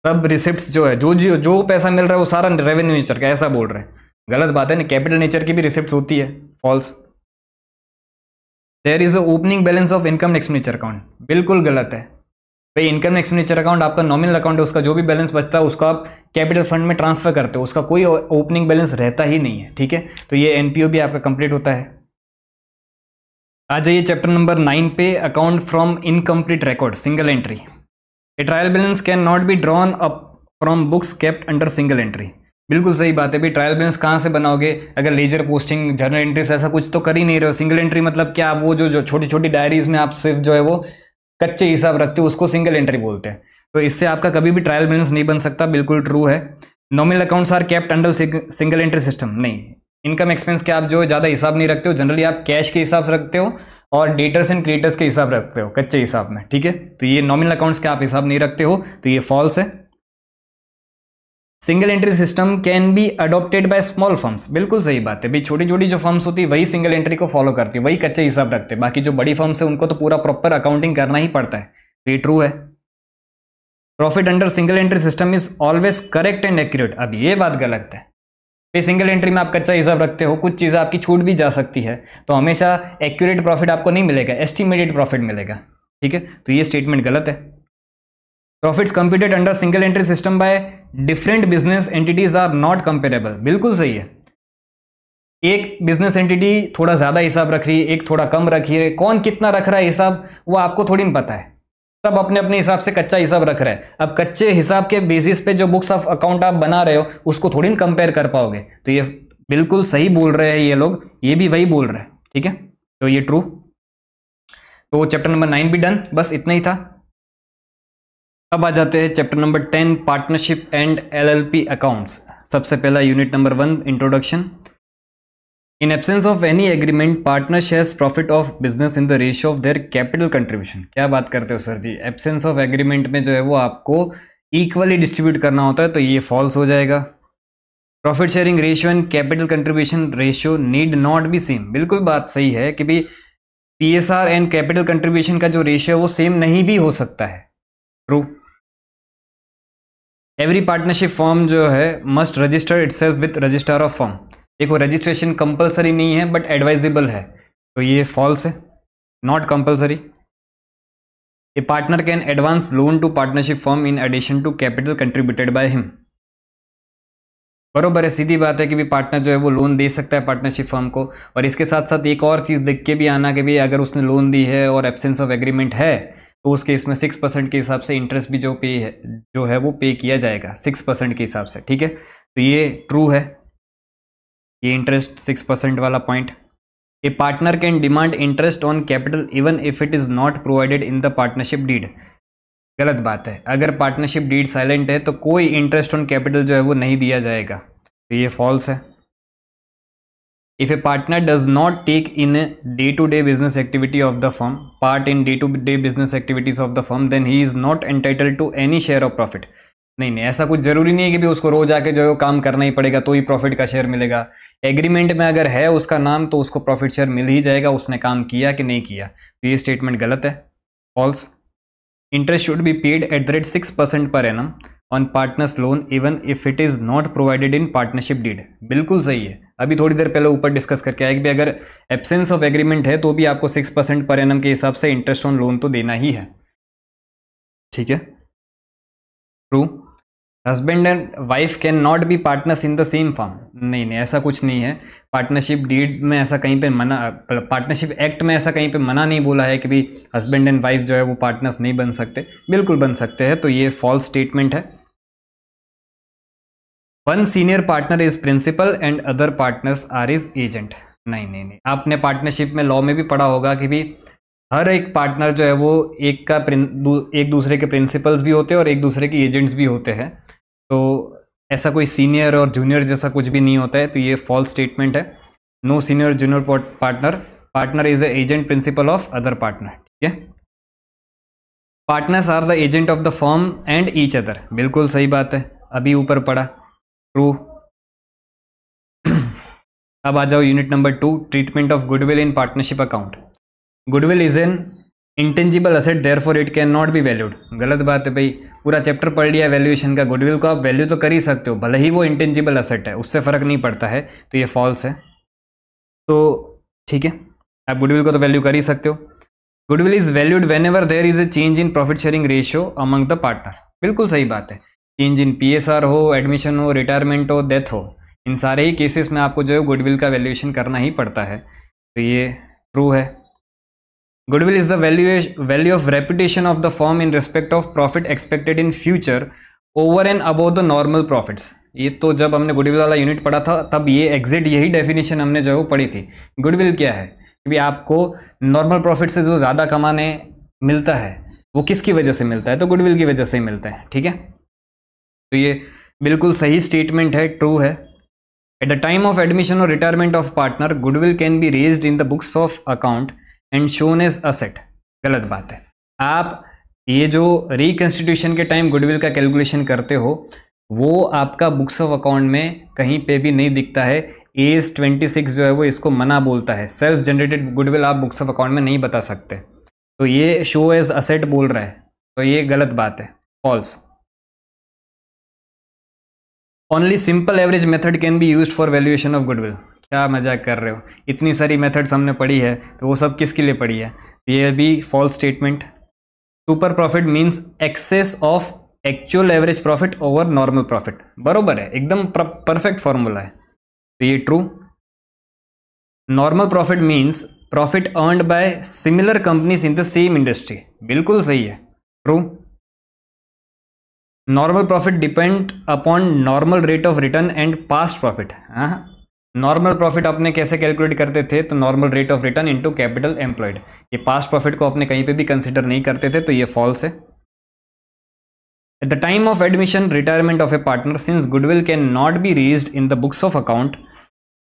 सब रिसिप्ट्स जो है, जो पैसा मिल रहा है वो सारा रेवेन्यू नेचर का, ऐसा बोल रहे हैं, गलत बात है ना। कैपिटल नेचर की भी रिसिप्ट्स होती है, false. There is a opening balance of income expenditure account, बिल्कुल गलत है भाई। इनकम एक्सपेंडिचर अकाउंट आपका नॉमिनल अकाउंट है, उसका जो भी बैलेंस बचता है उसको आप कैपिटल फंड में ट्रांसफर करते हो, उसका कोई ओपनिंग बैलेंस रहता ही नहीं है, ठीक है। तो ये एनपीओ भी आपका कंप्लीट होता है। आ जाइए चैप्टर नंबर 9 पे, account from incomplete record, single entry. A trial balance can not be drawn up from books kept under single entry, बिल्कुल सही बात है भाई। ट्रायल बैलेंस कहाँ से बनाओगे अगर लेजर पोस्टिंग जर्नल एंट्रीज ऐसा कुछ तो कर ही नहीं रहे हो। सिंगल एंट्री मतलब क्या, आप वो जो छोटी छोटी डायरीज में आप सिर्फ जो है वो कच्चे हिसाब रखते हो, उसको सिंगल एंट्री बोलते हैं। तो इससे आपका कभी भी ट्रायल बैलेंस नहीं बन सकता, बिल्कुल ट्रू है। Nominal accounts are kept under single entry system, नहीं। इनकम एक्सपेंस के आप जो ज़्यादा हिसाब नहीं रखते हो, जनरली आप कैश के हिसाब से रखते हो और डेटर्स एंड क्रेडिटर्स के हिसाब रखते हो, कच्चे हिसाब में, ठीक है। तो ये नॉमिनल अकाउंट्स के आप हिसाब नहीं रखते हो, तो ये फॉल्स है। Single entry system can be adopted by small firms, बिल्कुल सही बात है भाई। छोटी छोटी जो फर्म्स होती है वही सिंगल एंट्री को फॉलो करती है, वही कच्चे हिसाब रखते हैं। बाकी जो बड़ी फर्म्स है उनको तो पूरा प्रॉपर अकाउंटिंग करना ही पड़ता है, तो ये ट्रू है। Profit under single entry system is always correct and accurate, अब ये बात गलत है। सिंगल एंट्री में आप कच्चा हिसाब रखते हो, कुछ चीज़ें आपकी छूट भी जा सकती है, तो हमेशा एक्यूरेट प्रॉफिट आपको नहीं मिलेगा, एस्टिमेटेड प्रॉफिट मिलेगा, ठीक है। तो ये स्टेटमेंट गलत है। Profits computed under single entry system by different business entities are not comparable, बिल्कुल सही है। एक बिजनेस एंटिटी थोड़ा ज्यादा हिसाब रख रही है, एक थोड़ा कम रखी है, कौन कितना रख रहा है हिसाब वो आपको थोड़ी ना पता है, सब अपने अपने हिसाब से कच्चा हिसाब रख रहा है। अब कच्चे हिसाब के बेसिस पे जो बुक्स ऑफ अकाउंट आप बना रहे हो उसको थोड़ी ना कंपेयर कर पाओगे, तो ये बिल्कुल सही बोल रहे हैं ये लोग, ये भी वही बोल रहे हैं, ठीक है। तो ये ट्रू। तो चैप्टर नंबर 9 भी डन, बस इतना ही था। अब आ जाते हैं chapter number 10, partnership and LLP accounts. सबसे पहला unit number 1, introduction. In absence of any agreement partner shares profit of business in the ratio of their capital contribution. क्या बात करते हो sir ji, absence of agreement में जो है वो आपको इक्वली डिस्ट्रीब्यूट करना होता है, तो ये फॉल्स हो जाएगा। Profit sharing ratio and capital contribution ratio need not B same, बिल्कुल बात सही है कि भाई पीएसआर एंड कैपिटल कंट्रीब्यूशन का जो रेशियो है वो सेम नहीं भी हो सकता है, ट्रू। एवरी पार्टनरशिप फॉर्म जो है must register itself with registrar of firm. देखो रजिस्ट्रेशन कंपलसरी नहीं है बट एडवाइजेबल है, तो ये फॉल्स है, not compulsory. A partner can advance loan to partnership firm in addition to capital contributed by him, बरोबर है, सीधी बात है कि भी पार्टनर जो है वो लोन दे सकता है पार्टनरशिप फर्म को। और इसके साथ साथ एक और चीज़ देख के भी आना कि भी अगर उसने लोन दी है और एब्सेंस ऑफ एग्रीमेंट है तो उस केस में 6% के हिसाब से इंटरेस्ट भी जो है वो पे किया जाएगा 6% के हिसाब से, ठीक है। तो ये ट्रू है, ये इंटरेस्ट 6% वाला point. A partner can demand interest on capital even if it is not provided in the partnership deed. गलत बात है, अगर पार्टनरशिप डीड साइलेंट है तो कोई इंटरेस्ट ऑन कैपिटल जो है वो नहीं दिया जाएगा, तो ये फॉल्स है। If a partner does not take in day to day business activity of the firm part in day to day business activities of the firm then he is not entitled to any share of profit. नहीं, ऐसा कुछ जरूरी नहीं है कि भी उसको रोज आके जो है वो काम करना ही पड़ेगा तो ही प्रॉफिट का शेयर मिलेगा। एग्रीमेंट में अगर है उसका नाम तो उसको प्रॉफिट शेयर मिल ही जाएगा, उसने काम किया कि नहीं किया। तो ये स्टेटमेंट गलत है, false. Interest should be paid at the rate 6% per annum on partners loan even if it is not provided in partnership deed. बिल्कुल सही है, अभी थोड़ी देर पहले ऊपर डिस्कस करके आया कि अगर एब्सेंस ऑफ एग्रीमेंट है तो भी आपको 6% पर एनम के हिसाब से इंटरेस्ट ऑन लोन तो देना ही है, ठीक है। True. Husband and wife can not B partners in the same firm. नहीं, ऐसा कुछ नहीं है। पार्टनरशिप डीड में ऐसा कहीं पे मना, पार्टनरशिप एक्ट में ऐसा कहीं पे मना नहीं बोला है कि भी हस्बैंड एंड वाइफ जो है वो पार्टनर्स नहीं बन सकते, बिल्कुल बन सकते हैं। तो ये फॉल्स स्टेटमेंट है। One senior partner is principal and other partners are is agent. नहीं, आपने पार्टनरशिप में लॉ में भी पढ़ा होगा कि भी हर एक पार्टनर जो है वो एक दूसरे के प्रिंसिपल्स भी होते हैं और एक दूसरे के एजेंट्स भी होते हैं। तो ऐसा कोई सीनियर और जूनियर जैसा कुछ भी नहीं होता है, तो ये फॉल्स स्टेटमेंट है। No senior junior partner is a agent principal of other partner, ठीक है। Partners are the agent of the firm and each other. बिल्कुल सही बात है, अभी ऊपर पढ़ा, ट्रू। अब आ जाओ unit number 2, treatment of goodwill in partnership account. Goodwill is an intangible asset therefore it can not be valued. गलत बात है भाई, पूरा चैप्टर पढ़ लिया वैल्यूएशन का। गुडविल को आप वैल्यू तो कर ही सकते हो, भले ही वो इंटेंजिबल असेट है, उससे फर्क नहीं पड़ता है, तो ये फॉल्स है। तो ठीक है, आप गुडविल को तो वैल्यू कर ही सकते हो। Goodwill is valued whenever there is a change in profit sharing ratio among the partner. बिल्कुल सही बात है, चेंज इन PSR हो, एडमिशन हो, रिटायरमेंट हो, डेथ हो, इन सारे ही केसेस में आपको जो है गुडविल का वैल्यूएशन करना ही पड़ता है, तो ये ट्रू है। Goodwill is the value of reputation of the firm in respect of profit expected in future over and above the normal profits। ये तो जब हमने गुडविल वाला यूनिट पढ़ा था तब ये एग्जैक्ट यही डेफिनेशन हमने जो है वो पढ़ी थी। गुडविल क्या है कि आपको नॉर्मल प्रॉफिट से जो ज़्यादा कमाने मिलता है वो किसकी वजह से मिलता है, तो गुडविल की वजह से ही मिलता है, ठीक है। तो ये बिल्कुल सही स्टेटमेंट है, ट्रू है। At the time of admission और retirement of partner goodwill can be raised in the books of account and shown as asset. गलत बात है, आप ये जो रिकंस्टिट्यूशन के टाइम गुडविल का कैलकुलेशन करते हो वो आपका बुक्स ऑफ अकाउंट में कहीं पे भी नहीं दिखता है। AS 26 जो है वो इसको मना बोलता है, सेल्फ जनरेटेड गुडविल आप बुक्स ऑफ अकाउंट में नहीं बता सकते, तो ये शो एज असेट बोल रहा है, तो ये गलत बात है, false. Only simple average method can be used for valuation of goodwill. क्या मजाक कर रहे हो, इतनी सारी मेथड्स हमने पढ़ी है तो वो सब किसके लिए पढ़ी है, ये भी false statement. Super profit means excess of actual average profit over normal profit. बरोबर है, एकदम परफेक्ट फॉर्मूला है, तो ये true. Normal profit means profit earned by similar companies in the same industry. बिल्कुल सही है, true. Normal profit depend upon normal rate of return and past profit. हाँ, नॉर्मल प्रॉफिट अपने कैसे कैलकुलेट करते थे, तो normal rate of return into capital employed. ये पास्ट प्रॉफिट को अपने कहीं पे भी कंसीडर नहीं करते थे, तो ये फॉल्स है। At the time of admission retirement of a partner since goodwill can not B raised in the books of account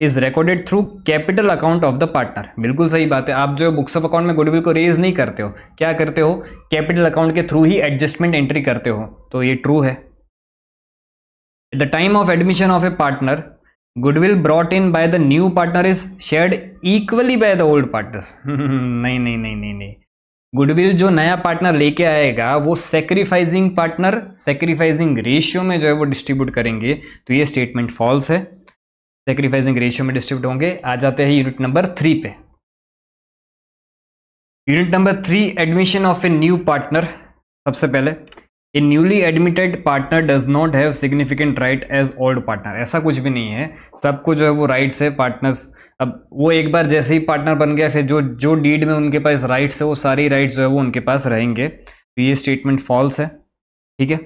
is recorded through capital account of the partner. बिल्कुल सही बात है, आप जो बुक्स ऑफ अकाउंट में goodwill को raise नहीं करते हो, क्या करते हो, कैपिटल अकाउंट के थ्रू ही एडजस्टमेंट एंट्री करते हो, तो ये ट्रू है। At the time of admission of a partner goodwill brought in by the new partner is shared equally by the old partners. नहीं, गुडविल जो नया पार्टनर लेके आएगा वो सैक्रिफाइसिंग रेशियो में जो है वो डिस्ट्रीब्यूट करेंगे, तो ये स्टेटमेंट फॉल्स है। सैक्रिफाइसिंग रेशियो में डिस्ट्रीब्यूट होंगे। आ जाते हैं यूनिट नंबर 3 पे। Unit number 3, admission of a new partner. सबसे पहले a newly admitted partner does not have significant right as old partner, ऐसा कुछ भी नहीं है, सबको जो है वो राइट्स है पार्टनर्स। अब वो एक बार जैसे ही पार्टनर बन गया फिर जो जो डीड में उनके पास राइट्स है वो सारी राइट्स जो है वो उनके पास रहेंगे, तो ये स्टेटमेंट फॉल्स है। ठीक है,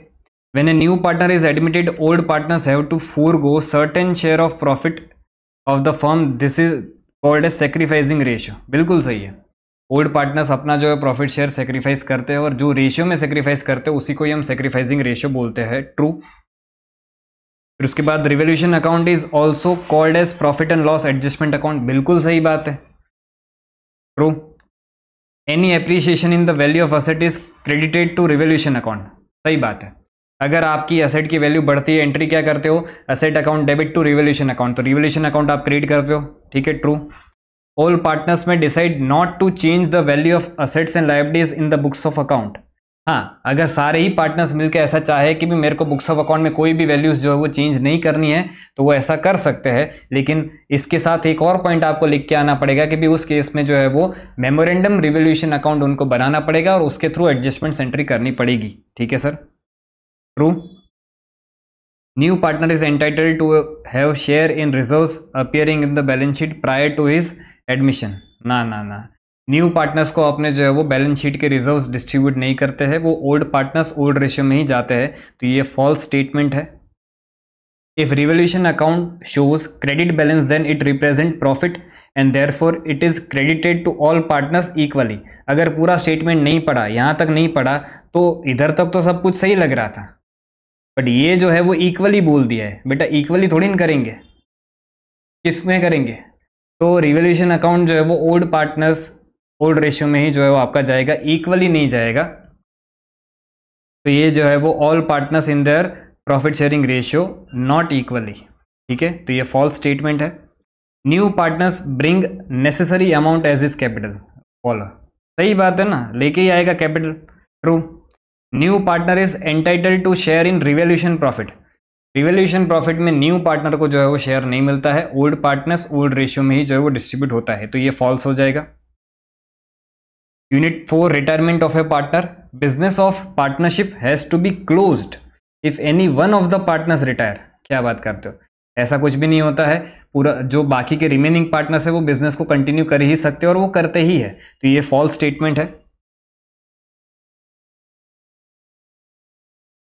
when a new partner is admitted old partners have to forgo certain share of profit of the firm, this is called as sacrificing ratio, बिल्कुल सही है। ओल्ड पार्टनर्स अपना जो है प्रॉफिट शेयर सेक्रीफाइस करते हैं और जो रेशियो में सेक्रीफाइस करते हैं उसी को ही हम सेक्रीफाइसिंग रेशियो बोलते हैं, ट्रू। फिर उसके बाद revaluation account is also called as profit and loss adjustment account, बिल्कुल सही बात है, true. Any appreciation in the value of asset is credited to revolution account, सही बात है। अगर आपकी असेट की वैल्यू बढ़ती है, एंट्री क्या करते हो, asset account debit to revolution account, तो रिवोल्यूशन अकाउंट आप क्रेडिट करते हो, ठीक है, ट्रू। ऑल पार्टनर्स में decide not to change the value of assets and liabilities in the books of account, हाँ, अगर सारे ही पार्टनर्स मिलकर ऐसा चाहे कि भी मेरे को बुक्स ऑफ अकाउंट में कोई भी वैल्यूज जो है वो चेंज नहीं करनी है तो वो ऐसा कर सकते हैं, लेकिन इसके साथ एक और पॉइंट आपको लिख के आना पड़ेगा कि भी उस केस में जो है वो मेमोरेंडम रिवोल्यूशन अकाउंट उनको बनाना पड़ेगा और उसके थ्रू एडजस्टमेंट एंट्री करनी पड़ेगी, ठीक है sir, true. New partner is entitled to have share in reserves appearing in the balance sheet prior to his admission, ना ना ना, न्यू पार्टनर्स को अपने जो है वो बैलेंस शीट के रिजर्व्स डिस्ट्रीब्यूट नहीं करते हैं, वो ओल्ड पार्टनर्स ओल्ड रेशियो में ही जाते हैं, तो ये फॉल्स स्टेटमेंट है। If revolution account shows credit balance then it represent profit and therefore it is credited to all partners equally, अगर पूरा स्टेटमेंट नहीं पढ़ा, यहां तक नहीं पढ़ा तो इधर तक तो सब कुछ सही लग रहा था, बट ये जो है वो इक्वली बोल दिया है, बेटा इक्वली थोड़ी ना करेंगे, किस में करेंगे, तो रिवोल्यूशन अकाउंट जो है वो ओल्ड पार्टनर्स ओल्ड रेशियो में ही जो है वो आपका जाएगा, इक्वली नहीं जाएगा, तो ये जो है वो all partners in their profit sharing ratio not equally, ठीक है, तो ये फॉल्स स्टेटमेंट है। New partners bring necessary amount as is capital, follow, सही बात है ना, लेके ही आएगा capital, true. New partner is entitled to share in revolution profit, revolution profit में न्यू पार्टनर को जो है वो शेयर नहीं मिलता है, ओल्ड पार्टनर्स ओल्ड रेशियो में ही जो है वो डिस्ट्रीब्यूट होता है, तो ये फॉल्स हो जाएगा। Unit 4 retirement of a partner, business of partnership has to be closed if any one of the partners retire, क्या बात करते हो, ऐसा कुछ भी नहीं होता है, पूरा जो बाकी के रिमेनिंग पार्टनर्स है वो बिजनेस को कंटिन्यू कर ही सकते हैं और वो करते ही है, तो ये फॉल्स स्टेटमेंट है।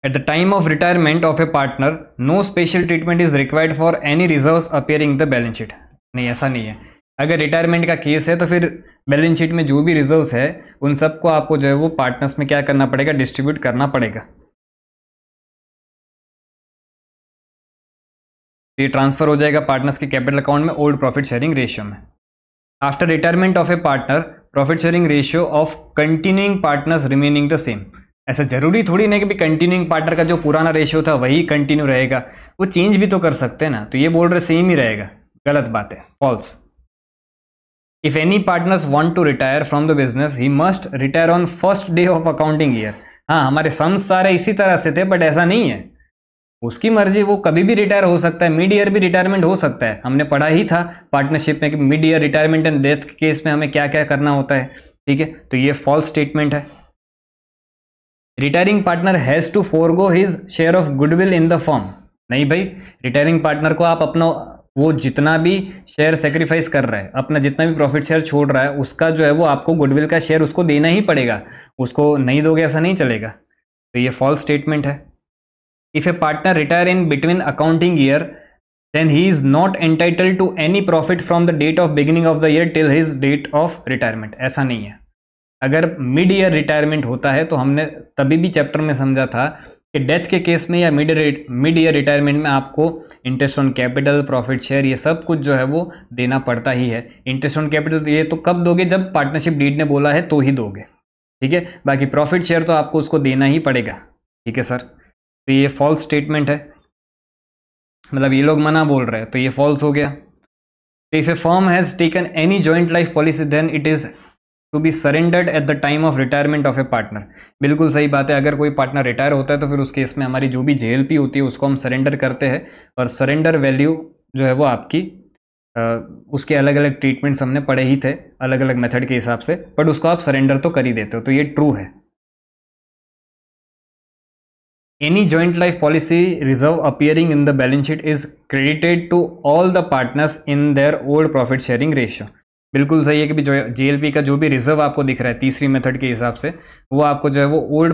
At the time of retirement of a partner no special treatment is required for any reserves appearing the balance sheet, नहीं ऐसा नहीं है, अगर रिटायरमेंट का केस है तो फिर बैलेंस शीट में जो भी रिजर्व्स है उन सबको आपको जो है वो पार्टनर्स में क्या करना पड़ेगा, डिस्ट्रीब्यूट करना पड़ेगा, ये ट्रांसफर हो जाएगा पार्टनर्स के कैपिटल अकाउंट में ओल्ड प्रॉफिट शेयरिंग रेशियो में। After retirement of a partner profit sharing ratio of continuing partners remaining the same, ऐसा जरूरी थोड़ी नहीं कि भी कंटिन्यूइंग पार्टनर का जो पुराना रेशियो था वही कंटिन्यू रहेगा, वो चेंज भी तो कर सकते हैं ना, तो ये बोल रहे सेम ही रहेगा, गलत बात है, false. If any partners want to retire from the business, he must retire on first day of accounting year. हाँ, हमारे सम्स सारे इसी तरह से थे, बट ऐसा नहीं है, उसकी मर्जी, वो कभी भी रिटायर हो सकता है, मिड ईयर भी रिटायरमेंट हो सकता है, हमने पढ़ा ही था पार्टनरशिप में कि mid year retirement and death के केस में हमें क्या क्या करना होता है, ठीक है, तो ये फॉल्स स्टेटमेंट है। Retiring partner has to forgo his share of goodwill in the firm, नहीं भाई, रिटायरिंग पार्टनर को आप अपना वो जितना भी शेयर सेक्रीफाइस कर रहा है, अपना जितना भी प्रॉफिट शेयर छोड़ रहा है, उसका जो है वो आपको गुडविल का शेयर उसको देना ही पड़ेगा, उसको नहीं दोगे ऐसा नहीं चलेगा, तो ये फॉल्स स्टेटमेंट है। If a partner retire in between accounting year then he is not entitled to any profit from the date of beginning of the year till his date of retirement, ऐसा नहीं है। अगर mid year retirement होता है तो हमने तभी भी चैप्टर में समझा था कि डेथ के केस में या मिड ईयर रिटायरमेंट में आपको interest on capital, profit share, ये सब कुछ जो है वो देना पड़ता ही है। इंटरेस्ट ऑन कैपिटल ये तो कब दोगे, जब पार्टनरशिप डीड ने बोला है तो ही दोगे, ठीक है, बाकी प्रॉफिट शेयर तो आपको उसको देना ही पड़ेगा, ठीक है सर, तो ये फॉल्स स्टेटमेंट है, मतलब ये लोग मना बोल रहे हैं तो ये फॉल्स हो गया। If a firm has taken any joint life policy then it is to be surrendered at the time of retirement of a partner, बिल्कुल सही बात है, अगर कोई पार्टनर रिटायर होता है तो फिर उस केस में हमारी जो भी JLP होती है उसको हम सरेंडर करते हैं, और सरेंडर वैल्यू जो है वो आपकी उसके अलग अलग ट्रीटमेंट्स हमने पढ़े ही थे अलग अलग मेथड के हिसाब से, बट उसको आप सरेंडर तो कर ही देते हो, तो ये ट्रू है। Any joint life policy reserve appearing in the balance sheet is credited to all the partners in their old profit sharing ratio. बिल्कुल सही है कि जो JLP का जो भी रिजर्व आपको दिख रहा है तीसरी मेथड के हिसाब से, वो आपको जो है वो all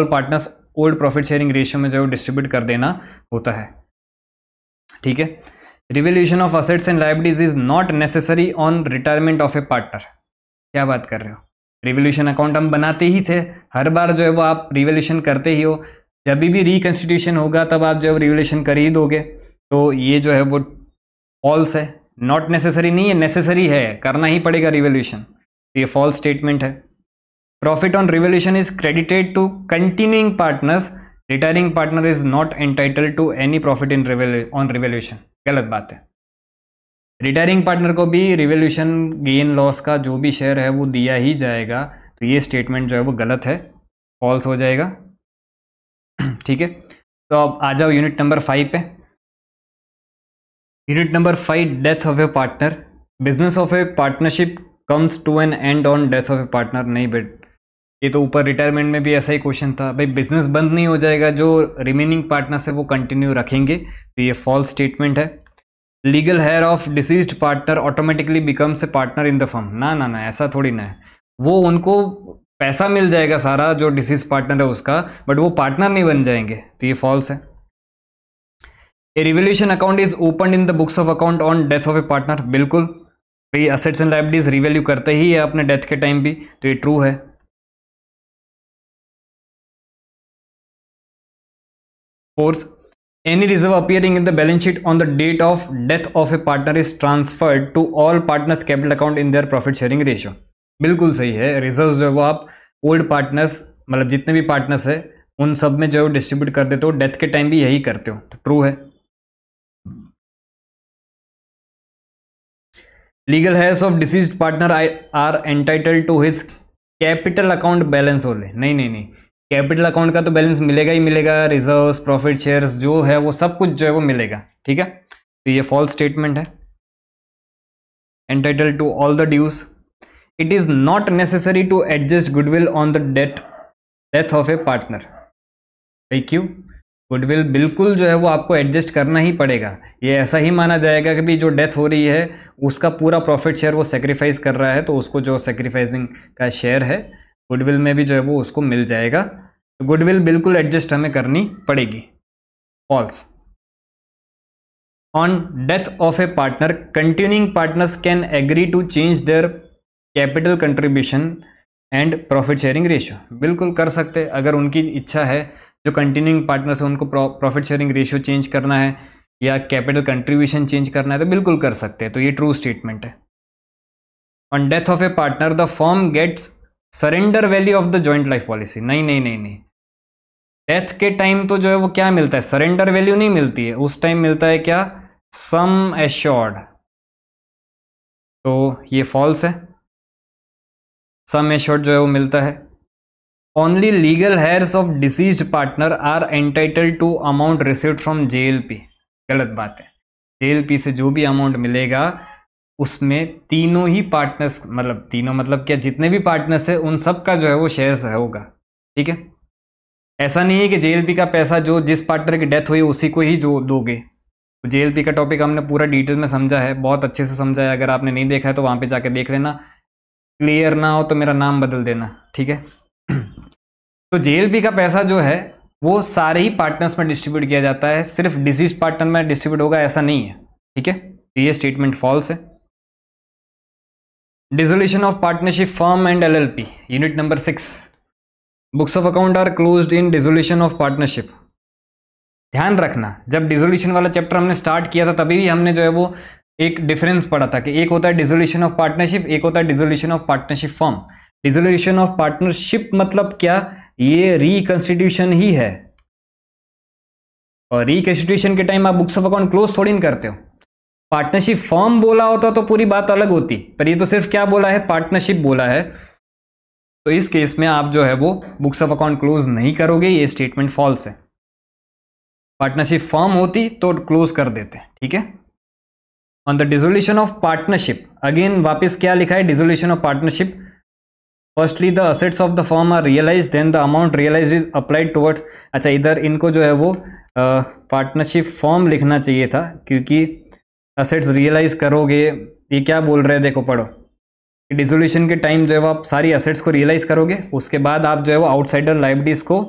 partners old profit sharing ratio में जो है डिस्ट्रीब्यूट कर देना होता है। ठीक है। Revaluation of assets and liabilities is not necessary on retirement of a partner. क्या बात कर रहे हो? रिवैल्यूएशन अकाउंट हम बनाते ही थे, हर बार जो है वो आप रिवैल्यूएशन करते ही हो, जब भी रिकंस्टिट्यूशन होगा तब आप जो है रिवैल्यूएशन कर ही दोगे। तो ये जो है वो फॉल्स है, नॉट नेसेसरी नहीं है, नेसेसरी है, करना ही पड़ेगा रिवैल्यूएशन। ये फॉल्स स्टेटमेंट है। Profit on revaluation is credited to continuing partners, retiring partner is not entitled to any profit in on revaluation. गलत बात है। रिटायरिंग पार्टनर को भी रिवैल्यूएशन गेन लॉस का जो भी शेयर है वो दिया ही जाएगा। तो ये स्टेटमेंट जो है वो गलत है, फॉल्स हो जाएगा। ठीक है। तो अब आ जाओ यूनिट नंबर 5 पे। Unit number 5, death of a partner. Business of a partnership comes to an end on death of a partner. नहीं बेट, ये तो ऊपर रिटायरमेंट में भी ऐसा ही क्वेश्चन था भाई, बिजनेस बंद नहीं हो जाएगा, जो रिमेनिंग पार्टनर्स है वो कंटिन्यू रखेंगे। तो ये फॉल्स स्टेटमेंट है। Legal heir of deceased partner automatically becomes a partner in the firm. ना ना ना, ऐसा थोड़ी ना है। वो उनको पैसा मिल जाएगा सारा जो डिसीज पार्टनर है उसका, बट वो पार्टनर नहीं बन जाएंगे। तो ये फॉल्स है। A revaluation account is open in the books of account on death of a partner. बिल्कुल भाई, असेट्स एंड लायबिलिटीज रिवैल्यू करते ही है अपने डेथ के टाइम भी। तो ये ट्रू है। Fourth, any reserve appearing in the balance sheet on the date of death of a partner is transferred to all partners capital account in their profit sharing ratio। बिल्कुल सही है। Reserve जो है वो आप ओल्ड पार्टनर्स, मतलब जितने भी पार्टनर्स है उन सब में जो है डिस्ट्रीब्यूट कर देते हो, डेथ के टाइम भी यही करते हो। तो ट्रू है। Legal heirs of deceased partner are entitled to his capital account balance only. नहीं नहीं नहीं, कैपिटल अकाउंट का तो बैलेंस मिलेगा ही मिलेगा। रिजर्व्स, प्रॉफिट शेयर्स जो है वो सब कुछ जो है वो मिलेगा। ठीक है। तो ये फॉल्स स्टेटमेंट है। Entitled to all the dues. It is not necessary to adjust goodwill on the death of a partner. भाई क्यों? गुडविल बिल्कुल जो है वो आपको एडजस्ट करना ही पड़ेगा। ये ऐसा ही माना जाएगा कि भी जो डेथ हो रही है उसका पूरा प्रॉफिट शेयर वो सेक्रीफाइस कर रहा है, तो उसको जो सेक्रीफाइसिंग का शेयर है गुडविल में भी जो है वो उसको मिल जाएगा। तो गुडविल बिल्कुल एडजस्ट हमें करनी पड़ेगी। False. On death of a partner continuing partners can agree to change their capital contribution and profit sharing ratio. बिल्कुल कर सकते, अगर उनकी इच्छा है, जो कंटिन्यूइंग पार्टनर्स है उनको प्रॉफिट शेयरिंग रेशियो चेंज करना है या कैपिटल कंट्रीब्यूशन चेंज करना है तो बिल्कुल कर सकते हैं। तो ये ट्रू स्टेटमेंट है। On death of a partner the firm gets surrender value of the joint life policy. नहीं नहीं नहीं नहीं, डेथ के टाइम तो जो है वो क्या मिलता है, सरेंडर वैल्यू नहीं मिलती है। उस टाइम मिलता है क्या, सम एश्योर्ड। तो ये फॉल्स है। सम एश्योर्ड जो है वो मिलता है। Only legal heirs of deceased partner are entitled to amount received from JLP। गलत बात है। JLP से जो भी अमाउंट मिलेगा उसमें तीनों ही पार्टनर्स, मतलब तीनों मतलब क्या, जितने भी पार्टनर्स है उन सब का जो है वो शेयर्स होगा। ठीक है। ऐसा नहीं है कि JLP का पैसा जो जिस पार्टनर की डेथ हुई उसी को ही जो दोगे। तो JLP का टॉपिक हमने पूरा डिटेल में समझा है, बहुत अच्छे से समझा है। अगर आपने नहीं देखा है तो वहाँ पे जाके देख लेना। क्लियर ना हो तो मेरा नाम बदल देना। ठीक है। तो JLP का पैसा जो है वो सारे ही पार्टनर्स में डिस्ट्रीब्यूट किया जाता है, सिर्फ डिसीज पार्टनर में डिस्ट्रीब्यूट होगा ऐसा नहीं है। ठीक है। तो ये स्टेटमेंट फॉल्स है। Dissolution of partnership firm and LLP। Unit number 6, books of account are closed in dissolution of partnership. ध्यान रखना, जब डिसोल्यूशन वाला चैप्टर हमने स्टार्ट किया था तभी भी हमने जो है वो एक डिफरेंस पढ़ा था कि एक होता है डिसोल्यूशन ऑफ पार्टनरशिप, एक होता है dissolution of partnership firm. Dissolution of partnership मतलब क्या, ये रिकंस्टिट्यूशन ही है। और रिकंस्टिट्यूशन के टाइम आप बुक्स ऑफ अकाउंट क्लोज थोड़ी नहीं करते हो। पार्टनरशिप फर्म बोला होता तो पूरी बात अलग होती, पर ये तो सिर्फ क्या बोला है, पार्टनरशिप बोला है। तो इस केस में आप जो है वो बुक्स ऑफ अकाउंट क्लोज नहीं करोगे, ये स्टेटमेंट फॉल्स है। पार्टनरशिप फर्म होती तो क्लोज कर देते। ठीक है। On the dissolution of partnership, again वापस क्या लिखा है, dissolution of partnership firstly the assets of the firm are realise, then the amount realise is applied towards. अच्छा, इधर इनको जो है वो पार्टनरशिप फॉर्म लिखना चाहिए था, क्योंकि असेट्स रियलाइज करोगे, ये क्या बोल रहे हैं देखो पढ़ो, डिसोल्यूशन के टाइम जो है वो आप सारी असेट्स को रियलाइज करोगे, उसके बाद आप जो है वो आउटसाइडर लायबिलिटीज को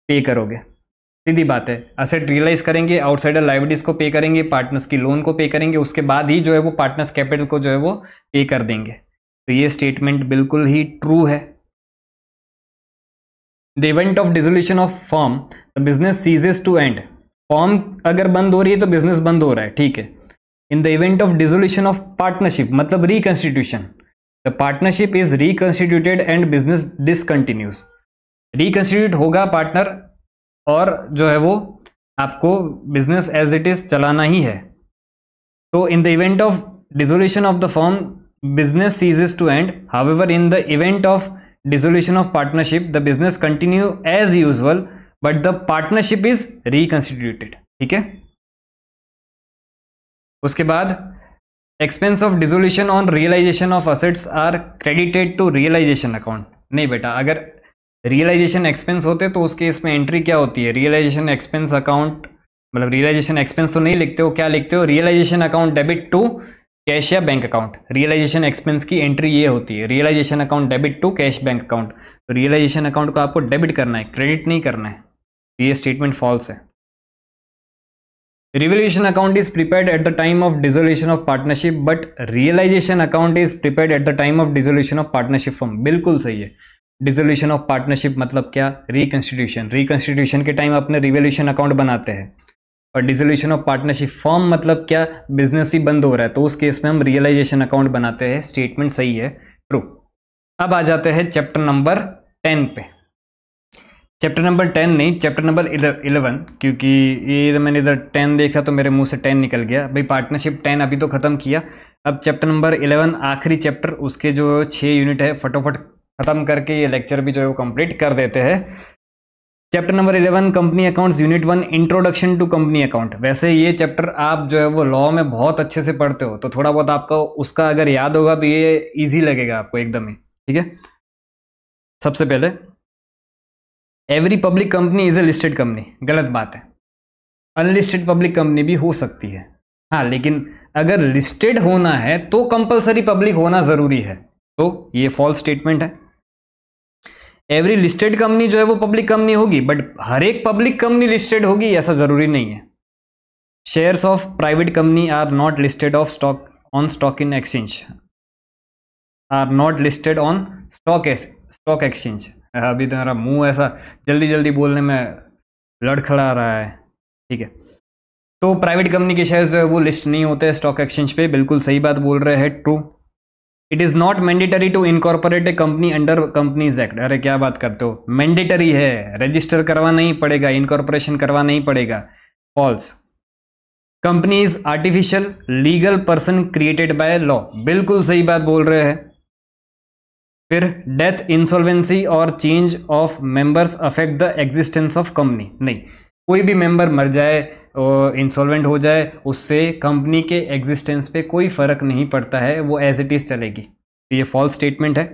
पे करोगे। सीधी बात है, असेट रियलाइज करेंगे, आउटसाइडर लायबिलिटीज को पे करेंगे, पार्टनर्स की लोन को पे करेंगे, उसके बाद ही जो है वो पार्टनर्स कैपिटल को जो है वो पे कर देंगे। तो ये स्टेटमेंट बिल्कुल ही ट्रू है। The event of dissolution of firm the business ceases to end. Firm अगर बंद हो रही है तो बिजनेस बंद हो रहा है, ठीक है। In the event of dissolution of partnership मतलब reconstitution, the partnership is reconstituted and business discontinues. Reconstitute होगा पार्टनर और जो है वो आपको बिजनेस एज इट इज चलाना ही है। तो in the event of dissolution of the firm business ceases to end, however in the event of dissolution of partnership the business continue as usual but the partnership is reconstituted. ठीक है। उसके बाद expense of dissolution on realisation of assets are credited to realisation account. नहीं बेटा, अगर realisation expense होते तो उसके इसमें एंट्री क्या होती है, रियलाइजेशन एक्सपेंस अकाउंट, मतलब रियलाइजेशन एक्सपेंस तो नहीं लिखते हो, क्या लिखते हो, realisation account debit to cash या बैंक अकाउंट। रियलाइजेशन एक्सपेंस की एंट्री ये होती है, realisation account debit to cash bank account. तो रियलाइजेशन अकाउंट को आपको डेबिट करना है, क्रेडिट नहीं करना है। ये स्टेटमेंट फॉल्स है। Revaluation account is prepared at the time of dissolution of partnership but realisation account is prepared at the time of dissolution of partnership firm. बिल्कुल सही है। डिसोल्यूशन ऑफ पार्टनरशिप मतलब क्या, रिकंस्टिट्यूशन। रिकंस्टिट्यूशन के time अपने revaluation account बनाते हैं। और डिसोल्यूशन ऑफ पार्टनरशिप फर्म मतलब क्या, बिजनेस ही बंद हो रहा है, तो उस केस में हम रियलाइजेशन अकाउंट बनाते हैं। स्टेटमेंट सही है, ट्रू। अब आ जाते हैं चैप्टर नंबर 10 पे। चैप्टर नंबर 10 नहीं, चैप्टर नंबर 11, क्योंकि ये मैंने इधर 10 देखा तो मेरे मुंह से 10 निकल गया भाई। पार्टनरशिप 10 अभी तो खत्म किया, अब चैप्टर नंबर 11 आखिरी चैप्टर, उसके जो 6 यूनिट है फटाफट खत्म करके ये लेक्चर भी जो है वो कंप्लीट कर देते हैं। Chapter number 11 company accounts unit 1 introduction to company account. वैसे ये चैप्टर आप जो है वो लॉ में बहुत अच्छे से पढ़ते हो, तो थोड़ा बहुत आपका उसका अगर याद होगा तो ये इजी लगेगा आपको एकदम ही। ठीक है। सबसे पहले every public company is a listed company, गलत बात है। अनलिस्टेड पब्लिक कंपनी भी हो सकती है, हाँ, लेकिन अगर लिस्टेड होना है तो कंपलसरी पब्लिक होना जरूरी है, तो ये फॉल्स स्टेटमेंट है। एवरी लिस्टेड कंपनी जो है वो पब्लिक कंपनी होगी, बट हर एक पब्लिक कंपनी लिस्टेड होगी ऐसा जरूरी नहीं है। Shares of private company are not listed of stock on stock in exchange, are not listed on stock exchange. अभी तो मेरा मुंह ऐसा जल्दी जल्दी बोलने में लड़खड़ा रहा है। ठीक है, तो प्राइवेट कंपनी के शेयर्स जो है वो लिस्ट नहीं होते स्टॉक एक्सचेंज पे, बिल्कुल सही बात बोल रहे हैं, true. It is not mandatory to incorporate a company under companies act. अरे क्या बात करते हो, मैंडेटरी है, रजिस्टर करवाना ही पड़ेगा, इनकॉर्पोरेशन करवाना ही पड़ेगा। False. Company is artificial legal person created by law, बिल्कुल सही बात बोल रहे हैं। फिर डेथ, इंसॉल्वेंसी और change of members affect the existence of company. नहीं, कोई भी मेंबर मर जाए और इंसॉल्वेंट हो जाए, उससे कंपनी के एग्जिस्टेंस पे कोई फर्क नहीं पड़ता है, वो एज इट इज चलेगी। तो ये फॉल्स स्टेटमेंट है।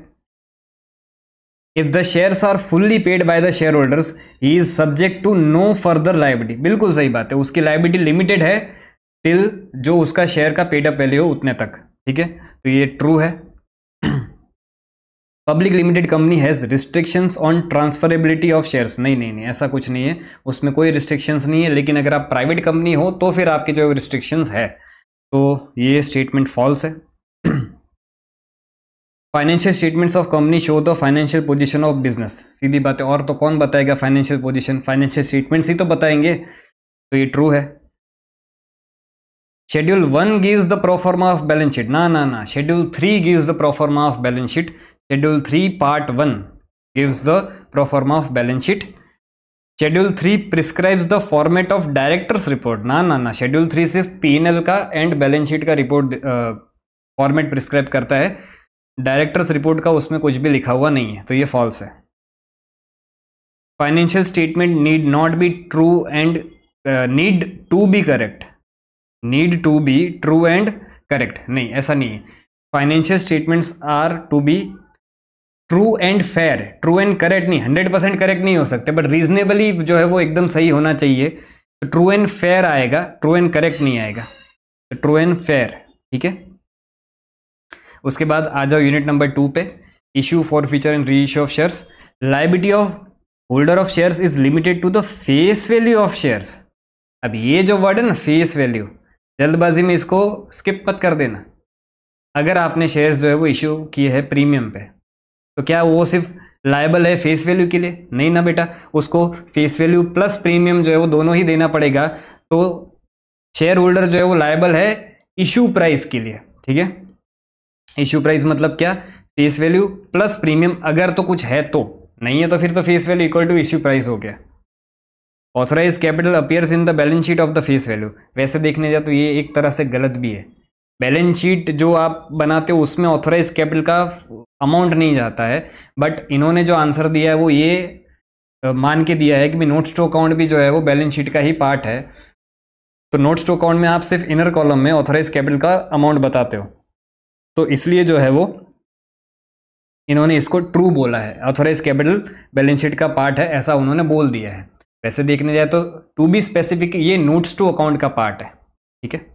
If the shares are fully paid by the share holders he is subject to no further liability, बिल्कुल सही बात है। उसकी लायबिलिटी लिमिटेड है टिल जो उसका शेयर का पेड अप वैल्यू हो उतने तक। ठीक है, तो ये ट्रू है। Public limited company has restrictions on transferability of shares, नहीं नहीं नहीं, ऐसा कुछ नहीं है, उसमें कोई रिस्ट्रिक्शंस नहीं है। लेकिन अगर आप प्राइवेट कंपनी हो तो फिर आपके जो रिस्ट्रिक्शंस है, तो ये स्टेटमेंट फॉल्स है। Financial statements of company show the financial position of business, सीधी बात है, और तो कौन बताएगा फाइनेंशियल पोजीशन, फाइनेंशियल स्टेटमेंट्स ही तो बताएंगे, तो ये ट्रू है। Schedule 1 gives the proforma of balance sheet, ना ना ना, schedule 3 gives the proforma of balance sheet. Schedule 3 Part 1 gives the pro forma of balance sheet. Schedule 3 prescribes the format of director's report. ना ना ना, Schedule 3 सिर्फ P&L का and balance sheet का report format prescribe करता है, directors report का उसमें कुछ भी लिखा हुआ नहीं है, तो ये फॉल्स है। Financial statement need not be true and need to be correct, need to be true and correct, नहीं ऐसा नहीं है। Financial statements are to be true and fair, true and correct नहीं, 100% करेक्ट नहीं हो सकते, बट रीजनेबली जो है वो एकदम सही होना चाहिए। तो ट्रू एंड फेयर आएगा, ट्रू एंड करेक्ट नहीं आएगा, तो ट्रू एंड फेयर, ठीक है। उसके बाद आ जाओ यूनिट नंबर 2 पे, issue for feature and reissue of shares. Liability of holder of shares is limited to the face value of shares. अब ये जो वर्ड है ना फेस वैल्यू, जल्दबाजी में इसको स्किप मत कर देना। अगर आपने शेयर्स जो है वो इशू किए हैं प्रीमियम पे, तो क्या वो सिर्फ लायबल है फेस वैल्यू के लिए? नहीं ना बेटा, उसको फेस वैल्यू प्लस प्रीमियम जो है वो दोनों ही देना पड़ेगा। तो शेयर होल्डर जो है वो लायबल है इशू प्राइस के लिए, ठीक है। इशू प्राइस मतलब क्या? फेस वैल्यू प्लस प्रीमियम, अगर तो कुछ है तो, नहीं है तो फिर तो face value equal to issue price हो गया। Authorise capital appears in the balance sheet of the face value. वैसे देखने जाए तो ये एक तरह से गलत भी है। बैलेंस शीट जो आप बनाते हो उसमें ऑथराइज कैपिटल का अमाउंट नहीं जाता है, बट इन्होंने जो आंसर दिया है वो ये मान के दिया है कि नोट्स टू अकाउंट भी जो है वो बैलेंस शीट का ही पार्ट है। तो नोट्स टू अकाउंट में आप सिर्फ इनर कॉलम में ऑथराइज कैपिटल का अमाउंट बताते हो, तो इसलिए जो है वो इन्होंने इसको ट्रू बोला है। ऑथराइज कैपिटल बैलेंस शीट का पार्ट है, ऐसा उन्होंने बोल दिया है। वैसे देखने जाए तो टू बी स्पेसिफिक ये नोट्स टू अकाउंट का पार्ट है, ठीक है।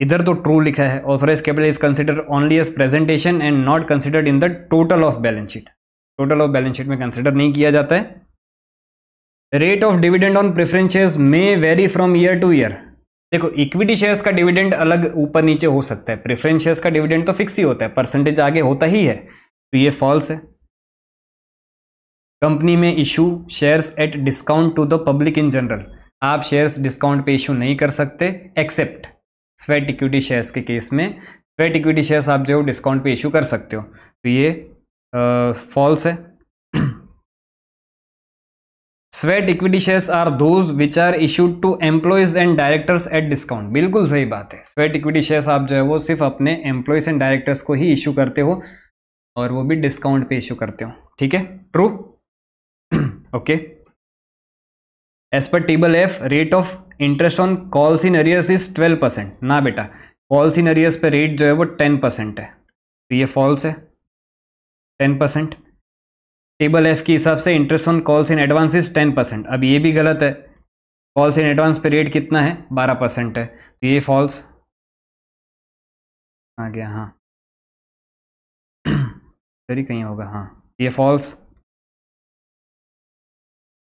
इधर तो ट्रू लिखा है, authorise capital is considered only as presentation and not considered in the total of balance sheet. Total of balance sheet में कंसिडर नहीं किया जाता है। Rate of dividend on preference shares may vary from year to year. देखो equity shares का dividend अलग ऊपर नीचे हो सकता है, प्रेफरेंस शेयर्स का डिविडेंड तो फिक्स ही होता है, परसेंटेज आगे होता ही है, तो ये फॉल्स है। कंपनी में issue shares at discount to the public in general. आप शेयर्स डिस्काउंट पे इशू नहीं कर सकते एक्सेप्ट स्वेट इक्विटी शेयर्स के केस में। स्वेट इक्विटी शेयर्स आप जो डिस्काउंट पे इशू कर सकते हो, तो ये फॉल्स है। Sweat equity shares are those which are issued to employees and directors at discount. बिल्कुल सही बात है, स्वेट इक्विटी शेयर्स आप जो है वो सिर्फ अपने एम्प्लॉयज एंड डायरेक्टर्स को ही इशू करते हो, और वो भी डिस्काउंट पे इशू करते हो, ठीक है, true. Okay, as per table F rate of interest on calls in arrears is 12%। ना बेटा, कॉल्स इन अरियर्स पे रेट जो है वो 10% है, तो ये फॉल्स है। 10% टेबल एफ के हिसाब से interest on calls in advance is 10%। अब ये भी गलत है, कॉल्स इन एडवांस पे रेट कितना है? 12% है, तो ये फॉल्स आ गया। हाँ सही कहीं होगा, हाँ ये फॉल्स।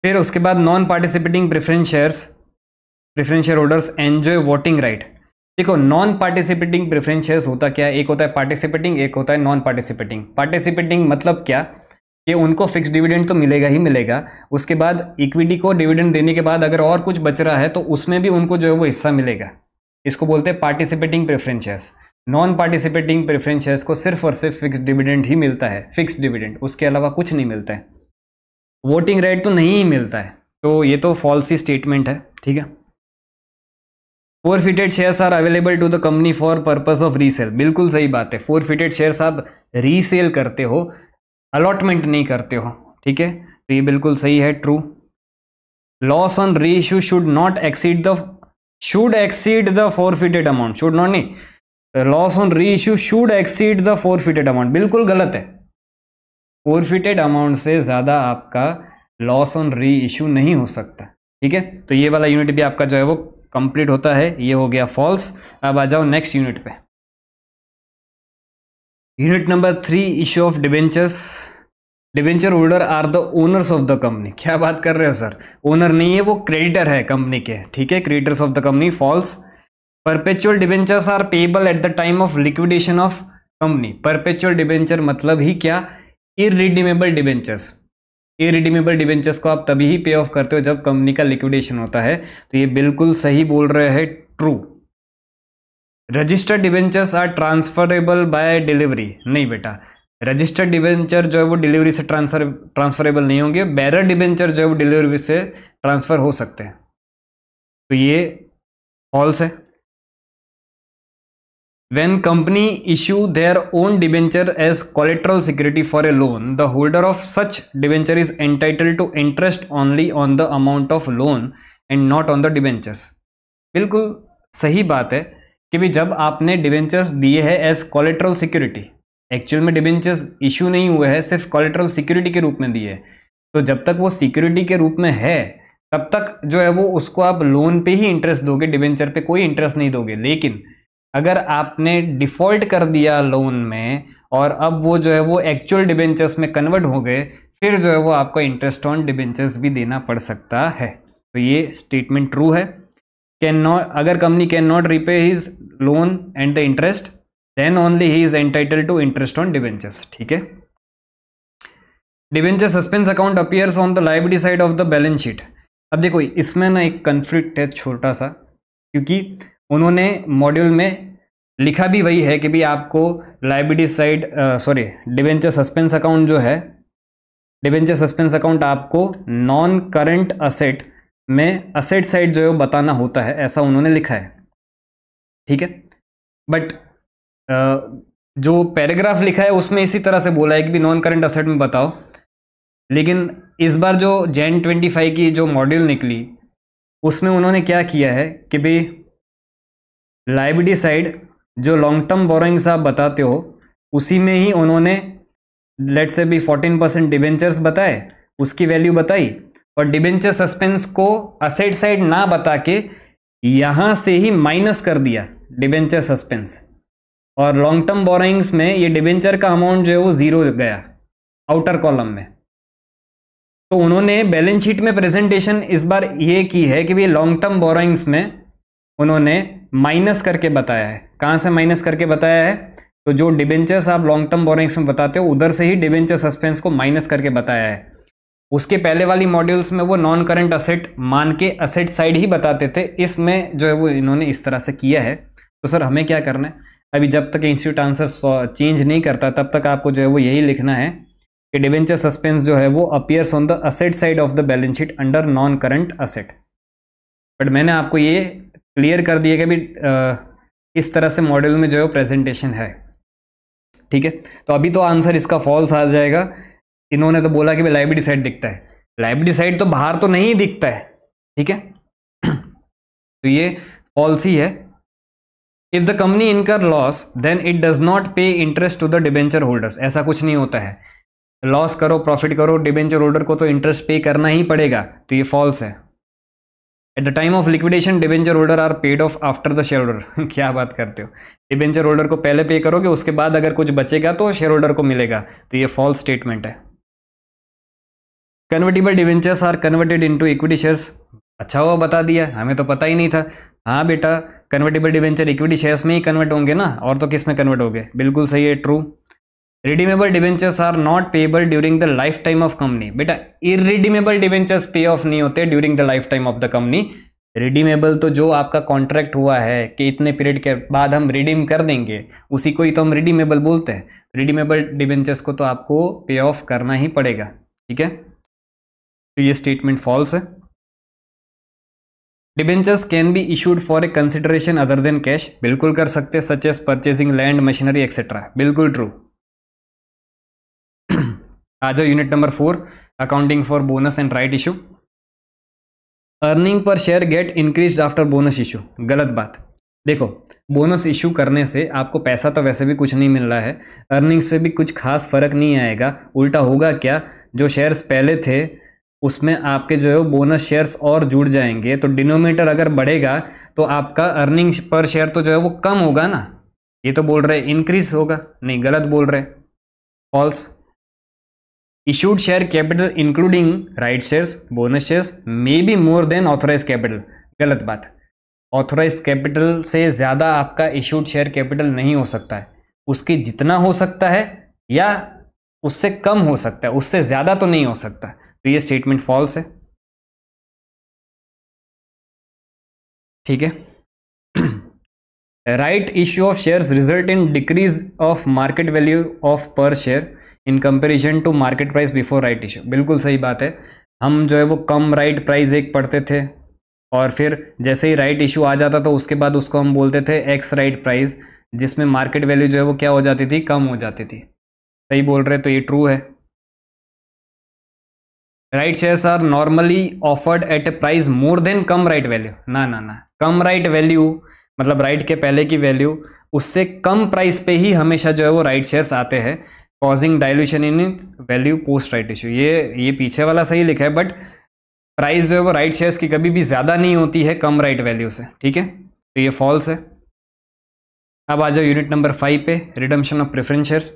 फिर उसके बाद non participating preference share holders enjoy voting right. देखो नॉन पार्टिसिपेटिंग प्रेफरेंस शेयर्स होता क्या है? एक होता है पार्टिसिपेटिंग, एक होता है नॉन पार्टिसिपेटिंग। पार्टिसिपेटिंग मतलब क्या कि उनको फिक्स डिविडेंड तो मिलेगा ही मिलेगा, उसके बाद इक्विटी को डिविडेंड देने के बाद अगर और कुछ बच रहा है तो उसमें भी उनको जो है वो हिस्सा मिलेगा। इसको बोलते हैं participating preference shares. Non participating preference shares को सिर्फ और सिर्फ फिक्स डिविडेंड ही मिलता है, फिक्स डिविडेंड, उसके अलावा कुछ नहीं मिलता है। वोटिंग राइट तो नहीं ही मिलता है, तो ये तो फॉल्स ही स्टेटमेंट है, ठीक है। Forfeited shares are available to the company for purpose of resale. बिल्कुल सही बात है, फोरफिटेड शेयर्स आप रीसेल करते हो, अलॉटमेंट नहीं करते हो, ठीक है, तो ये बिल्कुल सही है, true. Loss on reissue should not exceed the forfeited amount, should not नहीं, loss on reissue should exceed the forfeited amount, बिल्कुल गलत है। फोरफिटेड अमाउंट से ज़्यादा आपका लॉस ऑन री इशू नहीं हो सकता, ठीक है। तो ये वाला यूनिट भी आपका जो है वो कंप्लीट होता है, ये हो गया फॉल्स। अब आ जाओ नेक्स्ट यूनिट पे। Unit number 3 issue of debentures. Debenture holder are the owners of the company. क्या बात कर रहे हो सर, ओनर नहीं है, वो क्रेडिटर है कंपनी के, ठीक है, creditors of the company, false. Perpetual debentures are payable at the time of liquidation of company. Perpetual debenture मतलब ही क्या? Irredeemable debentures. इररिडीमेबल डिबेंचर्स को आप तभी ही पे ऑफ करते हो जब कंपनी का लिक्विडेशन होता है, तो ये बिल्कुल सही बोल रहे हैं, true. Registered debentures are transferable by delivery. नहीं बेटा, रजिस्टर्ड डिबेंचर जो है वो डिलीवरी से ट्रांसफरेबल नहीं होंगे, बेरर डिबेंचर जो है वो डिलीवरी से ट्रांसफर हो सकते हैं, तो ये फॉल्स है। When company issue their own debenture as collateral security for a loan, the holder of such debenture is entitled to interest only on the amount of loan and not on the debentures। बिल्कुल सही बात है कि भी जब आपने debentures दिए हैं एज कोलेट्रल सिक्योरिटी, एक्चुअल में डिबेंचर्स इशू नहीं हुए हैं, सिर्फ कोलेटरल सिक्योरिटी के रूप में दिए है। तो जब तक वो सिक्योरिटी के रूप में है तब तक जो है वो उसको आप लोन पे ही इंटरेस्ट दोगे, डिबेंचर पे कोई इंटरेस्ट नहीं दोगे। लेकिन अगर आपने डिफॉल्ट कर दिया लोन में और अब वो जो है वो एक्चुअल डिबेंचर्स में कन्वर्ट हो गए, फिर जो है वो आपको इंटरेस्ट ऑन डिबेंचर्स भी देना पड़ सकता है। तो ये स्टेटमेंट ट्रू है। कैन नॉट, अगर company can not repay his loan and the interest, then only he is entitled to interest on debentures. ठीक है। Debenture suspense account appears on the liability side of the balance sheet. अब देखो इसमें ना एक conflict है छोटा सा, क्योंकि उन्होंने मॉड्यूल में लिखा भी वही है कि भी आपको liability side debenture suspense account जो है, डिबेंचर सस्पेंस अकाउंट आपको नॉन करंट असेट में असेट साइड जो है वो बताना होता है, ऐसा उन्होंने लिखा है। ठीक है। बट जो पैराग्राफ लिखा है उसमें इसी तरह से बोला है कि भी नॉन करंट असेट में बताओ, लेकिन इस बार जो Jan 25 की जो मॉड्यूल निकली उसमें उन्होंने क्या किया है कि भी लायबिलिटी साइड जो लॉन्ग टर्म बोरोइंग्स आप बताते हो उसी में ही उन्होंने लेट्स से भी 14% डिबेंचर्स बताए, उसकी वैल्यू बताई, और डिबेंचर सस्पेंस को असेट साइड ना बता के यहां से ही माइनस कर दिया डिबेंचर सस्पेंस, और लॉन्ग टर्म बोरोइंग्स में ये डिबेंचर का अमाउंट जो है वो जीरो गया आउटर कॉलम में। तो उन्होंने बैलेंस शीट में प्रेजेंटेशन इस बार ये की है कि भी लॉन्ग टर्म बोरोइंग्स में उन्होंने माइनस करके बताया है। कहां से माइनस करके बताया है? तो जो डिबेंचर्स आप लॉन्ग टर्म बोरोइंग्स में बताते हो उधर से ही डिबेंचर सस्पेंस को माइनस करके बताया है। उसके पहले वाली मॉड्यूल्स में वो नॉन करंट असेट मान के असेट साइड ही बताते थे, इसमें जो है वो इन्होंने इस तरह से किया है। तो सर हमें क्या करना है? अभी जब तक इंस्टीट्यूट आंसर चेंज नहीं करता तब तक आपको जो है वो यही लिखना है कि डिबेंचर सस्पेंस जो है वो appears on the asset side of the balance sheet under non current asset. But मैंने आपको ये क्लियर कर दिया कि भी इस तरह से मॉड्यूल में जो है प्रेजेंटेशन है। ठीक है। तो अभी तो आंसर इसका फॉल्स आ जाएगा। इन्होंने तो बोला कि भाई लायबिलिटी साइड दिखता है, लायबिलिटी साइड तो बाहर तो नहीं दिखता है। ठीक है। तो ये फॉल्स ही है। If the company incur loss then it does not pay interest to the debenture holders. ऐसा कुछ नहीं होता है, लॉस करो प्रॉफिट करो डिबेंचर होल्डर को तो इंटरेस्ट पे करना ही पड़ेगा। तो ये फॉल्स है। At the time of liquidation debenture holder are paid off after the share holder. क्या बात करते हो, डिबेंचर होल्डर को पहले पे करोगे, उसके बाद अगर कुछ बचेगा तो शेयर होल्डर को मिलेगा। तो ये फॉल्स स्टेटमेंट है। Convertible debentures are converted into equity shares. अच्छा हुआ बता दिया, हमें तो पता ही नहीं था। हाँ बेटा, कन्वर्टिबल डिबेंचर इक्विटी शेयर्स में ही कन्वर्ट होंगे ना, और तो किस में कन्वर्ट होंगे। बिल्कुल सही है, true. Redeemable debentures are not payable during the life time of company. बेटा इरिडीमेबल डिबेंचर्स पे ऑफ नहीं होते during the life time of the company. Redeemable तो जो आपका कॉन्ट्रैक्ट हुआ है कि इतने पीरियड के बाद हम रिडीम कर देंगे, उसी को ही तो हम रिडीमेबल बोलते हैं। रिडीमेबल डिबेंचर्स को तो आपको पे ऑफ करना ही पड़ेगा। ठीक है। तो ये स्टेटमेंट फॉल्स है। Debentures can be issued for a consideration other than cash. बिल्कुल कर सकते, such as purchasing land machinery etcetera. बिल्कुल ट्रू। आ जाओ unit number 4, accounting for bonus and right issue. Earning per share get increased after bonus issue. गलत बात। देखो, bonus issue करने से आपको पैसा तो वैसे भी कुछ नहीं मिल रहा है, अर्निंग्स पे भी कुछ खास फर्क नहीं आएगा। उल्टा होगा क्या, जो शेयर्स पहले थे उसमें आपके जो है बोनस शेयर्स और जुड़ जाएंगे, तो डिनोमिनेटर अगर बढ़ेगा तो आपका अर्निंग्स पर शेयर तो जो है वो कम होगा ना। ये तो बोल रहे इंक्रीज होगा, नहीं गलत बोल रहे, false. Issued share capital including right shares bonus shares may be more than authorise capital. गलत बात। ऑथराइज कैपिटल से ज़्यादा आपका इशूड शेयर कैपिटल नहीं हो सकता है, उसके जितना हो सकता है या उससे कम हो सकता है, उससे ज़्यादा तो नहीं हो सकता। तो ये स्टेटमेंट फॉल्स है। ठीक है। Right issue of shares result in decrease of market value of per share in comparison to market price before right issue. बिल्कुल सही बात है। हम जो है वो कम राइट प्राइस एक पढ़ते थे, और फिर जैसे ही राइट इशू आ जाता तो उसके बाद उसको हम बोलते थे एक्स राइट प्राइस, जिसमें मार्केट वैल्यू जो है वो क्या हो जाती थी, कम हो जाती थी। सही बोल रहे, तो ये ट्रू है। Right shares are normally offered at a price more than cum right value. ना ना ना, कम राइट वैल्यू मतलब राइट के पहले की वैल्यू उससे कम प्राइस पे ही हमेशा जो है वो राइट शेयर्स आते हैं, कॉजिंग डाइल्यूशन इन वैल्यू पोस्ट राइट इशू। ये पीछे वाला सही लिखा है, बट प्राइस जो है वो राइट शेयर्स की कभी भी ज़्यादा नहीं होती है कम राइट वैल्यू से, ठीक है, तो ये फॉल्स है। अब आ जाओ यूनिट नंबर 5 पे, redemption of preference shares.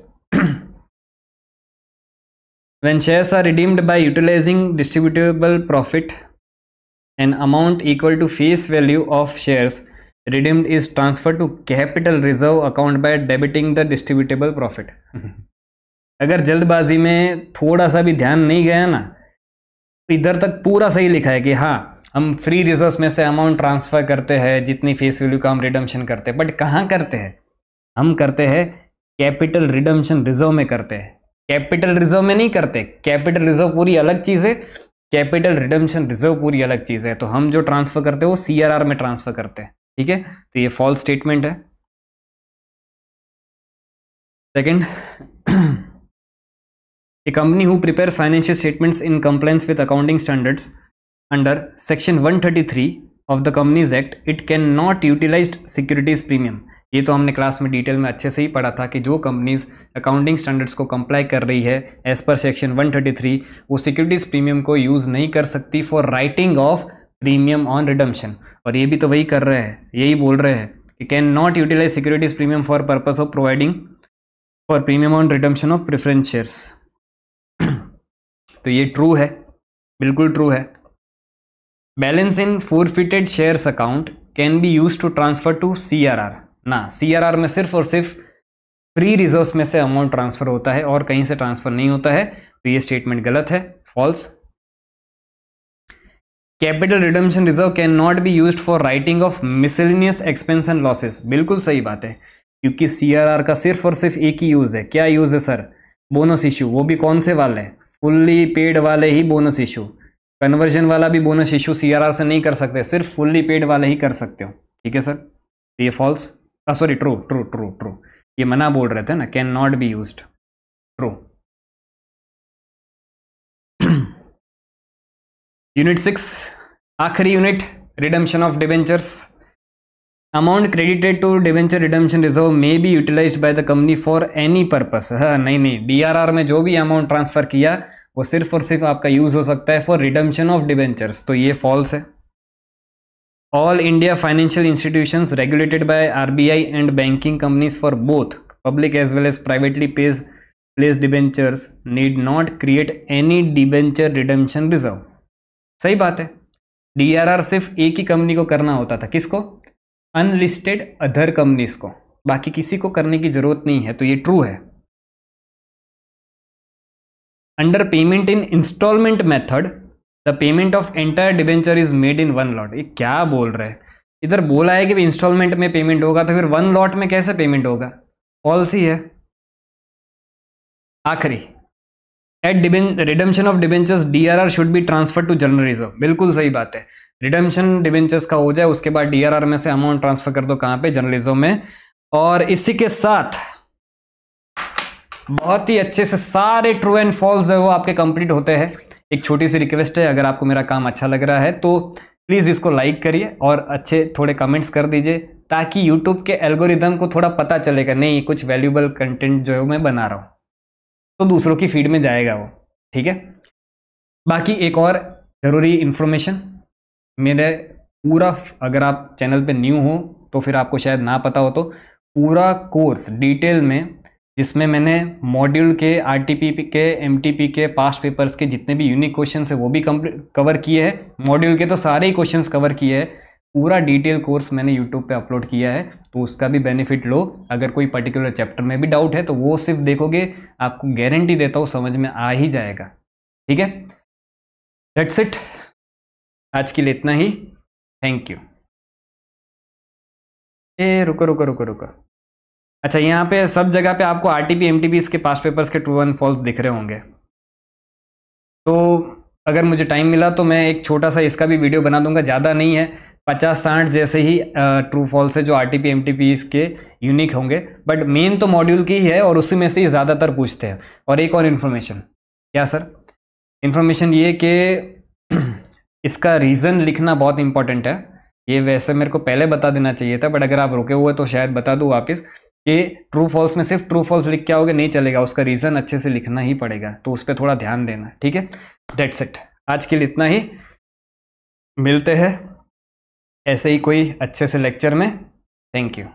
When shares are redeemed by utilizing distributable profit, an amount equal to face value of shares redeemed is transferred to capital reserve account by debiting the distributable profit। अगर जल्दबाजी में थोड़ा सा भी ध्यान नहीं गया ना, तो इधर तक पूरा सही लिखा है कि हाँ हम फ्री रिजर्व्स में से अमाउंट ट्रांसफर करते हैं जितनी फेस वैल्यू का हम रिडम्पशन करते हैं, बट कहाँ करते हैं? हम करते हैं कैपिटल रिडम्पशन रिजर्व में करते हैं, कैपिटल रिजर्व में नहीं करते। कैपिटल रिजर्व पूरी अलग चीज है, कैपिटल रिडम्पशन रिजर्व पूरी अलग चीज है। तो हम जो ट्रांसफर करते हैं वो सीआरआर में ट्रांसफर करते हैं, ठीक है, तो ये फॉल्स स्टेटमेंट है। Second, A company who prepare financial statements in compliance with accounting standards under section 133 of the Companies Act, it cannot utilize securities premium। ये तो हमने क्लास में डिटेल में अच्छे से ही पढ़ा था कि जो कंपनीज अकाउंटिंग स्टैंडर्ड्स को कंप्लाई कर रही है एज पर सेक्शन 133, वो सिक्योरिटीज प्रीमियम को यूज नहीं कर सकती for writing of premium on redemption. और ये भी तो वही कर रहे हैं, यही बोल रहे हैं कि can not utilise securities premium for purpose of providing for premium on redemption of preference shares. तो ये ट्रू है, बिल्कुल ट्रू है। Balance in forfeited shares account can be use to transfer to CRR ना, सीआरआर में सिर्फ और सिर्फ फ्री रिजर्व्स में से अमाउंट ट्रांसफर होता है और कहीं से ट्रांसफर नहीं होता है, तो ये स्टेटमेंट गलत है, false. Capital redemption reserve can not be used for writing off miscellaneous expense and losses, बिल्कुल सही बात है, क्योंकि सीआरआर का सिर्फ और सिर्फ एक ही यूज है। क्या यूज है सर? बोनस इशू, वो भी कौन से वाले? फुल्ली पेड वाले ही बोनस इशू। कन्वर्जन वाला भी बोनस इशू सीआरआर से नहीं कर सकते, सिर्फ फुल्ली पेड वाले ही कर सकते हो, ठीक है सर, तो ये false, sorry true true true true, ये मना बोल रहे थे ना, can not be used, true. Unit 6, आखिरी unit, redemption of debentures. Amount credited to debenture redemption reserve may be utilised by the company for any purpose. हाँ नहीं, DRR में जो भी अमाउंट ट्रांसफर किया वो सिर्फ और सिर्फ आपका यूज हो सकता है फॉर रिडम्पशन ऑफ डिबेंचर्स, तो ये फॉल्स है। All India financial institutions regulated by RBI and banking companies for both public as well as privately placed debentures need not create any debenture redemption reserve. सही बात है, DRR सिर्फ एक ही company को करना होता था, किसको? अनलिस्टेड अदर कंपनीज को, बाकी किसी को करने की जरूरत नहीं है, तो ये ट्रू है। Under payment in instalment method the payment of entire debenture is made in one lot. ये क्या बोल रहे हैं? इधर बोला है कि इंस्टॉलमेंट में पेमेंट होगा, तो फिर वन लॉट में कैसे पेमेंट होगा? फॉल्स ही है। आखिरी, at redemption of debentures DRR should be transfer to general reserve, बिल्कुल सही बात है। रिडम्पशन डिबेंचर्स का हो जाए उसके बाद डीआरआर में से अमाउंट ट्रांसफर कर दो, कहां पे? जनरल रिजर्व में। और इसी के साथ बहुत ही अच्छे से सारे ट्रू एंड फॉल्स है वो आपके कंप्लीट होते हैं। एक छोटी सी रिक्वेस्ट है, अगर आपको मेरा काम अच्छा लग रहा है तो प्लीज इसको लाइक करिए और अच्छे थोड़े कमेंट्स कर दीजिए, ताकि यूट्यूब के एल्गोरिदम को थोड़ा पता चलेगा, नहीं कुछ वैल्यूएबल कंटेंट जो है मैं बना रहा हूं, तो दूसरों की फीड में जाएगा वो, ठीक है। बाकी एक और जरूरी इंफॉर्मेशन, मेरे पूरा, अगर आप चैनल पे न्यू हो तो फिर आपको शायद ना पता हो, तो पूरा कोर्स डिटेल में, जिसमें मैंने मॉड्यूल के, आरटीपी के, एमटीपी के, पास्ट पेपर्स के जितने भी यूनिक क्वेश्चंस है वो भी कवर किए हैं। मॉड्यूल के तो सारे ही क्वेश्चंस कवर किए हैं। पूरा डिटेल कोर्स मैंने यूट्यूब पे अपलोड किया है, तो उसका भी बेनिफिट लो। अगर कोई पर्टिकुलर चैप्टर में भी डाउट है तो वो सिर्फ देखोगे, आपको गारंटी देता हूँ समझ में आ ही जाएगा, ठीक है। दैट्स इट, आज के लिए इतना ही, थैंक यू। रुको, अच्छा यहाँ पे सब जगह पे आपको आरटीपी एमटीपी के पास्ट पेपर्स के ट्रू एंड फॉल्स दिख रहे होंगे, तो अगर मुझे टाइम मिला तो मैं एक छोटा सा इसका भी वीडियो बना दूंगा, ज़्यादा नहीं है, 50-60 जैसे ही ट्रू फॉल्स है जो आरटीपी एमटीपी के यूनिक होंगे, बट मेन तो मॉड्यूल की ही है और उसी में से ही ज़्यादातर पूछते हैं। और एक और इन्फॉर्मेशन, क्या सर? इन्फॉर्मेशन ये कि इसका रीज़न लिखना बहुत इंपॉर्टेंट है। ये वैसे मेरे को पहले बता देना चाहिए था, बट अगर आप रुके हुए तो शायद बता दूं वापस कि ट्रू फॉल्स में सिर्फ ट्रू फॉल्स लिख के आओगे नहीं चलेगा, उसका रीज़न अच्छे से लिखना ही पड़ेगा, तो उस पर थोड़ा ध्यान देना, ठीक है। दैट्स इट, आज के लिए इतना ही, मिलते हैं ऐसे ही कोई अच्छे से लेक्चर में। Thank you.